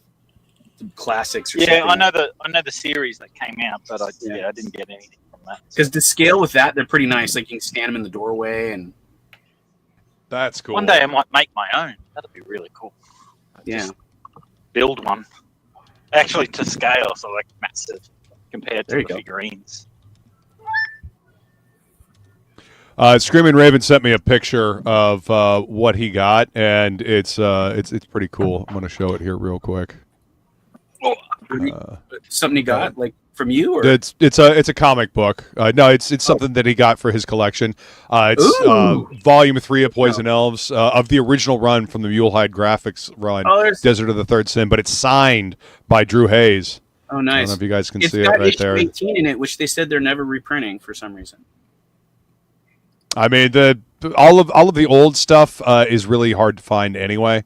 The classics or Yeah, something. I know the series that came out, but I didn't get anything from that. Because the scale with that, they're pretty nice. Like you can stand them in the doorway, and That's cool. One day I might make my own. That'd be really cool. yeah, Just build one. Actually, to scale, so like massive compared to There you the go. figurines. Screaming Raven sent me a picture of what he got, and it's pretty cool. I'm going to show it here real quick. something you got like from you, or It's a comic book. No, it's something that he got for his collection. It's volume 3 of Poison Elves of the original run from the Mulehide Graphics run, Desert of the Third Sin, but it's signed by Drew Hayes. Oh, nice! I don't know if you guys can see it got right issue there. 18 in it, which they said they're never reprinting for some reason. I mean, all of the old stuff is really hard to find anyway,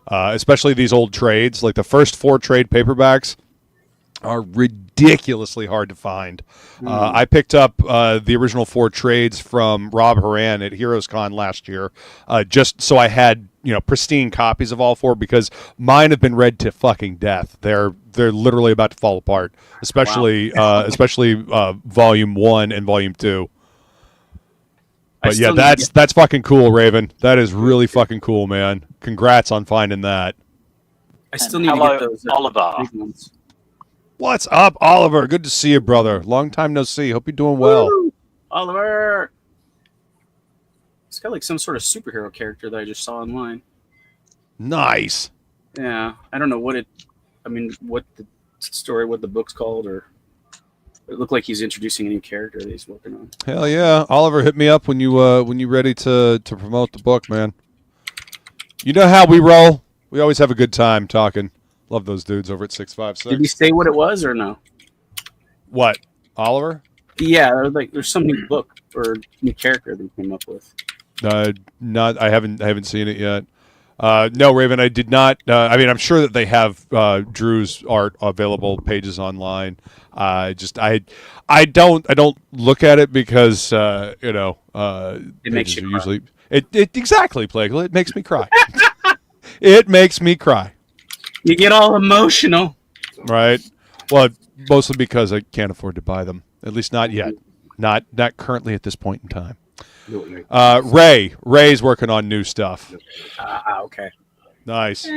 especially these old trades. Like the first 4 trade paperbacks are ridiculously hard to find. I picked up the original 4 trades from Rob Horan at Heroes Con last year, just so I had pristine copies of all 4, because mine have been read to fucking death. They're literally about to fall apart, especially volume 1 and volume 2. But yeah, that's fucking cool, Raven. That is really fucking cool, man. Congrats on finding that. I still need to get those Oliver. big ones. What's up, Oliver? Good to see you, brother. Long time no see. Hope you're doing well. Woo! Oliver. It's got like some sort of superhero character that I just saw online. Nice. Yeah, I don't know what the story, what the book's called, or it looked like he's introducing a new character that he's working on. Hell yeah, Oliver, hit me up when you ready to promote the book, man. You know how we roll. We always have a good time talking. Love those dudes over at 656. Did he say what it was or no? What, Oliver? Yeah, there's some new book or new character that he came up with. Not. I haven't seen it yet. No, Raven, I did not. I mean, I'm sure that they have Drew's art available pages online. I don't look at it because it makes you usually it exactly, Plagle. It makes me cry. It makes me cry. You get all emotional, right? Well, mostly because I can't afford to buy them. At least not yet. Not currently at this point in time. Ray's working on new stuff. Okay. Nice.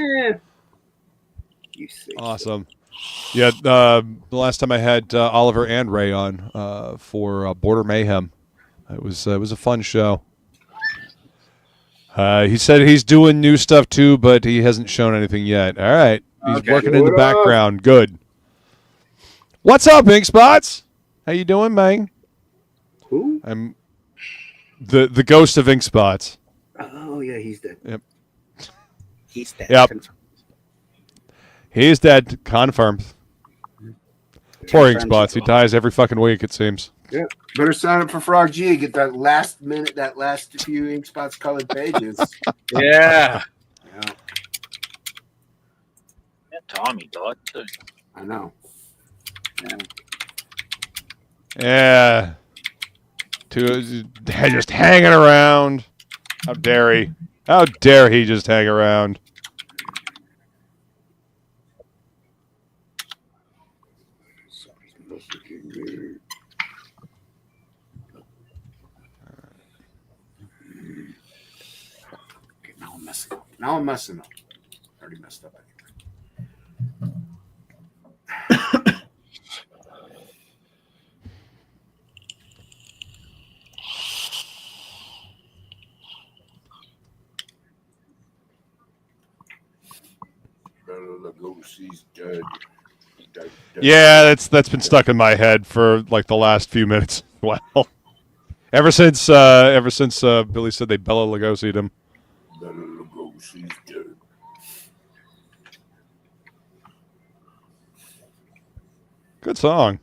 Awesome. Yeah, the last time I had Oliver and Ray on for Border Mayhem, it was a fun show. He said he's doing new stuff too, but he hasn't shown anything yet. All right, he's working in the background. Good. What's up, Ink Spots? How you doing, man? Who? I'm the ghost of Ink Spots. Oh yeah, he's dead. Yep. He's dead. Yep. He's dead. Confirmed. Poor Ink Spots. He dies every fucking week, it seems. Yeah. Better sign up for Frog G. Get that last few Ink Spots colored pages. Yeah. Yeah. That time he died too. I know. Yeah. Just hanging around. How dare he? How dare he just hang around? Okay, now I'm messing up. Already messed up. Yeah, that's been stuck in my head for like the last few minutes. Wow. Ever since Billy said they Bela Lugosi'd him. Bela Lugosi's dead. Good song.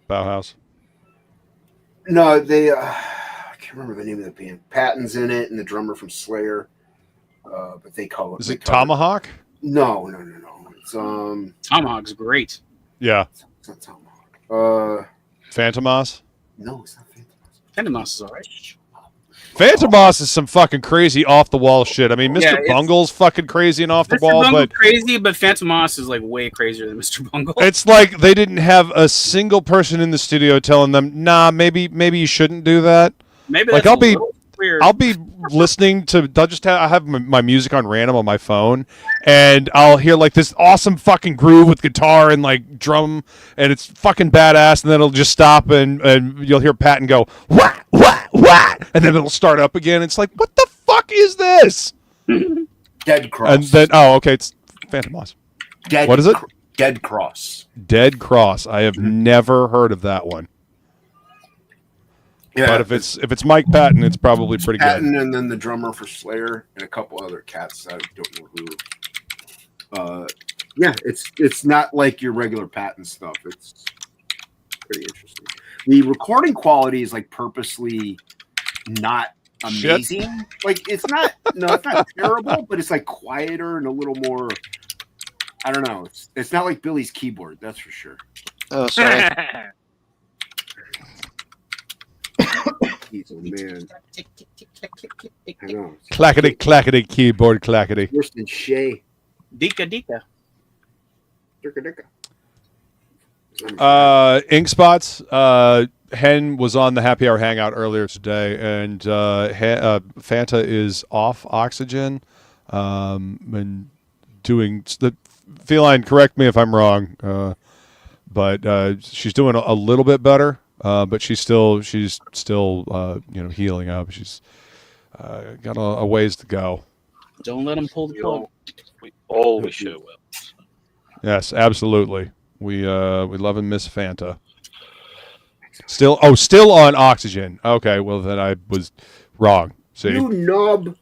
Bauhaus. No, they. I can't remember the name of the band. Patton's in it, and the drummer from Slayer. But they call it. Is it Tomahawk? No. It's Tomahawk's great. Yeah. It's not Tomahawk. Phantomos? No, it's not Phantomos. Phantomos is alright. Phantomos is some fucking crazy off the wall shit. I mean, Mr. Bungle's fucking crazy and off the wall, but crazy, but Phantomos is like way crazier than Mr. Bungle. It's like they didn't have a single person in the studio telling them, "Nah, maybe you shouldn't do that." Maybe like that's weird. I'll be listening to. I have my music on random on my phone, and I'll hear like this awesome fucking groove with guitar and like drum, and it's fucking badass. And then it'll just stop, and you'll hear Patton go what, and then it'll start up again. It's like, what the fuck is this? Dead Cross. And then okay, it's Phantomos. Dead. What is it? Dead Cross. Dead Cross. I have never heard of that one. Yeah, but if it's Mike Patton, it's probably pretty Patton, good. and then the drummer for Slayer and a couple other cats. I don't know who. Yeah, it's not like your regular Patton stuff. It's pretty interesting. The recording quality is like purposely not amazing. Shit. Like it's not terrible, but it's like quieter and a little more. I don't know. It's not like Billy's keyboard, that's for sure. Oh, sorry. He's a man. I know. Clackety, clackety, keyboard clackety. Worse than Shay. Dika Dika. Dicka. Ink Spots. Hen was on the Happy Hour Hangout earlier today, and Fanta is off oxygen and doing the Feline. Correct me if I'm wrong, but she's doing a little bit better. But she's still healing up. She's got a ways to go. Don't let them pull the plug. We always sure will. Yes, absolutely. We love and miss Fanta. Still on oxygen. Okay, well then I was wrong. See, You knob.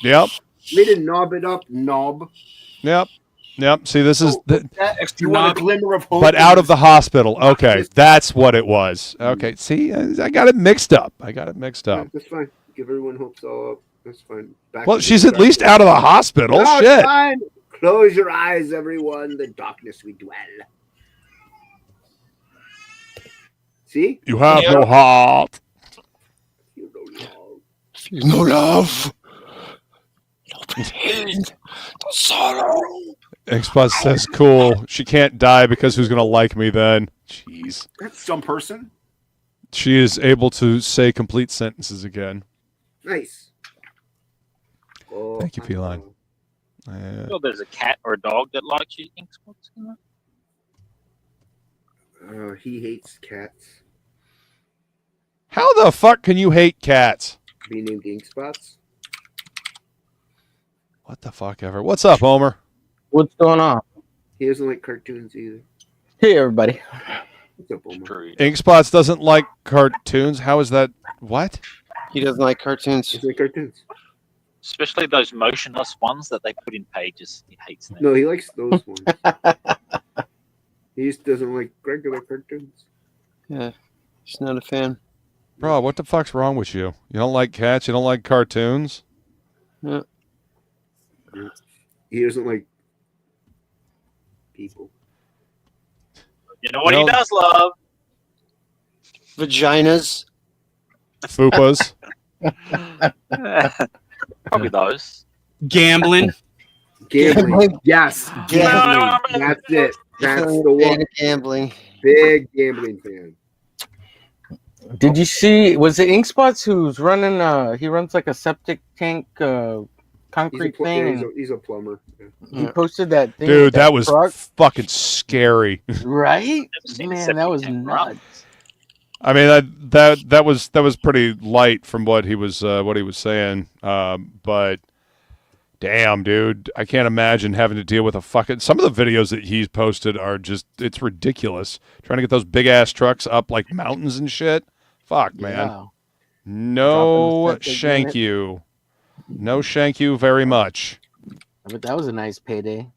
yep, Way to knob it up, knob. yep. See, this is You want a glimmer of hope? but out of the hospital. Okay, that's what it was. Okay, see, I got it mixed up. That's fine. Give everyone hopes all up. That's fine. Well, she's at least out of the hospital. No, Shit. it's fine. Close your eyes, everyone. The darkness we dwell. See? You have no heart. You don't know. No love. No pain. No sorrow. Xbox says, cool. She can't die because who's going to like me then? Jeez. That's some person. She is able to say complete sentences again. Nice. Oh, Thank you, Feline. Well, there's a cat or a dog that likes you, Ink Spots. He hates cats. How the fuck can you hate cats? Be named Ink Spots. What the fuck ever? What's up, Homer? What's going on? He doesn't like cartoons either. Hey, everybody. What's up, Omar? Ink Spots doesn't like cartoons. How is that? What? He doesn't like cartoons. He doesn't like cartoons. Especially those motionless ones that they put in pages. He hates them. No, he likes those ones. He just doesn't like regular cartoons. Yeah, he's not a fan. Bro, what the fuck's wrong with you? You don't like cats? You don't like cartoons? Yeah. He doesn't like people. You know what he does love? Vaginas. Fupas. Probably those. Gambling. Gambling. Yes. Gambling. That's it. That's the Fan one. of gambling. Big gambling fan. Did you see? Was it Ink Spots who's running? He runs like a septic tank concrete thing. He's a plumber. Yeah. He posted that thing. Dude, with that was truck. fucking scary. Right? seen Man, septic that was tank nuts. I mean that was pretty light from what he was saying. But damn, dude, I can't imagine having to deal with a fucking. Some of the videos that he's posted are it's ridiculous. Trying to get those big ass trucks up like mountains and shit. Fuck, man. Yeah. No Dropping the septic shank unit. you. No shank you very much. But that was a nice payday.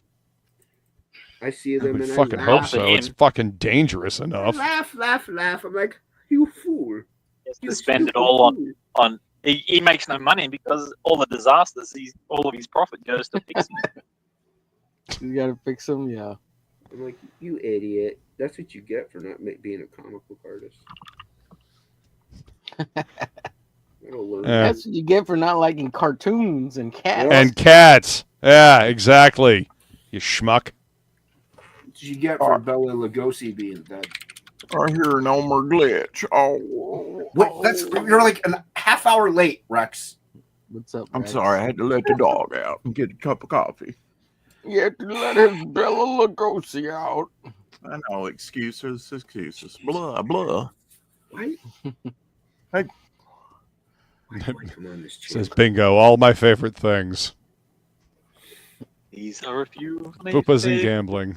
I see I them would and fucking I hope laugh. so. It's fucking dangerous enough. Laugh. I'm like, you fool. He has to spend it all on. He makes no money because all the disasters, all of his profit goes to fixing it. You gotta fix them, yeah. I'm like, you idiot. That's what you get for not being a comic book artist. Yeah. That's what you get for not liking cartoons and cats. And cats. Yeah, exactly. You schmuck. What you get for Bela Lugosi being dead. I hear no more glitch. Oh, Wait, you're like a half hour late, Rex. What's up? I'm Rex? sorry. I had to let the dog out and get a cup of coffee. You have to let his Bella Lugosi out. I know. Excuses. Blah, blah. Why? Hey. Why do I come on this channel? Says bingo. All my favorite things. These are a few of my Fupas and favorite gambling.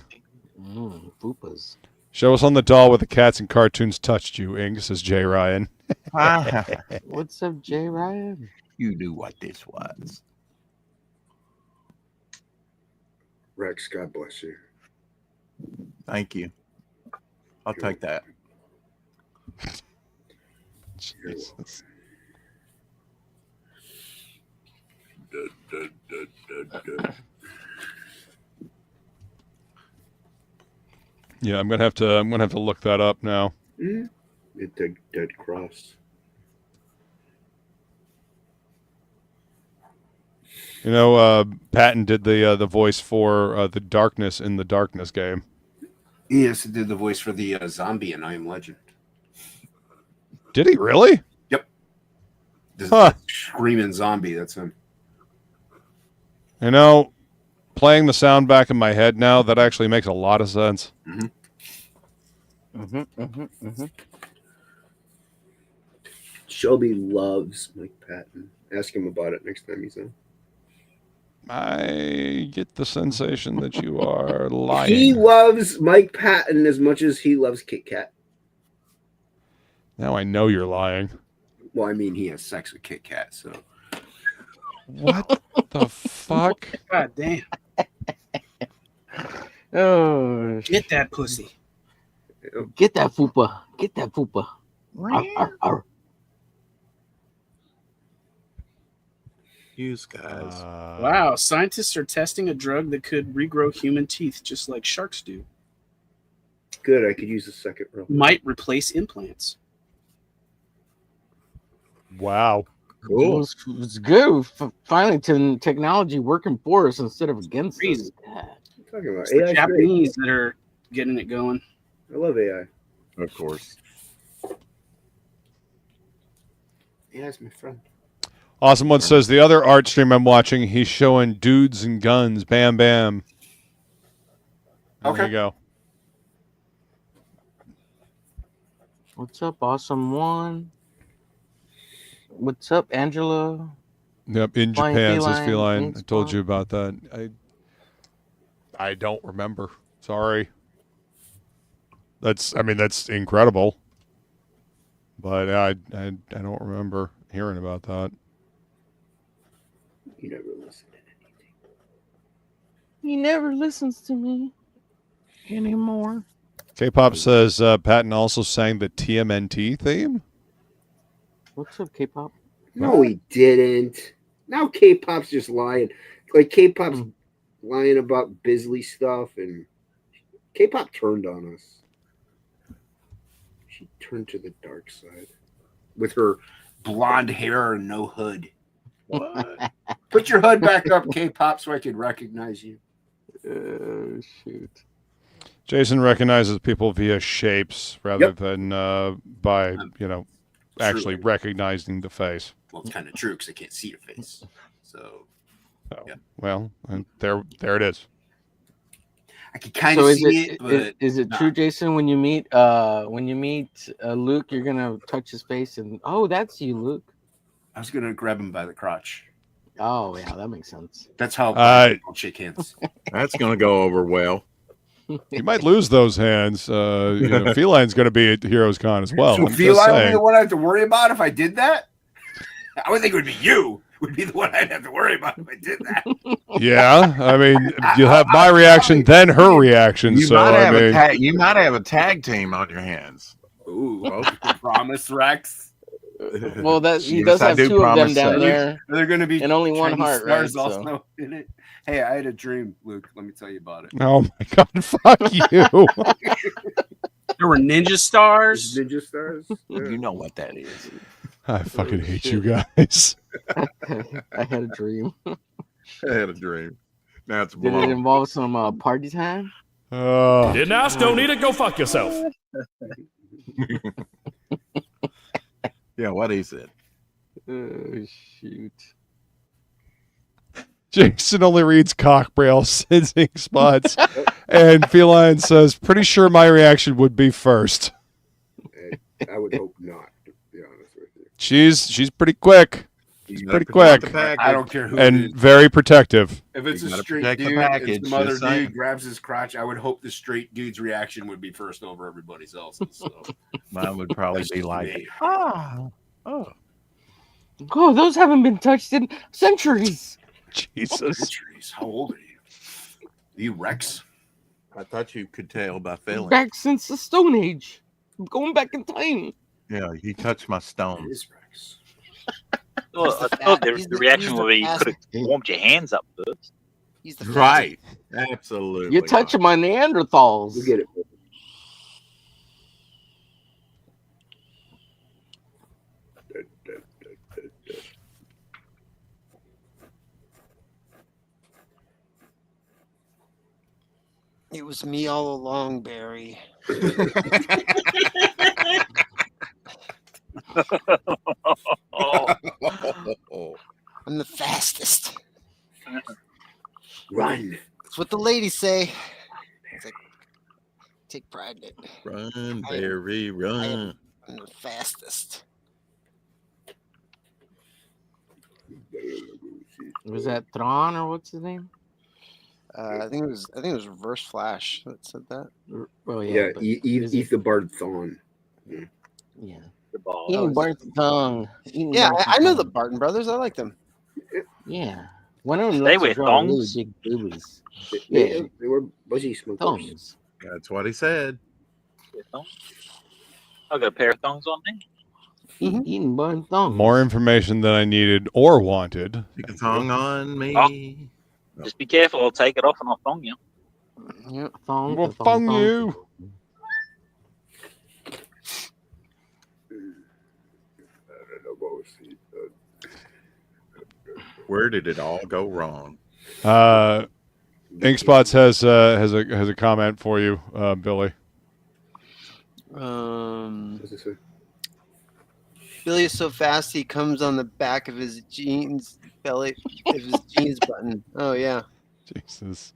Fupas. Show us on the doll where the cats and cartoons touched you, Ing, says Jay Ryan. What's up, Jay Ryan? You knew what this was. Rex, God bless you. Thank you. I'll take that. Jesus. Yeah, I'm gonna have to look that up now. Dead cross. You know, Patton did the voice for the Darkness in the Darkness game. Yes, he did the voice for the zombie in I Am Legend. Did he really? Yep. The screaming zombie, that's him. You know, playing the sound back in my head now, that actually makes a lot of sense. Shelby loves Mike Patton. Ask him about it next time he's on. I get the sensation that you are lying. He loves Mike Patton as much as he loves Kit Kat. Now I know you're lying. Well, I mean, he has sex with Kit Kat, so. What the fuck? God damn. Oh, Get that pussy. get that fupa. Get that fupa. Arr, arr, arr. Use guys. Wow, scientists are testing a drug that could regrow human teeth just like sharks do. Good, I could use the second row. Might replace implants. Wow. Cool. It's good. Finally, technology working for us instead of against us. Crazy. God. I'm talking about It's the AI. Japanese that are getting it going. I love AI. Of course. AI's my friend. Awesome One says, the other art stream I'm watching, he's showing dudes and guns. Bam, bam. There Okay. you go. What's up, Awesome One? What's up, Angela? Yep, in Flying Japan, says Feline, Feline. I thanks, told Bob. you about that. I don't remember. Sorry. That's incredible. But I don't remember hearing about that. You never listen to anything. He never listens to me anymore. K-pop says Patton also sang the TMNT theme. What's up, K-pop? No, he didn't. Now K-pop's just lying. Like K-pop's lying about Bisley stuff, and K-pop turned on us. She turned to the dark side with her blonde hair and no hood. What? Put your hood back up, K-pop, so I can recognize you. Shoot. Jason recognizes people via shapes rather Yep. than by, actually True. recognizing the face. Well, it's kind of true because I can't see your face. So, yeah. Well, and there it is. I can kind So of is see it, it, but is it nah. true, Jason? When you meet Luke, you're gonna touch his face and that's you, Luke. I was gonna grab him by the crotch. Oh yeah, that makes sense. That's how people shake hands. That's going to go over well. You might lose those hands. Feline's going to be at Heroes Con as well. So I'm just Feline would be saying. the one I have to worry about if I did that? I would think it would be you. Would be the one I'd have to worry about if I did that. Yeah, I mean, you'll have my reaction, then her reaction. You So might I have mean, you might have a tag team on your hands. Ooh, promise, Rex. Well, he Yes, does I have do two of them promise down that. there, They're going to be and only one Chinese heart, right? stars So. also in it. Hey, I had a dream, Luke. Let me tell you about it. oh my God, fuck you. There were ninja stars. Ninja stars. You know what that is. I fucking hate you guys. I had a dream. I had a dream. Now it's Did it blown. involve some party time? Didn't ask, don't need it, go fuck yourself. Yeah, what he said. Oh, shoot. Jason only reads cockbrail sensing spots. And Feline says, pretty sure my reaction would be first. I would hope not, to be honest with you. She's pretty quick. He's pretty quick. I don't care who it and is. very protective. If it's You a gotta straight protect the dude package, and some other just saying. dude grabs his crotch, I would hope the straight dude's reaction would be first over everybody else's. So. Mine would probably That's be just like, me. oh. Oh, those haven't been touched in centuries. Jesus. Centuries. How old are you? Are you Rex? I thought you could tell by feeling. Back since the Stone Age. I'm going back in time. Yeah, you touched my It stone. is Rex. Well, I thought the reaction would be you could have warmed your hands up first. He's the Right. Absolutely. You're touching my Neanderthals. You get it. It was me all along, Barry. I'm the fastest. Run. That's what the ladies say. It's like, take pride in it. Run, Barry, run. I'm the fastest. Was that Thrawn or what's his name? I think it was Reverse Flash that said that. Oh Yeah, but eat the Bard Thawne. yeah. The ball. Eating Barton tongue. Yeah, I know the Barton brothers. I like them. Yeah. One of them They looks wear like they're all really thongs. big boobies. Yeah, they were buzzy smokers. Thongs. That's what he said. I've got a pair of thongs on me. Eating Barton thongs. More information than I needed or wanted. Stick a tongue on me. Oh. Just be careful. I'll take it off and I'll thong you. Yep. Thong, We'll thong, thong you. Where did it all go wrong? Inkspots has a comment for you, Billy. What's this say? Billy is so fast he comes on the back of his jeans belly of his jeans button. Oh yeah. Jesus.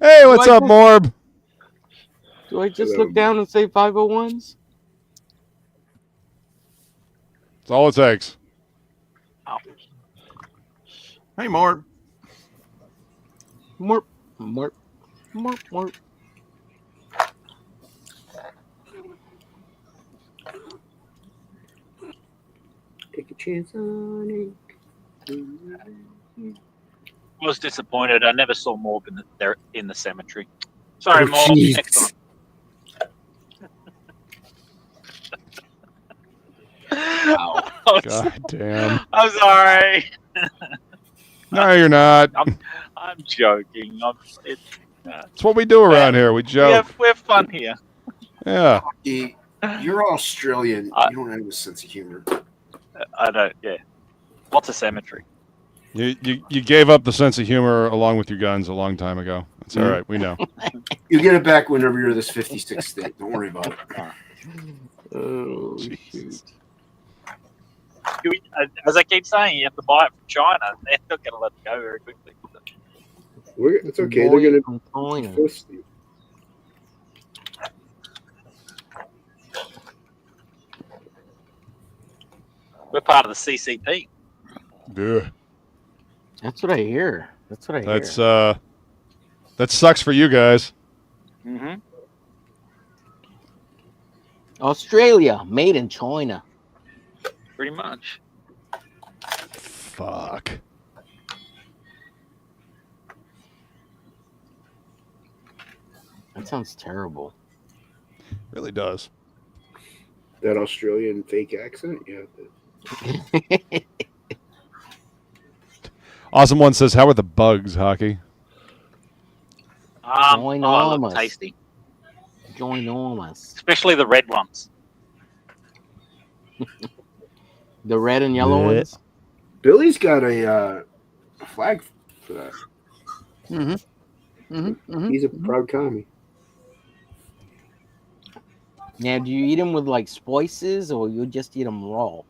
Hey, what's Do I up, just- Morb? Do I just look down and say 501s? That's all it takes. Hey, Mort. Morp, morp, morp, morp. Take a chance on it. I was disappointed. I never saw Morb in the cemetery. Sorry, Oh, Morb. jeez. Next time. God damn. I'm sorry. No, you're not. I'm joking. That's what we do around here. We joke. We're fun here. Yeah. You're Australian. You don't have a sense of humor. I don't. Yeah. What's a cemetery? You gave up the sense of humor along with your guns a long time ago. It's all right. We know. You get it back whenever you're this 56 state. Don't worry about it. Oh, shoot. As I keep saying, you have to buy it from China. They're not going to let it go very quickly. It's okay. They're going to China. post you. We're part of the CCP. Yeah. That's what I hear. That's what I hear. That's that sucks for you guys. Mm-hmm. Australia, made in China. Pretty much. Fuck. That sounds terrible. Really does. That Australian fake accent? Yeah. Awesome One says, "How are the bugs, Hockey?" Ginormous. Tasty. Ginormous. Especially the red ones. The red and yellow Yeah. ones. Billy's got a flag for that. He's a proud commie. Now, do you eat them with like spices, or you just eat them raw?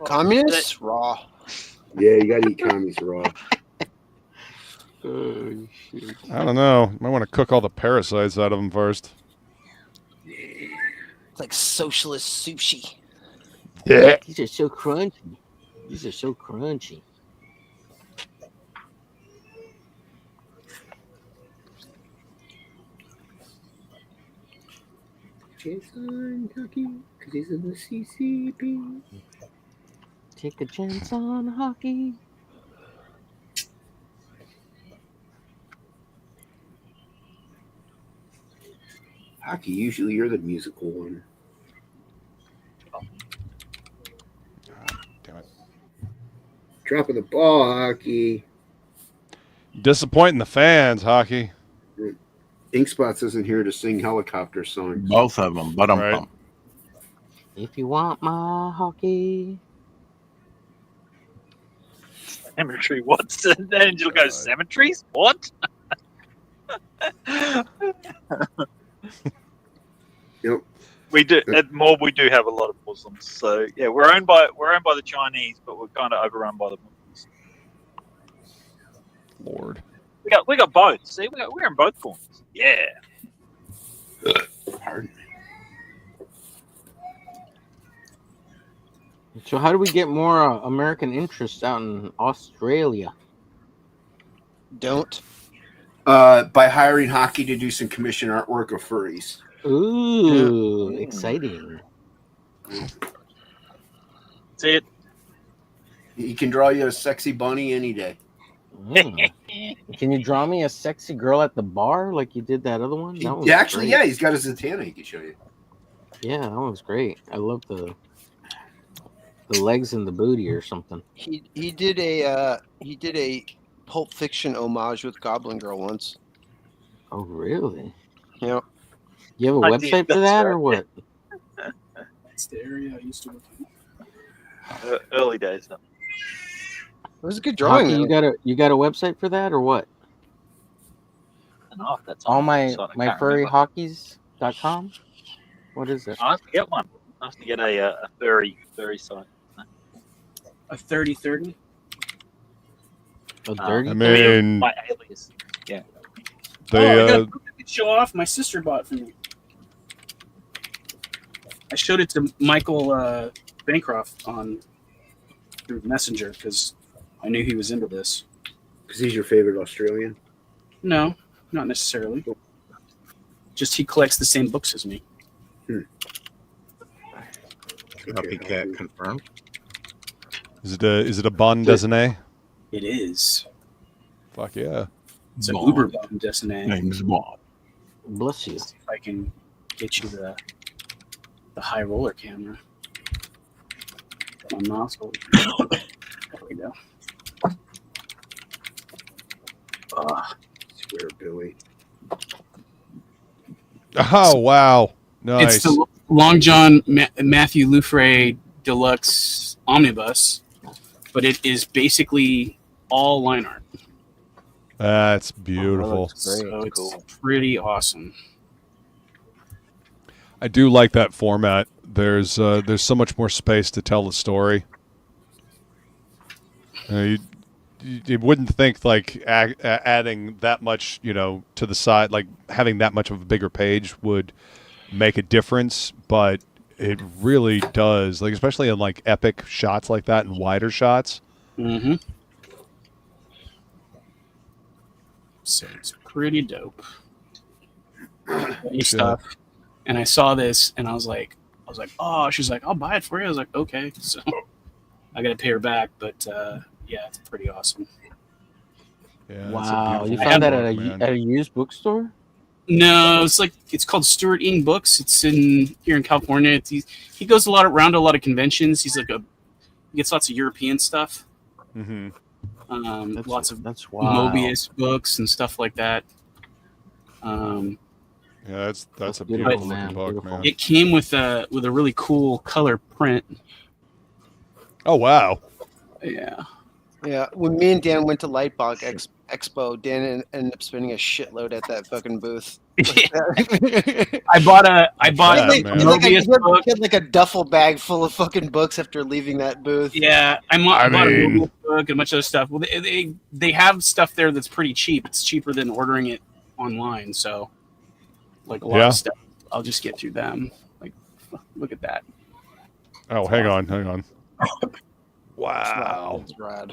Communists raw. Yeah, you gotta eat commies raw. Oh, shoot. I don't know. Might want to cook all the parasites out of them first. It's like socialist sushi. Yeah. These are so crunchy. These are so crunchy. Jason Tucky, because he's in the CCP. Take a chance on hockey. Hockey, usually you're the musical one. Damn it. Dropping the ball, Hockey. Disappointing the fans, Hockey. Inkspots isn't here to sing helicopter songs. Both of them, but I'm Right. pumped. If you want my hockey. Cemetery. What's the Angel goes cemeteries? What? Yep. We do at Mob. We do have a lot of Muslims. So yeah, we're owned by the Chinese, but we're kind of overrun by the Muslims. Lord. We got both. See, we're in both corners. Yeah. Pardon me. So how do we get more American interest out in Australia? Don't. By hiring Hockey to do some commission artwork of furries. Ooh, exciting. See it. He can draw you a sexy bunny any day. Mm. Can you draw me a sexy girl at the bar like you did that other one? That was Actually, great. yeah, he's got a Zatanna he can show you. Yeah, that was great. I love the legs and the booty or something. He did a Pulp Fiction homage with Goblin Girl once. Oh, really? Yep. You have a website for that or what? That's the area I used to work in. Early days. Though. It was a good drawing. Hockey, you got a website for that or what? No, that's All on my the website, I can't remember. furryhockeys.com? What is it? I have to get one. I have to get a furry site. A 30-30? A dirty? I mean, my alias. Yeah. They, I got a book I could show off. My sister bought it for me. I showed it to Michael Bancroft through Messenger because I knew he was into this. Because he's your favorite Australian? No, not necessarily. Just he collects the same books as me. Copycat confirmed. Is it a bande dessinée? It is. Fuck yeah. It's an Uber bond destination. Name's Bob. Bless you. If I can get you the high roller camera. My nozzle. There we go. Swear, Billy. Oh, wow. Nice. It's the Long John Matthew Loufray Deluxe Omnibus, but it is basically all line art. That's beautiful. So it's pretty awesome. I do like that format. There's so much more space to tell the story. You wouldn't think like adding that much, to the side, like having that much of a bigger page would make a difference, but it really does. Like especially in like epic shots like that and wider shots. Mm-hmm. So it's pretty dope. Stuff. And I saw this and I was like, oh, she's like, I'll buy it for you. I was like, okay. So I got to pay her back, but yeah, it's pretty awesome. Yeah, wow, you found that at a used bookstore? No, it's called Stuart Ing Books. It's here in California. He goes around to a lot of conventions. He gets lots of European stuff. Mm-hmm. Lots of that's wow. Mobius books and stuff like that. Yeah, that's a beautiful looking book, man. It came with a really cool color print. Oh wow! Yeah. When me and Dan went to Lightbox Expo, Dan ended up spending a shitload at that fucking booth. I bought a Mobius book. He had like a duffel bag full of fucking books after leaving that booth. Yeah, I bought a Mobius book and a bunch of other stuff. Well, they have stuff there that's pretty cheap. It's cheaper than ordering it online. So, like a lot of stuff, I'll just get through them. Like, look at that. Oh, hang on. Wow. That's rad.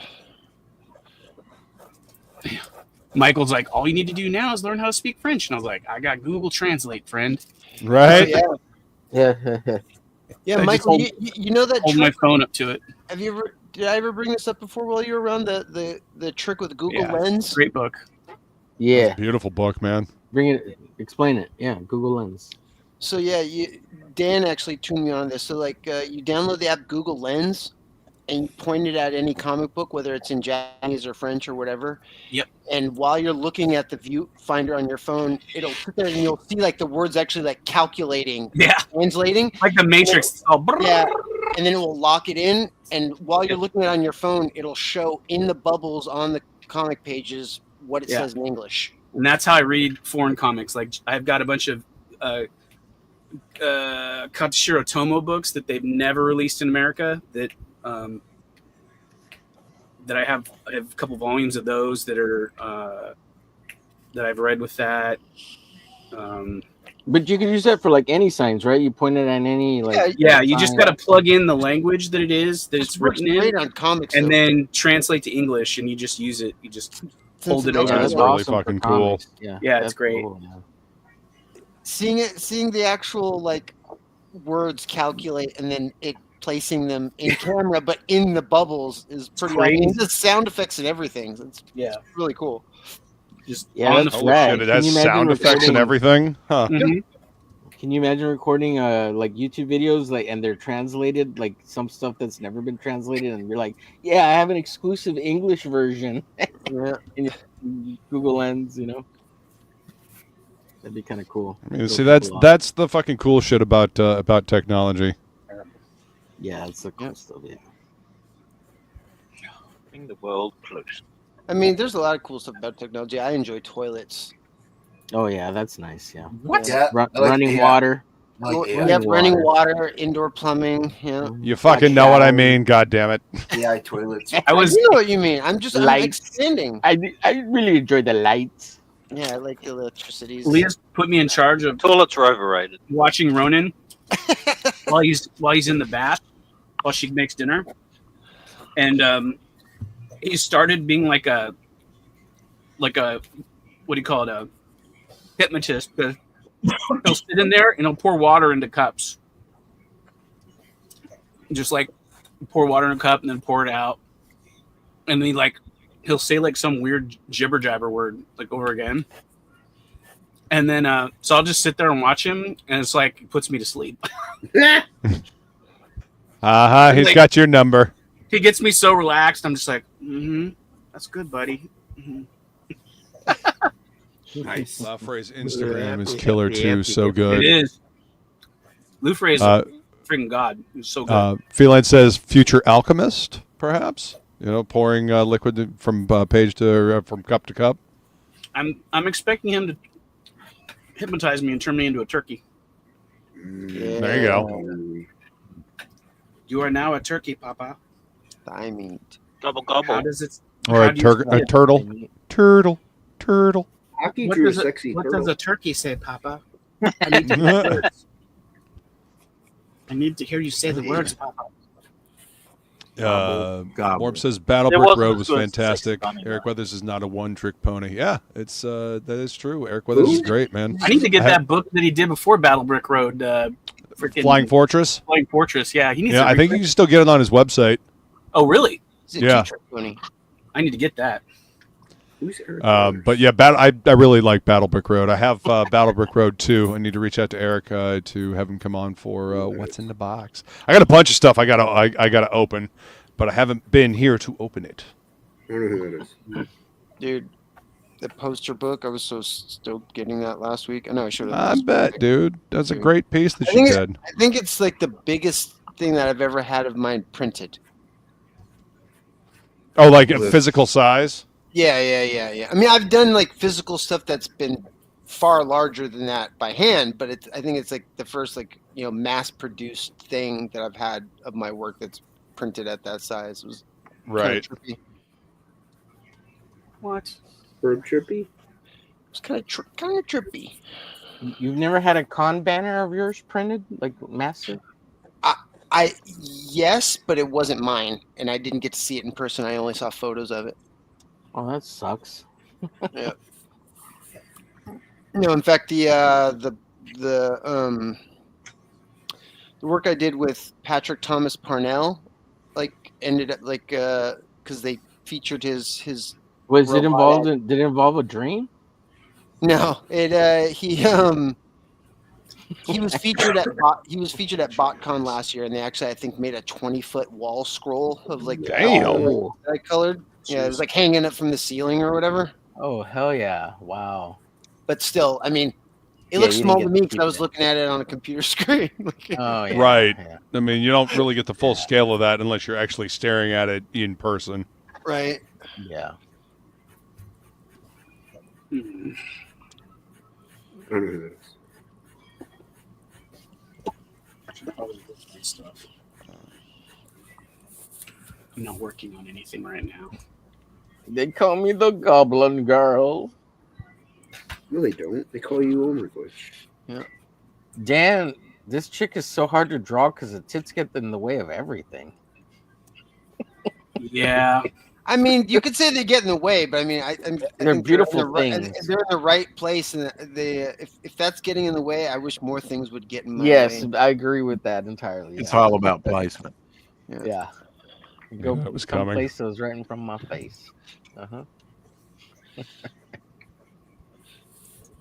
Michael's like, all you need to do now is learn how to speak French, and I was like, I got Google Translate, friend. Right? Yeah. Yeah, I just Michael, you know that hold trick? my phone up to it. Have you ever? Did I ever bring this up before while you were around? The trick with Google Yeah, Lens. great book. Yeah. That's a beautiful book, man. Bring it. Explain it. Yeah. Google Lens. So yeah, Dan actually tuned me on this. So like, you download the app Google Lens, and you point it at any comic book, whether it's in Japanese or French or whatever. Yep. And while you're looking at the viewfinder on your phone, it'll sit there and you'll see like the words actually like calculating, translating, like the Matrix. Yeah, and then it will lock it in. And while you're looking at it on your phone, it'll show in the bubbles on the comic pages what it says in English. And that's how I read foreign comics. Like I've got a bunch of Katsushiro Tomo books that they've never released in America. That I have a couple volumes of those that are that I've read with that. But you can use that for like any signs, right? You point it at any like. Yeah. You just got to plug in the language that it's written in, on comics, and then translate to English, and you just use it. You just hold it over. That's really fucking cool. Yeah, it's great. Cool, Seeing the actual like words calculate and then it placing them in camera, but in the bubbles is pretty. I mean, the sound effects and everything. It's really cool. Just on the shit, it has sound effects and everything. Huh. Mm-hmm. Can you imagine recording like YouTube videos like and they're translated like some stuff that's never been translated and you're like, yeah, I have an exclusive English version. In Google Lens, you know. That'd be kind of cool. I mean, see, that's the fucking cool shit about technology. Yeah, it's the cool stuff. Yeah. Bring the world close. I mean, there's a lot of cool stuff about technology. I enjoy toilets. Oh yeah, that's nice. Yeah. What? Yeah, running water. Running water, indoor plumbing. Yeah. You fucking know what I mean, god damn it. Yeah, toilets. I know what you mean. I'm extending. I really enjoy the lights. Yeah, I like the electricities. Leah's put me in charge of toilets are overrated. Watching Ronin while he's in the bath while she makes dinner, and he started being like a what do you call it, a hypnotist. He'll sit in there and he'll pour water into cups, just like pour water in a cup and then pour it out, and then he'll say like some weird jibber jabber word like over again. And then, so I'll just sit there and watch him, and it's like it puts me to sleep. He's Like, got your number. He gets me so relaxed. I'm just like, that's good, buddy. Nice. Lafrey's Instagram is killer too. So good. It is. Lufrey is freaking god. He's so good. Feline says future alchemist, perhaps. You know, pouring liquid from page to from cup to cup. I'm expecting him to hypnotize me and turn me into a turkey. There you go. You are now a turkey, Papa. Thigh meat. Gobble gobble. How does it? Or a turtle. Turtle. Hockey What drew a does sexy what turtle. does a turkey say, Papa? I need to hear the words. I need to hear you say the words, Papa. Morb says Battle There Brick wasn't Road as was good as fantastic. Sexy Bunny, Eric Weathers is not a one-trick pony. Yeah, it's that is true. Eric Weathers is great, man. I need to get that book that he did before Battle Brick Road. Flying Fortress. Flying Fortress. Yeah, he needs. Yeah, to I think you can still get it on his website. Oh, really? Yeah. I need to get that. But yeah, I really like Battle Brick Road. I have Battle Brick Road 2. I need to reach out to Eric to have him come on for what's in the box. I got a bunch of stuff I gotta open, but I haven't been here to open it. I don't know who that is. Dude, the poster book, I was so stoked getting that last week. I know I should have. I bet, dude. That's a great piece that you did. I think it's like the biggest thing that I've ever had of mine printed. Oh, like a physical size? Yeah. I mean, I've done like physical stuff that's been far larger than that by hand, but I think it's like the first mass-produced thing that I've had of my work that's printed at that size. It was right. Trippy. What? Bird trippy? It's kind of trippy. You've never had a con banner of yours printed, like massive? Yes, but it wasn't mine, and I didn't get to see it in person. I only saw photos of it. Oh, that sucks. Yeah. No, in fact, the work I did with Patrick Thomas Parnell, like, ended up like because they featured his. Was it robot involved ad- in? Did it involve a dream? No, he was featured at BotCon last year, and they actually, I think, made a 20-foot wall scroll of like Damn. that I colored. Yeah, it was like hanging up from the ceiling or whatever. Oh hell yeah! Wow. But still, I mean, it Yeah, looks you didn't small get to to me because keep I was it. looking at it on a computer screen. Oh yeah. Right. Yeah. I mean, you don't really get the full scale of that unless you're actually staring at it in person. Right. Yeah. I don't know who that is. Should probably look at my stuff. I'm not working on anything right now. They call me the Goblin Girl. No, they don't. They call you Overglitch. Yeah. Dan, this chick is so hard to draw because the tits get in the way of everything. Yeah. I mean, you could say they get in the way, but I mean, I They're think beautiful in the right- things. They're in the right place, and if that's getting in the way, I wish more things would get in my Yes, way. I agree with that entirely. It's yeah. all about placement. Yeah. Go that was coming. someplace that was right in front of my face. Uh-huh.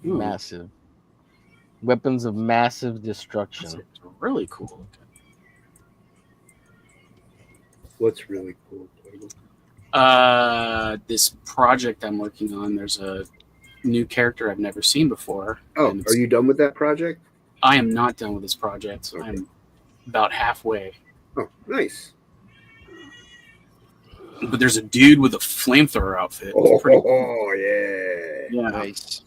Ooh. Massive. Weapons of massive destruction. That's really cool. What's really cool? This project I'm working on, there's a new character I've never seen before. Oh, and are you done with that project? I am not done with this project. Okay. I'm about halfway. Oh, nice. But there's a dude with a flamethrower outfit. Oh, It's pretty yeah. Yeah. Nice.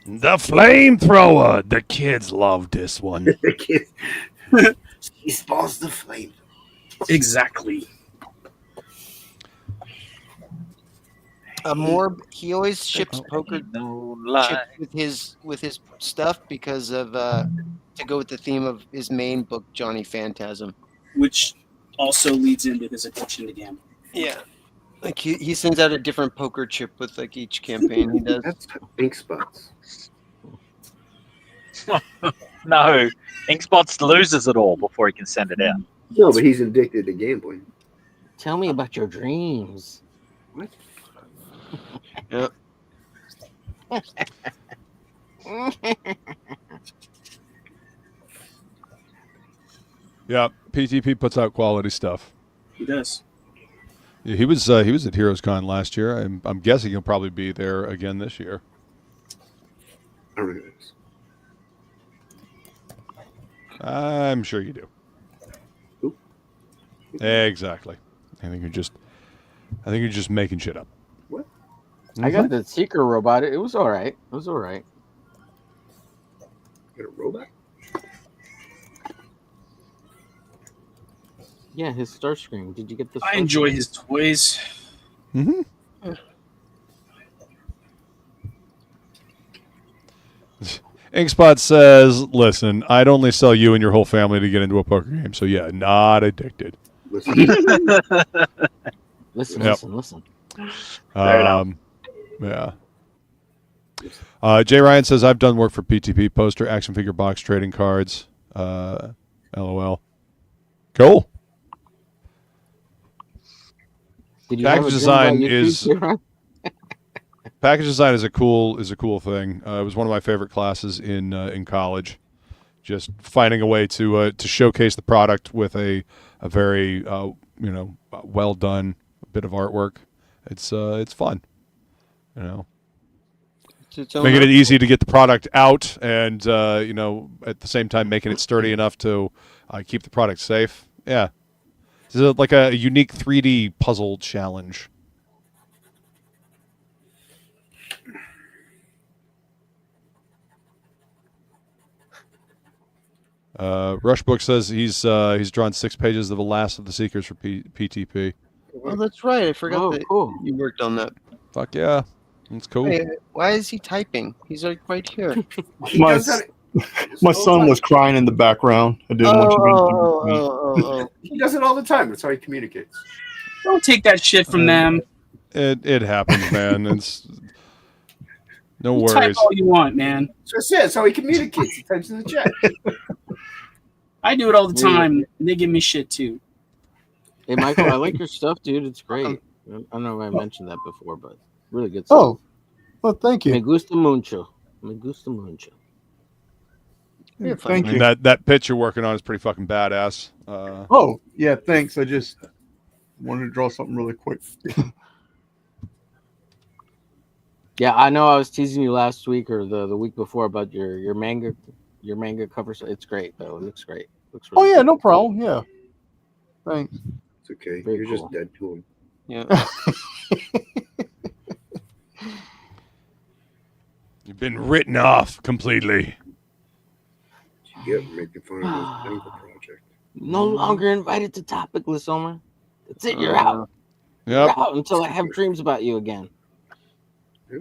The flamethrower. The kids love this one. He spawns the flame. Exactly. Morb, he always ships poker No lie. chips with his stuff because of to go with the theme of his main book, Johnny Phantasm. Which also leads into his addiction to gambling. Yeah. Like he sends out a different poker chip with like each campaign he does. That's ink spots. No, Inkspots loses it all before he can send it out. No, but he's addicted to gambling. Tell me about your dreams. What? Yep. Yeah, PTP puts out quality stuff. He does. Yeah, he was at Heroes Con last year. I'm guessing he'll probably be there again this year. I don't know who it is. I'm sure you do. Who? Exactly. I think you're just making shit up. What? I got the Seeker robot. It was all right. It was all right. Got a robot? Yeah, his Starscream. Did you get the? I enjoy his toys. Mm-hmm. Inkspot says, "Listen, I'd only sell you and your whole family to get into a poker game. So yeah, not addicted." Listen. Listen, Yep. listen. Fair enough. Yeah. Jay Ryan says, "I've done work for PTP, poster, action figure box, trading cards. LOL. Cool. Did you Package have a dream design about your is- future? Package design is a cool thing. It was one of my favorite classes in college. Just finding a way to showcase the product with a very well done bit of artwork. It's fun, you know. Making it easy to get the product out, and at the same time making it sturdy enough to keep the product safe. Yeah, it's like a unique 3D puzzle challenge. Rushbook says he's drawn 6 pages of The Last of the Seekers for PTP. Oh, that's right. I forgot that cool. you worked on that. Fuck yeah, that's cool. Wait, why is he typing? He's like right here. He does that. My son was crying in the background. I didn't want you to. He does it all the time. That's how he communicates. Don't take that shit from them. It happens, man. It's no You worries. type all you want, man. So that's how he communicates. He types in the chat. I do it all the time. And they give me shit too. Hey, Michael, I like your stuff, dude. It's great. I don't know if I mentioned that before, but really good stuff. Oh, well, thank you. Me gusta mucho. Me gusta mucho. Yeah, thank you. And that pitch you're working on is pretty fucking badass. Oh, yeah, thanks. I just wanted to draw something really quick. Yeah, I know I was teasing you last week or the week before about your manga cover. So it's great though. It looks great. Looks really No problem. Yeah. Thanks. It's okay. Very You're cool. just dead to him. Yeah. You've been written off completely. You get making fun of his ankle project. No longer invited to TOPicLESS, Omar. That's it. You're out. Yep. You're out until I have dreams about you again.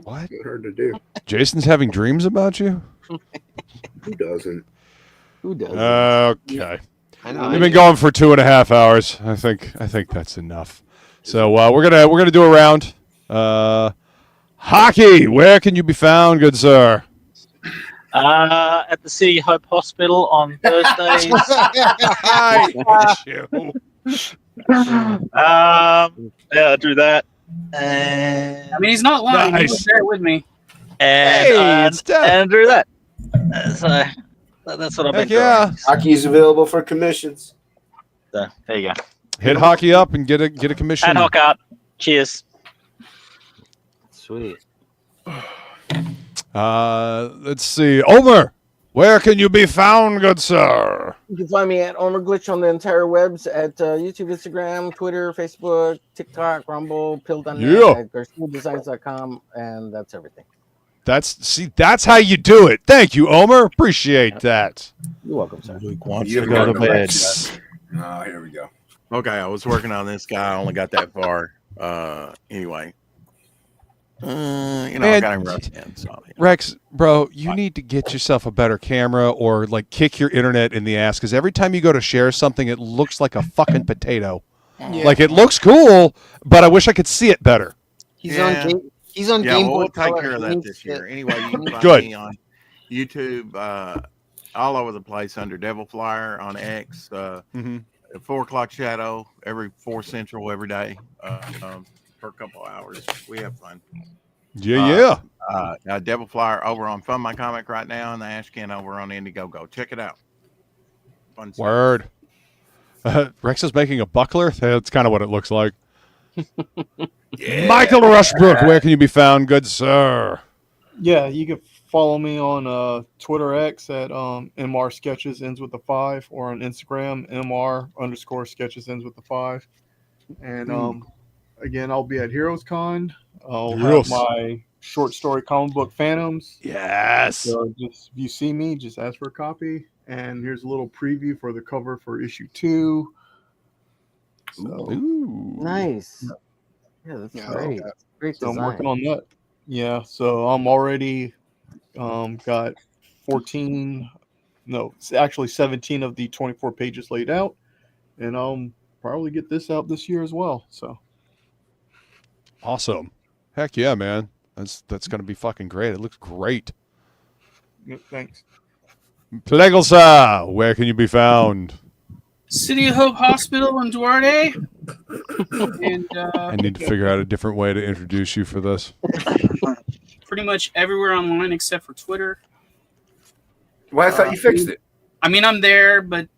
What? Not hard to do. Jason's having dreams about you? Who doesn't? Who does? Okay. I know. We've been going for 2.5 hours. I think that's enough. So we're gonna do a round. Hockey, where can you be found, good sir? At the City Hope Hospital on Thursdays. Yeah, I drew that. And I mean, he's not lying. He was there with me. and drew that. So that's what I've been doing. Hockey's available for commissions. So, there you go. Hit hockey up and get a commission. Ad hoc up. Cheers. Sweet. Let's see. Omer, where can you be found, good sir? You can find me at Omer Glitch on the entire webs at YouTube, Instagram, Twitter, Facebook, TikTok, Rumble, Pill.net, at GarciaDesigns.com, and that's everything. That's how you do it. Thank you, Omer. Appreciate that. You're welcome, sir. Luke wants You to haven't go to got no bed. rest. Oh, here we go. Okay, I was working on this guy. I only got that far. Anyway. I got him rushed in. So, Rex, bro, you need to get yourself a better camera or like kick your internet in the ass because every time you go to share something, it looks like a fucking potato. Yeah. Like it looks cool, but I wish I could see it better. He's on Game. He's on yeah, Game well, Boy we'll take Color. care of He that needs this to- year. Anyway, you can find Good. me on YouTube, all over the place under Devil Flyer on X. 4 o'clock shadow every 4 Central every day for a couple of hours. We have fun. Yeah. Devil Flyer over on Fund My Comic right now, and the Ashcan over on Indiegogo. Check it out. Fun stuff. Word. Rex is making a buckler. That's kind of what it looks like. Michael Rushbrook, where can you be found, good sir? Yeah, you can follow me on Twitter X at MR Sketches ends with the 5, or on Instagram MR_Sketches ends with the 5. And again, I'll be at HeroesCon. I'll have my short story comic book Phantoms. Yes. So just if you see me, just ask for a copy. And here's a little preview for the cover for issue 2. So, Nice. Yeah, that's great. Great so I'm design. working on that. Yeah, so I'm already got 14, no, it's actually 17 of the 24 pages laid out, and I'll probably get this out this year as well. So awesome. Heck yeah, man. That's going to be fucking great. It looks great. yeah, thanks. Plegelsa, where can you be found? City of Hope Hospital in Duarte. And I need to figure out a different way to introduce you for this. pretty much everywhere online except for Twitter. Well, I thought you fixed it. I mean, I'm there, but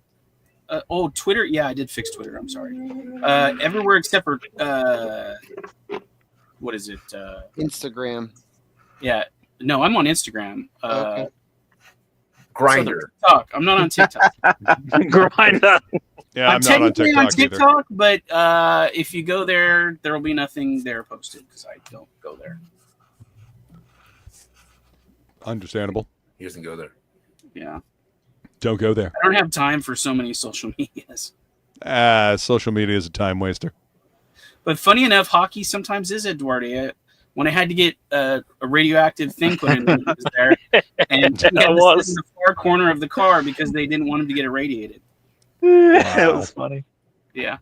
Twitter. Yeah, I did fix Twitter. I'm sorry. Everywhere except for what is it? Instagram. Yeah, no, I'm on Instagram. Okay. Grinder. TikTok. I'm not on TikTok. Grinder. Yeah, I'm not on technically TikTok, on TikTok, but if you go there, there will be nothing there posted because I don't go there. Understandable. He doesn't go there. Yeah. Don't go there. I don't have time for so many social medias. Social media is a time waster. But funny enough, hockey sometimes is at Duarte. when I had to get a radioactive thing put in, he was there, and he had to sit in the far corner of the car because they didn't want him to get irradiated. That was funny. Yeah.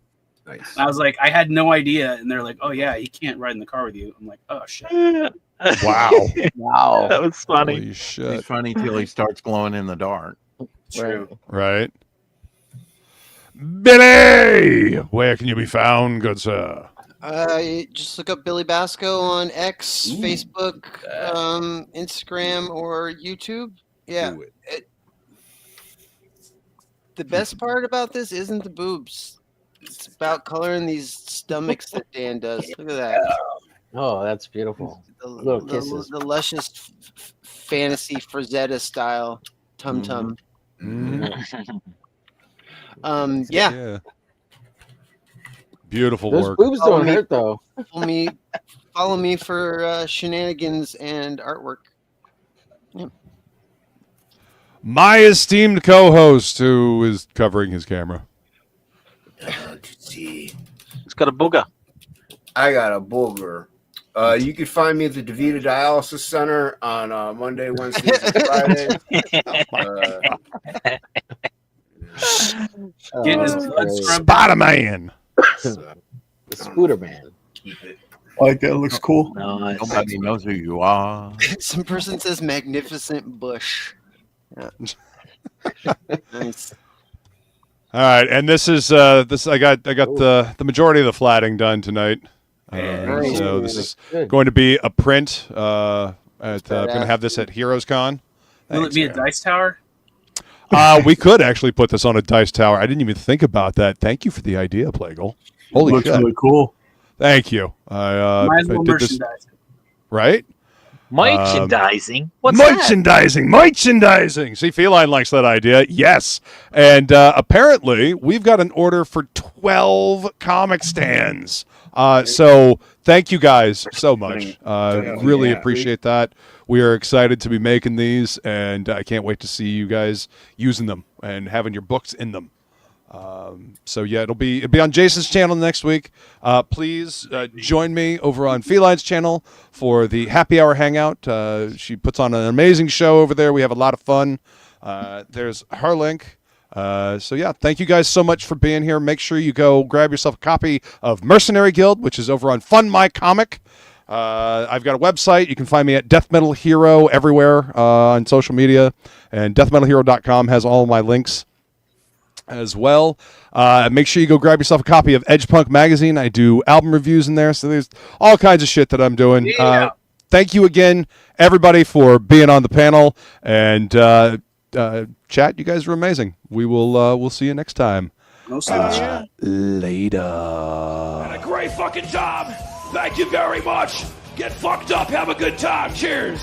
Nice. I was like, I had no idea, and they're like, "Oh yeah, he can't ride in the car with you." I'm like, "Oh shit!" Wow. Wow. That was funny. Holy shit. He's funny till he starts glowing in the dark. True. Right. Billy, where can you be found, good sir? Just look up Billy Basco on X, Facebook, Instagram, or YouTube. Yeah. The best part about this isn't the boobs. It's about coloring these stomachs that Dan does. Look at that. Oh, that's beautiful. Little kisses. The luscious fantasy Frazetta style tum tum. Yeah. Beautiful Those work. boobs don't hurt though. Follow me for shenanigans and artwork. Yep. My esteemed co-host, who is covering his camera. Let's see. It's got a booger. I got a booger. You can find me at the DeVita Dialysis Center on Monday, Wednesdays, and Fridays. Getting his blood scrubbed. Spider-Man. The Scooter Man. Keep it. Like that looks cool. Nice. Nobody knows who you are. Some person says magnificent bush. Yeah. Nice. All right, and this is this. I got the majority of the flatting done tonight. So this is going to be a print. I'm going to have this at Heroes Con. Will it be a dice tower? We could actually put this on a dice tower. I didn't even think about that. Thank you for the idea, Plagle. Holy Looks shit! really cool. Thank you. Might as well I did this, merchandise it. right? Merchandising. What's Merchandising. See, Feline likes that idea. Yes. And apparently, we've got an order for 12 comic stands. So thank you guys so much. Really appreciate that. We are excited to be making these, and I can't wait to see you guys using them and having your books in them. So yeah, it'll be on Jason's channel next week. Please join me over on Feline's channel for the Happy Hour Hangout. She puts on an amazing show over there. We have a lot of fun. There's her link. So yeah, thank you guys so much for being here. Make sure you go grab yourself a copy of Mercenary Guild, which is over on Fund My Comic. I've got a website. You can find me at DeathMetalHero everywhere on social media, and DeathMetalHero.com has all my links as well. Make sure you go grab yourself a copy of Edge Punk Magazine. I do album reviews in there, so there's all kinds of shit that I'm doing. Yeah. Thank you again, everybody, for being on the panel, and chat. You guys are amazing. We'll see you next time. Later. And a great fucking job. Thank you very much. Get fucked up. Have a good time. Cheers.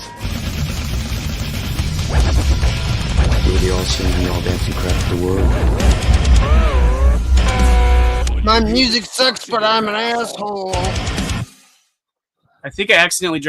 Will you all sing all dancing crap the world? My music sucks, but I'm an asshole. I think I accidentally drank